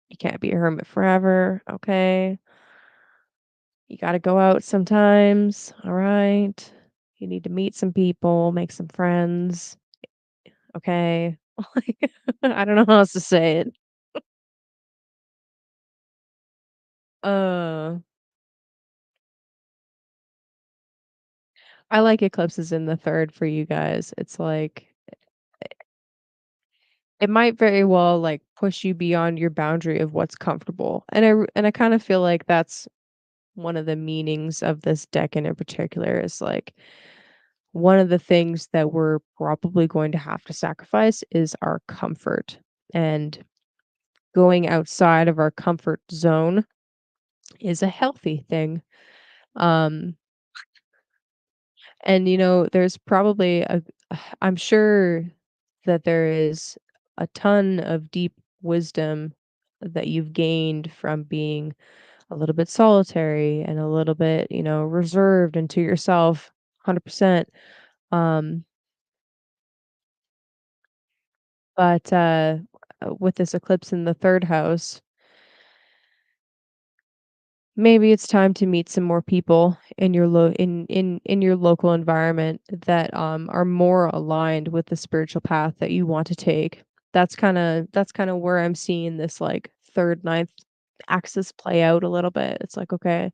you can't be a hermit forever, okay? You gotta go out sometimes, alright? You need to meet some people, make some friends, okay? Like, I don't know how else to say it. Uh, I like eclipses in the 3rd for you guys. It's like it might very well, like, push you beyond your boundary of what's comfortable, and I kinda feel like that's one of the meanings of this decan in particular is, like, one of the things that we're probably going to have to sacrifice is our comfort, and going outside of our comfort zone is a healthy thing. Um, and there's probably I'm sure that there is a ton of deep wisdom that you've gained from being a little bit solitary and a little bit, reserved and to yourself, 100%. Um, but with this eclipse in the 3rd house, maybe it's time to meet some more people in your in your local environment that are more aligned with the spiritual path that you want to take. That's kind of where I'm seeing this like third ninth axis play out a little bit. It's like, okay,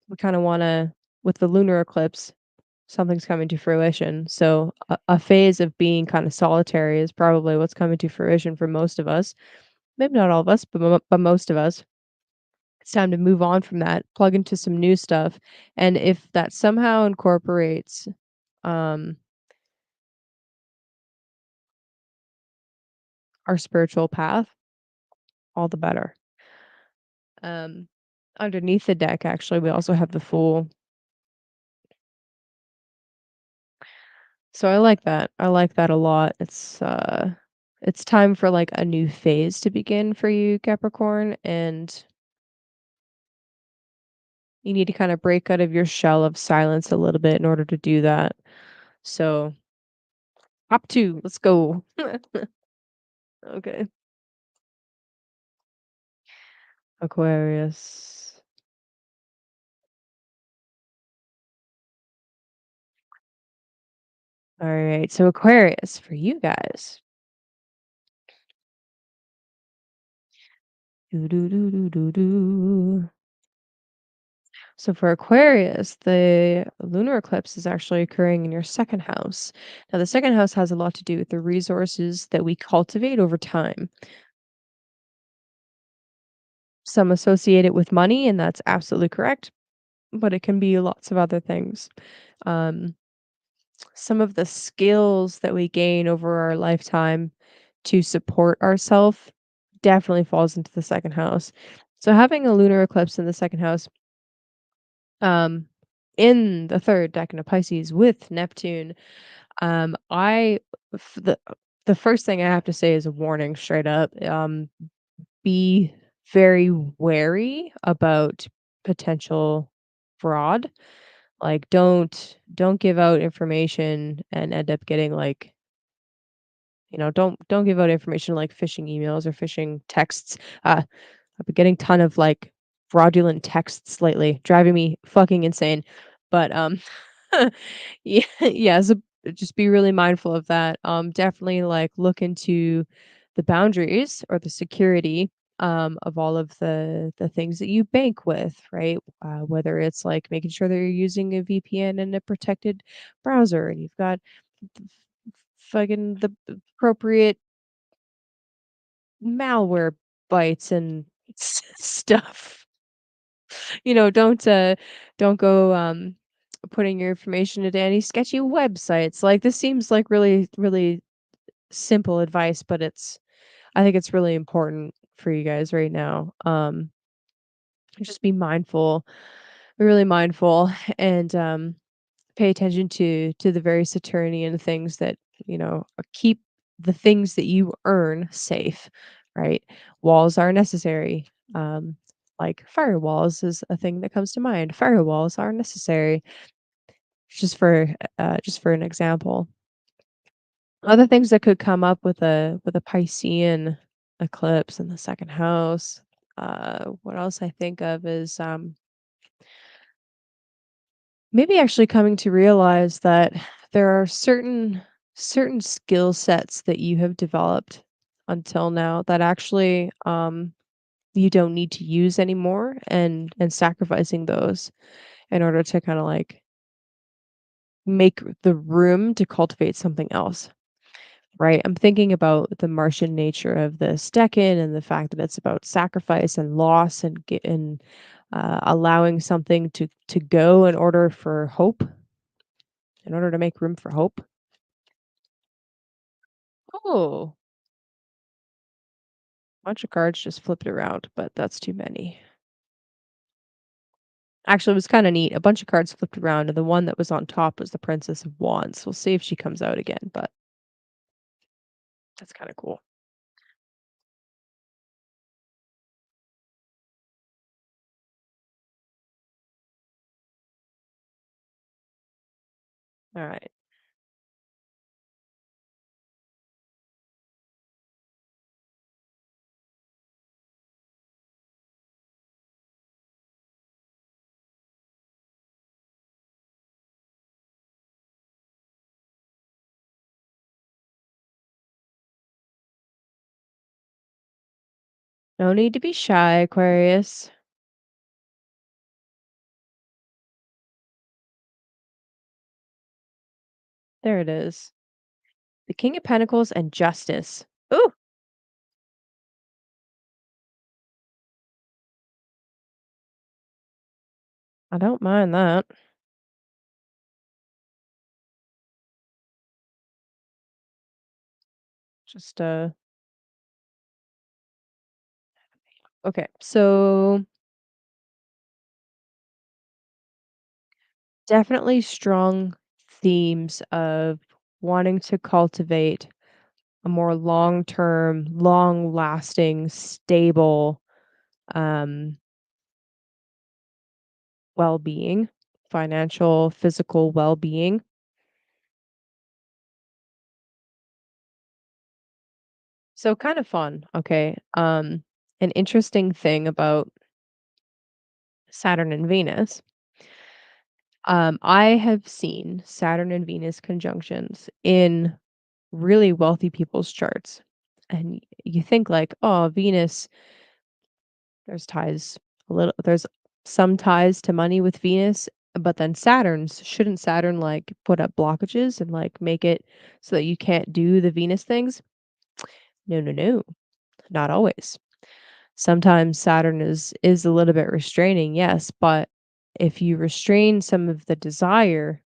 we kind of want to, with the lunar eclipse, something's coming to fruition. So a phase of being kind of solitary is probably what's coming to fruition for most of us. Maybe not all of us, but most of us. It's time to move on from that, plug into some new stuff, and if that somehow incorporates, um, our spiritual path, all the better. Um, Underneath the deck, actually, we also have the Fool. So I like that. I like that a lot. It's time for, like, a new phase to begin for you, Capricorn, and you need to kinda break out of your shell of silence a little bit in order to do that. So, hop 2, let's go. Okay. Aquarius. Alright, so Aquarius, for you guys. Doo doo doo doo doo doo. So for Aquarius, the lunar eclipse is actually occurring in your second house. Now, the second house has a lot to do with the resources that we cultivate over time. Some associate it with money, and that's absolutely correct, but it can be lots of other things. Um, some of the skills that we gain over our lifetime to support ourselves definitely falls into the second house. So having a lunar eclipse in the second house, um, in the third decan of Pisces with Neptune, I f- the first thing I have to say is a warning straight up. Be very wary about potential fraud. Like don't give out information and end up getting like, don't give out information like phishing emails or phishing texts. I've been getting ton of like fraudulent texts lately, driving me fucking insane. But yeah, yeah, so just be really mindful of that. Definitely like look into the boundaries or the security of all of the things that you bank with, right? Whether it's like making sure that you're using a VPN and a protected browser and you've got fucking the appropriate malware bites and stuff. Don't go putting your information into any sketchy websites. Like this seems like really really simple advice, but I think it's really important for you guys right now. Just be really mindful and pay attention to the very Saturnian things that, keep the things that you earn safe, right? Walls are necessary. Um, like firewalls is a thing that comes to mind. Firewalls are necessary, just for an example. Other things that could come up with a Piscean eclipse in the second house. What else I think of is maybe actually coming to realize that there are certain skill sets that you have developed until now that actually you don't need to use anymore, and sacrificing those in order to kind of like make the room to cultivate something else, right? I'm thinking about the Martian nature of this Decan and the fact that it's about sacrifice and loss and allowing something to go in order for hope, in order to make room for hope. Oh, bunch of cards just flipped around, but that's too many. Actually, it was kind of neat. A bunch of cards flipped around, and the one that was on top was the Princess of Wands. We'll see if she comes out again, but that's kind of cool. All right. No need to be shy, Aquarius. There it is. The King of Pentacles and Justice. Ooh, I don't mind that. Just okay. So definitely strong themes of wanting to cultivate a more long-term, long-lasting, stable, um, well-being, financial, physical well-being. So kind of fun, okay? An interesting thing about Saturn and Venus, I have seen Saturn and Venus conjunctions in really wealthy people's charts. And you think like, oh, Venus, there's ties a little there's some ties to money with Venus, but then shouldn't Saturn, like, put up blockages and, like, make it so that you can't do the Venus things? No, no, no, not always. Sometimes Saturn is a little bit restraining, yes, but if you restrain some of the desire,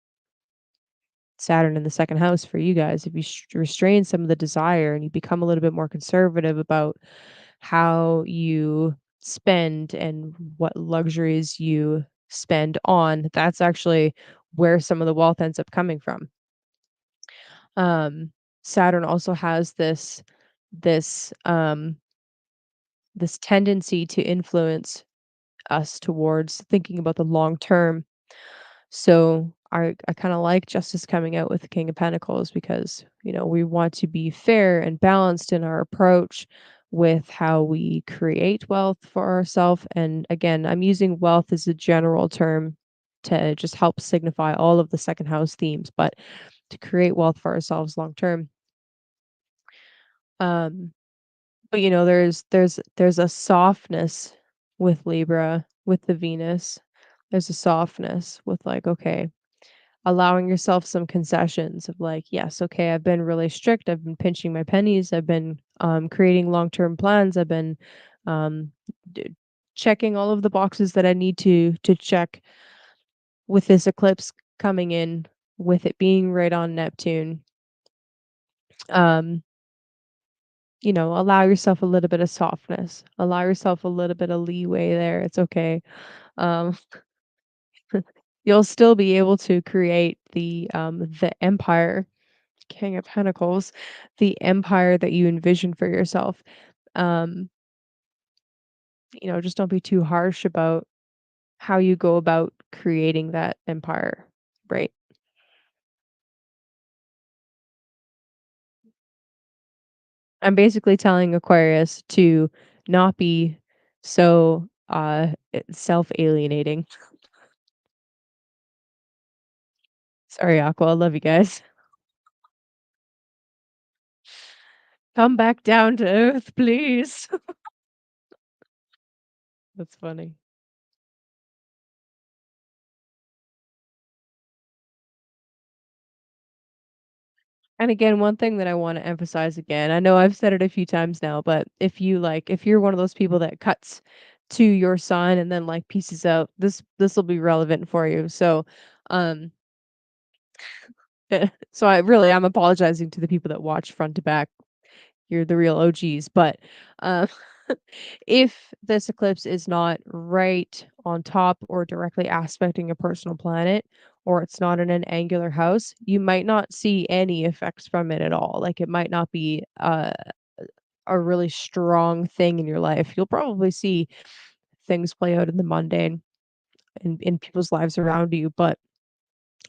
Saturn in the second house for you guys, if you restrain some of the desire and you become a little bit more conservative about how you spend and what luxuries you spend on, that's actually where some of the wealth ends up coming from. Um, Saturn also has this this tendency to influence us towards thinking about the long term. So I kind of like Justice coming out with the King of Pentacles because, we want to be fair and balanced in our approach with how we create wealth for ourselves. And again, I'm using wealth as a general term to just help signify all of the second house themes, but to create wealth for ourselves long term. Um, but there's a softness with Libra, with the Venus. There's a softness with like, okay, allowing yourself some concessions of like, yes, okay, I've been really strict. I've been pinching my pennies. I've been creating long-term plans. I've been um, checking all of the boxes that I need to check with this eclipse coming in, with it being right on Neptune. Um, allow yourself a little bit of softness. Allow yourself a little bit of leeway there. It's okay. Um, you'll still be able to create the empire, King of Pentacles, the empire that you envision for yourself. Um, just don't be too harsh about how you go about creating that empire, right? I'm basically telling Aquarius to not be so self-alienating. Sorry, Aqua, I love you guys. Come back down to earth, please. That's funny. And again, one thing that I want to emphasize again, I know I've said it a few times now, but if you're one of those people that cuts to your sign and then like pieces out, this will be relevant for you. So, um, so I'm apologizing to the people that watch front to back. You're the real OGs, but um, if this eclipse is not right on top or directly aspecting a personal planet, or it's not in an angular house, you might not see any effects from it at all. Like it might not be a really strong thing in your life. You'll probably see things play out in the mundane in people's lives around you, but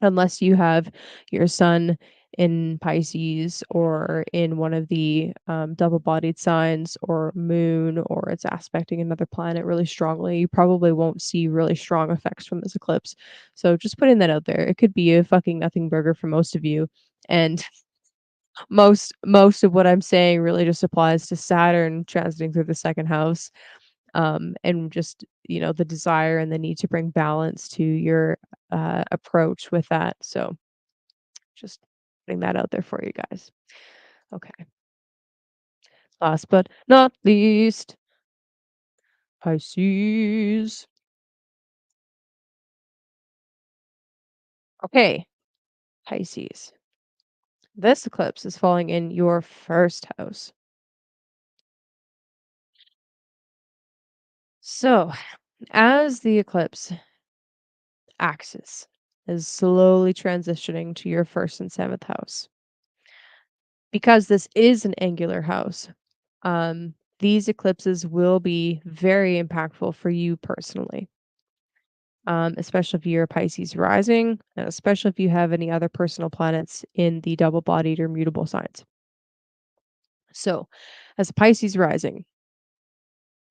unless you have your sun in Pisces or in one of the double-bodied signs or moon or it's aspecting another planet really strongly, you probably won't see really strong effects from this eclipse. So just putting that out there. It could be a fucking nothing burger for most of you. And most of what I'm saying really just applies to Saturn transiting through the second house, and just the desire and the need to bring balance to your approach with that. So just putting that out there for you guys. Okay. Last but not least, Pisces. Okay, Pisces. This eclipse is falling in your first house. So, as the eclipse axis is slowly transitioning to your first and seventh house, because this is an angular house, these eclipses will be very impactful for you personally, especially if you're a Pisces rising, and especially if you have any other personal planets in the double bodied or mutable signs. So, as a Pisces rising,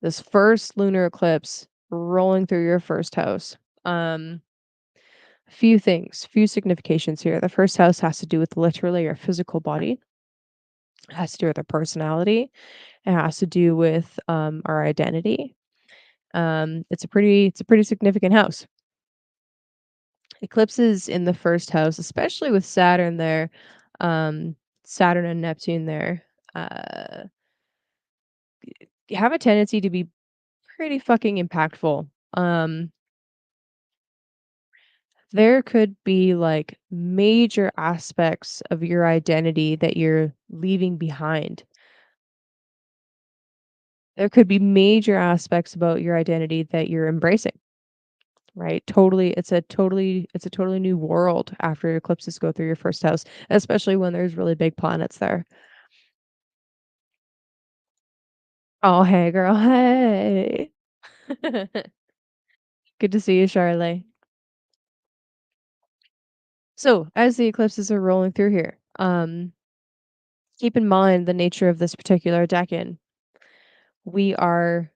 this first lunar eclipse rolling through your first house, um, few significations here. The first house has to do with literally your physical body, it has to do with our personality, it has to do with our identity. It's a pretty significant house. Eclipses in the first house, especially with Saturn there, Saturn and Neptune there, uh, have a tendency to be pretty fucking impactful. Um, there could be like major aspects of your identity that you're leaving behind. There could be major aspects about your identity that you're embracing, right? Totally, it's a totally new world after eclipses go through your first house, especially when there's really big planets there. Oh, hey girl, hey. Good to see you, Charlie. So, as the eclipses are rolling through here, keep in mind the nature of this particular decan. We are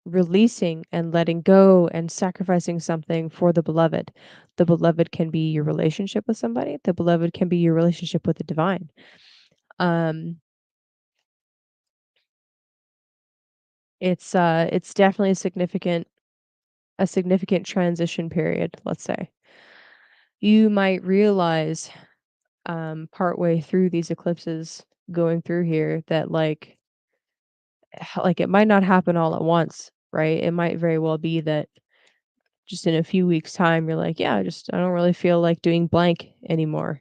releasing and letting go and sacrificing something for the beloved. The beloved can be your relationship with somebody. The beloved can be your relationship with the divine. Um, it's definitely a significant transition period, let's say. You might realize partway through these eclipses going through here that like it might not happen all at once, right? It might very well be that just in a few weeks time you're like, yeah, I don't really feel like doing blank anymore.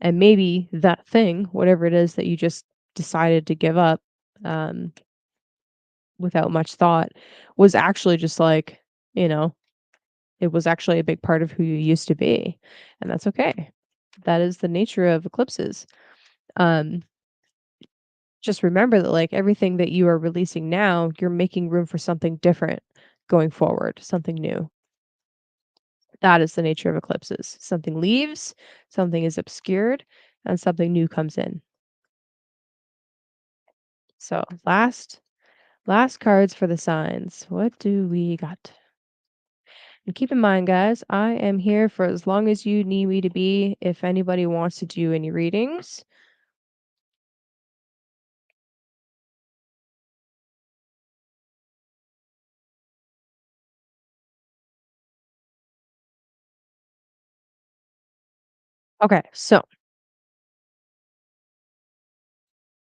And maybe that thing, whatever it is that you just decided to give up um without much thought was actually just like, you know, it was actually a big part of who you used to be. And that's okay. That is the nature of eclipses. Um just remember that like everything that you are releasing now, you're making room for something different going forward, something new. That is the nature of eclipses. Something leaves, something is obscured, and something new comes in. So, last cards for the signs. What do we got? And keep in mind, guys, I am here for as long as you need me to be. If anybody wants to do any readings, okay. So,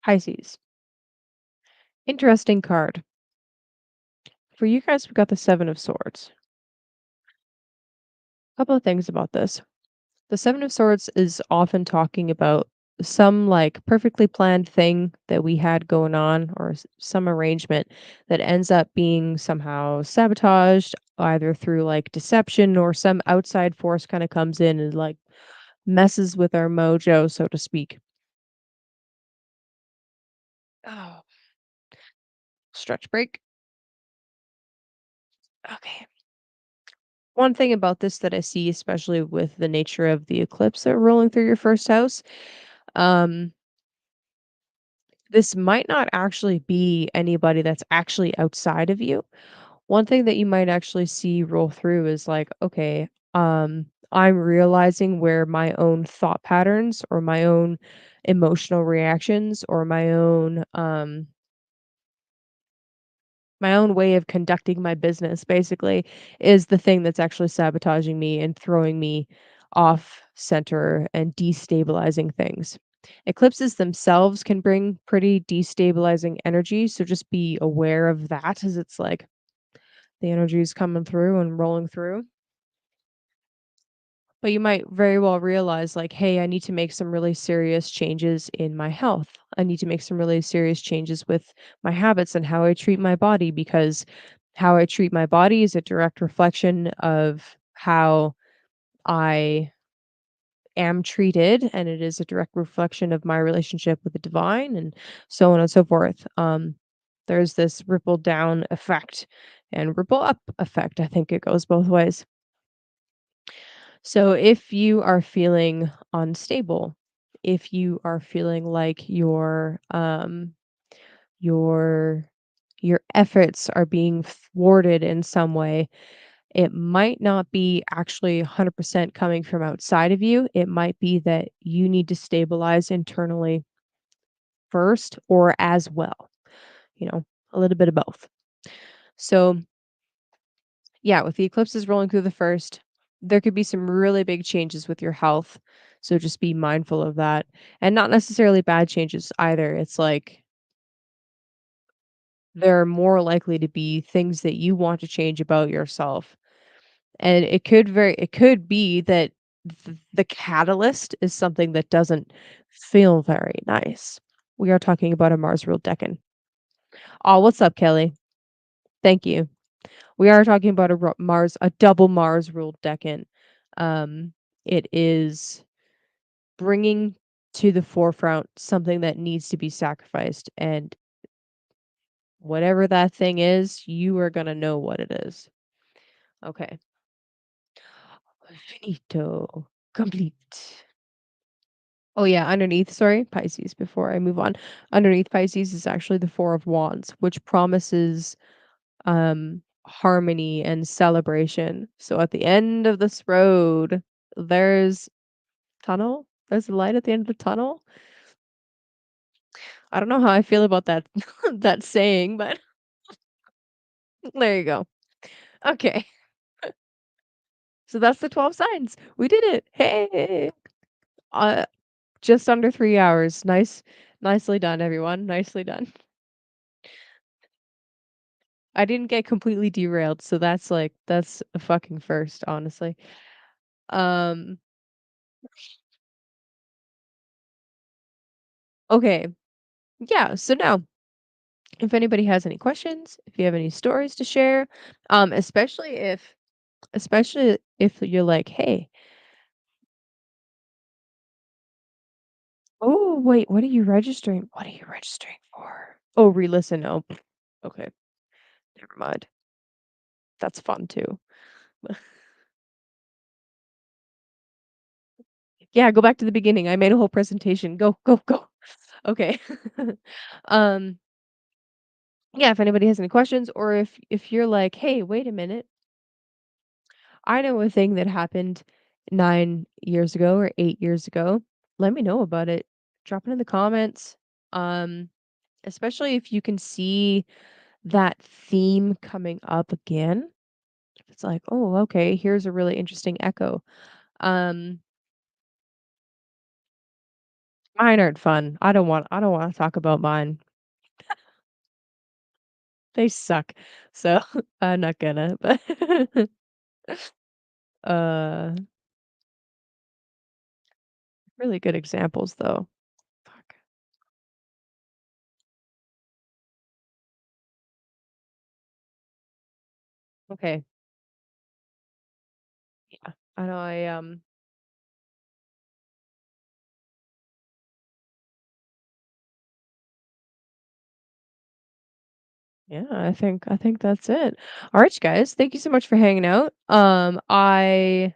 Pisces, interesting card for you guys. We got the Seven of Swords. A couple of things about this. The Seven of Swords is often talking about some like perfectly planned thing that we had going on or some arrangement that ends up being somehow sabotaged either through like deception or some outside force kind of comes in and like messes with our mojo, so to speak. Oh, stretch break. Okay. One thing about this that I see, especially with the nature of the eclipse that rolling through your first house, um, this might not actually be anybody that's actually outside of you. One thing that you might actually see roll through is like, okay, I'm realizing where my own thought patterns or my own emotional reactions or my own way of conducting my business basically is the thing that's actually sabotaging me and throwing me off center and destabilizing things. Eclipses themselves can bring pretty destabilizing energy, so just be aware of that as it's like the energy is coming through and rolling through. But you might very well realize, like, hey, I need to make some really serious changes in my health. I need to make some really serious changes with my habits and how I treat my body because how I treat my body is a direct reflection of how I am treated, and it is a direct reflection of my relationship with the divine, and so on and so forth. There's this ripple down effect and ripple up effect. I think it goes both ways. So if you are feeling unstable, if you are feeling like your your efforts are being thwarted in some way, it might not be actually 100% coming from outside of you. It might be that you need to stabilize internally first or as well, you know, a little bit of both. So yeah, with the eclipses rolling through the first, there could be some really big changes with your health. So just be mindful of that. And not necessarily bad changes either. It's like there are more likely to be things that you want to change about yourself. And it could be that the catalyst is something that doesn't feel very nice. We are talking about a Mars ruled Decan. Oh, what's up, Kelly? Thank you. We are talking about a double Mars ruled Decan. Um, it is bringing to the forefront something that needs to be sacrificed, and whatever that thing is, you are gonna know what it is. Okay. Finito. Complete. Oh yeah, underneath, sorry, Pisces, before I move on. Underneath Pisces is actually the Four of Wands, which promises harmony and celebration. So at the end of this road, there's tunnel. There's a light at the end of the tunnel. I don't know how I feel about that that saying, but there you go. Okay. So that's the 12 signs. We did it. Hey. Uh just under 3 hours. Nicely done, everyone. Nicely done. I didn't get completely derailed, so that's a fucking first, honestly. Um okay. Yeah, so now if anybody has any questions, if you have any stories to share, especially if you're like, "Hey, oh, wait, what are you registering? What are you registering for?" Oh, re-listen. Oh, okay. Never mind. That's fun too. Yeah, go back to the beginning. I made a whole presentation. Go, go, go. Okay. Um, yeah, if anybody has any questions or if you're like, "Hey, wait a minute. I know a thing that happened 9 years ago or 8 years ago." Let me know about it. Drop it in the comments. Um, especially if you can see that theme coming up again. It's like, "Oh, okay, here's a really interesting echo." Um, mine aren't fun. I don't wanna talk about mine. They suck. So, I'm not gonna, but, uh, really good examples, though. Fuck. Okay. Yeah. I know yeah, I think that's it. Alright, guys, thank you so much for hanging out. I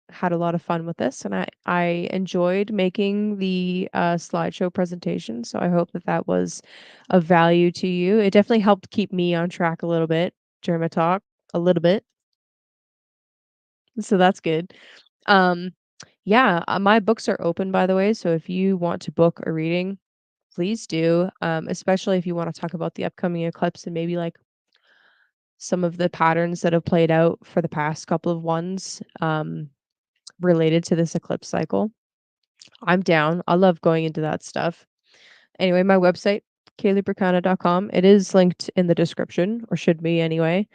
had a lot of fun with this, and I enjoyed making the, slideshow presentation, so I hope that that was of value to you. It definitely helped keep me on track a little bit during my talk, a little bit, so that's good. Um, yeah, my books are open, by the way, so if you want to book a reading, please do, especially if you wanna talk about the upcoming eclipse and maybe, like, some of the patterns that have played out for the past couple of ones, related to this eclipse cycle. I'm down. I love going into that stuff. Anyway, my website, kayleebricana.com. It is linked in the description, or should be anyway.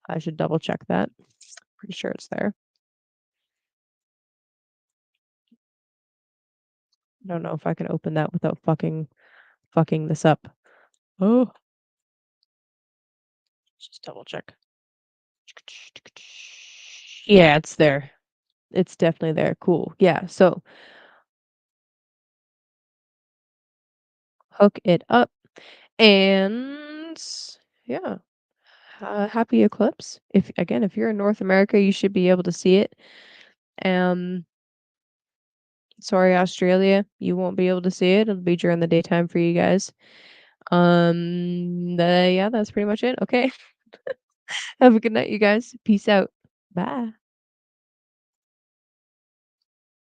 I should double check that. Pretty sure it's there. I don't know if I can open that without fucking this up. Oh, just double check. Yeah, it's there. It's definitely there. Cool. Yeah. So hook it up and yeah. Happy eclipse. If you're in North America, you should be able to see it. Um, sorry, Australia, you won't be able to see it. It'll be during the daytime for you guys. Yeah, that's pretty much it. Okay. Have a good night, you guys. Peace out. Bye.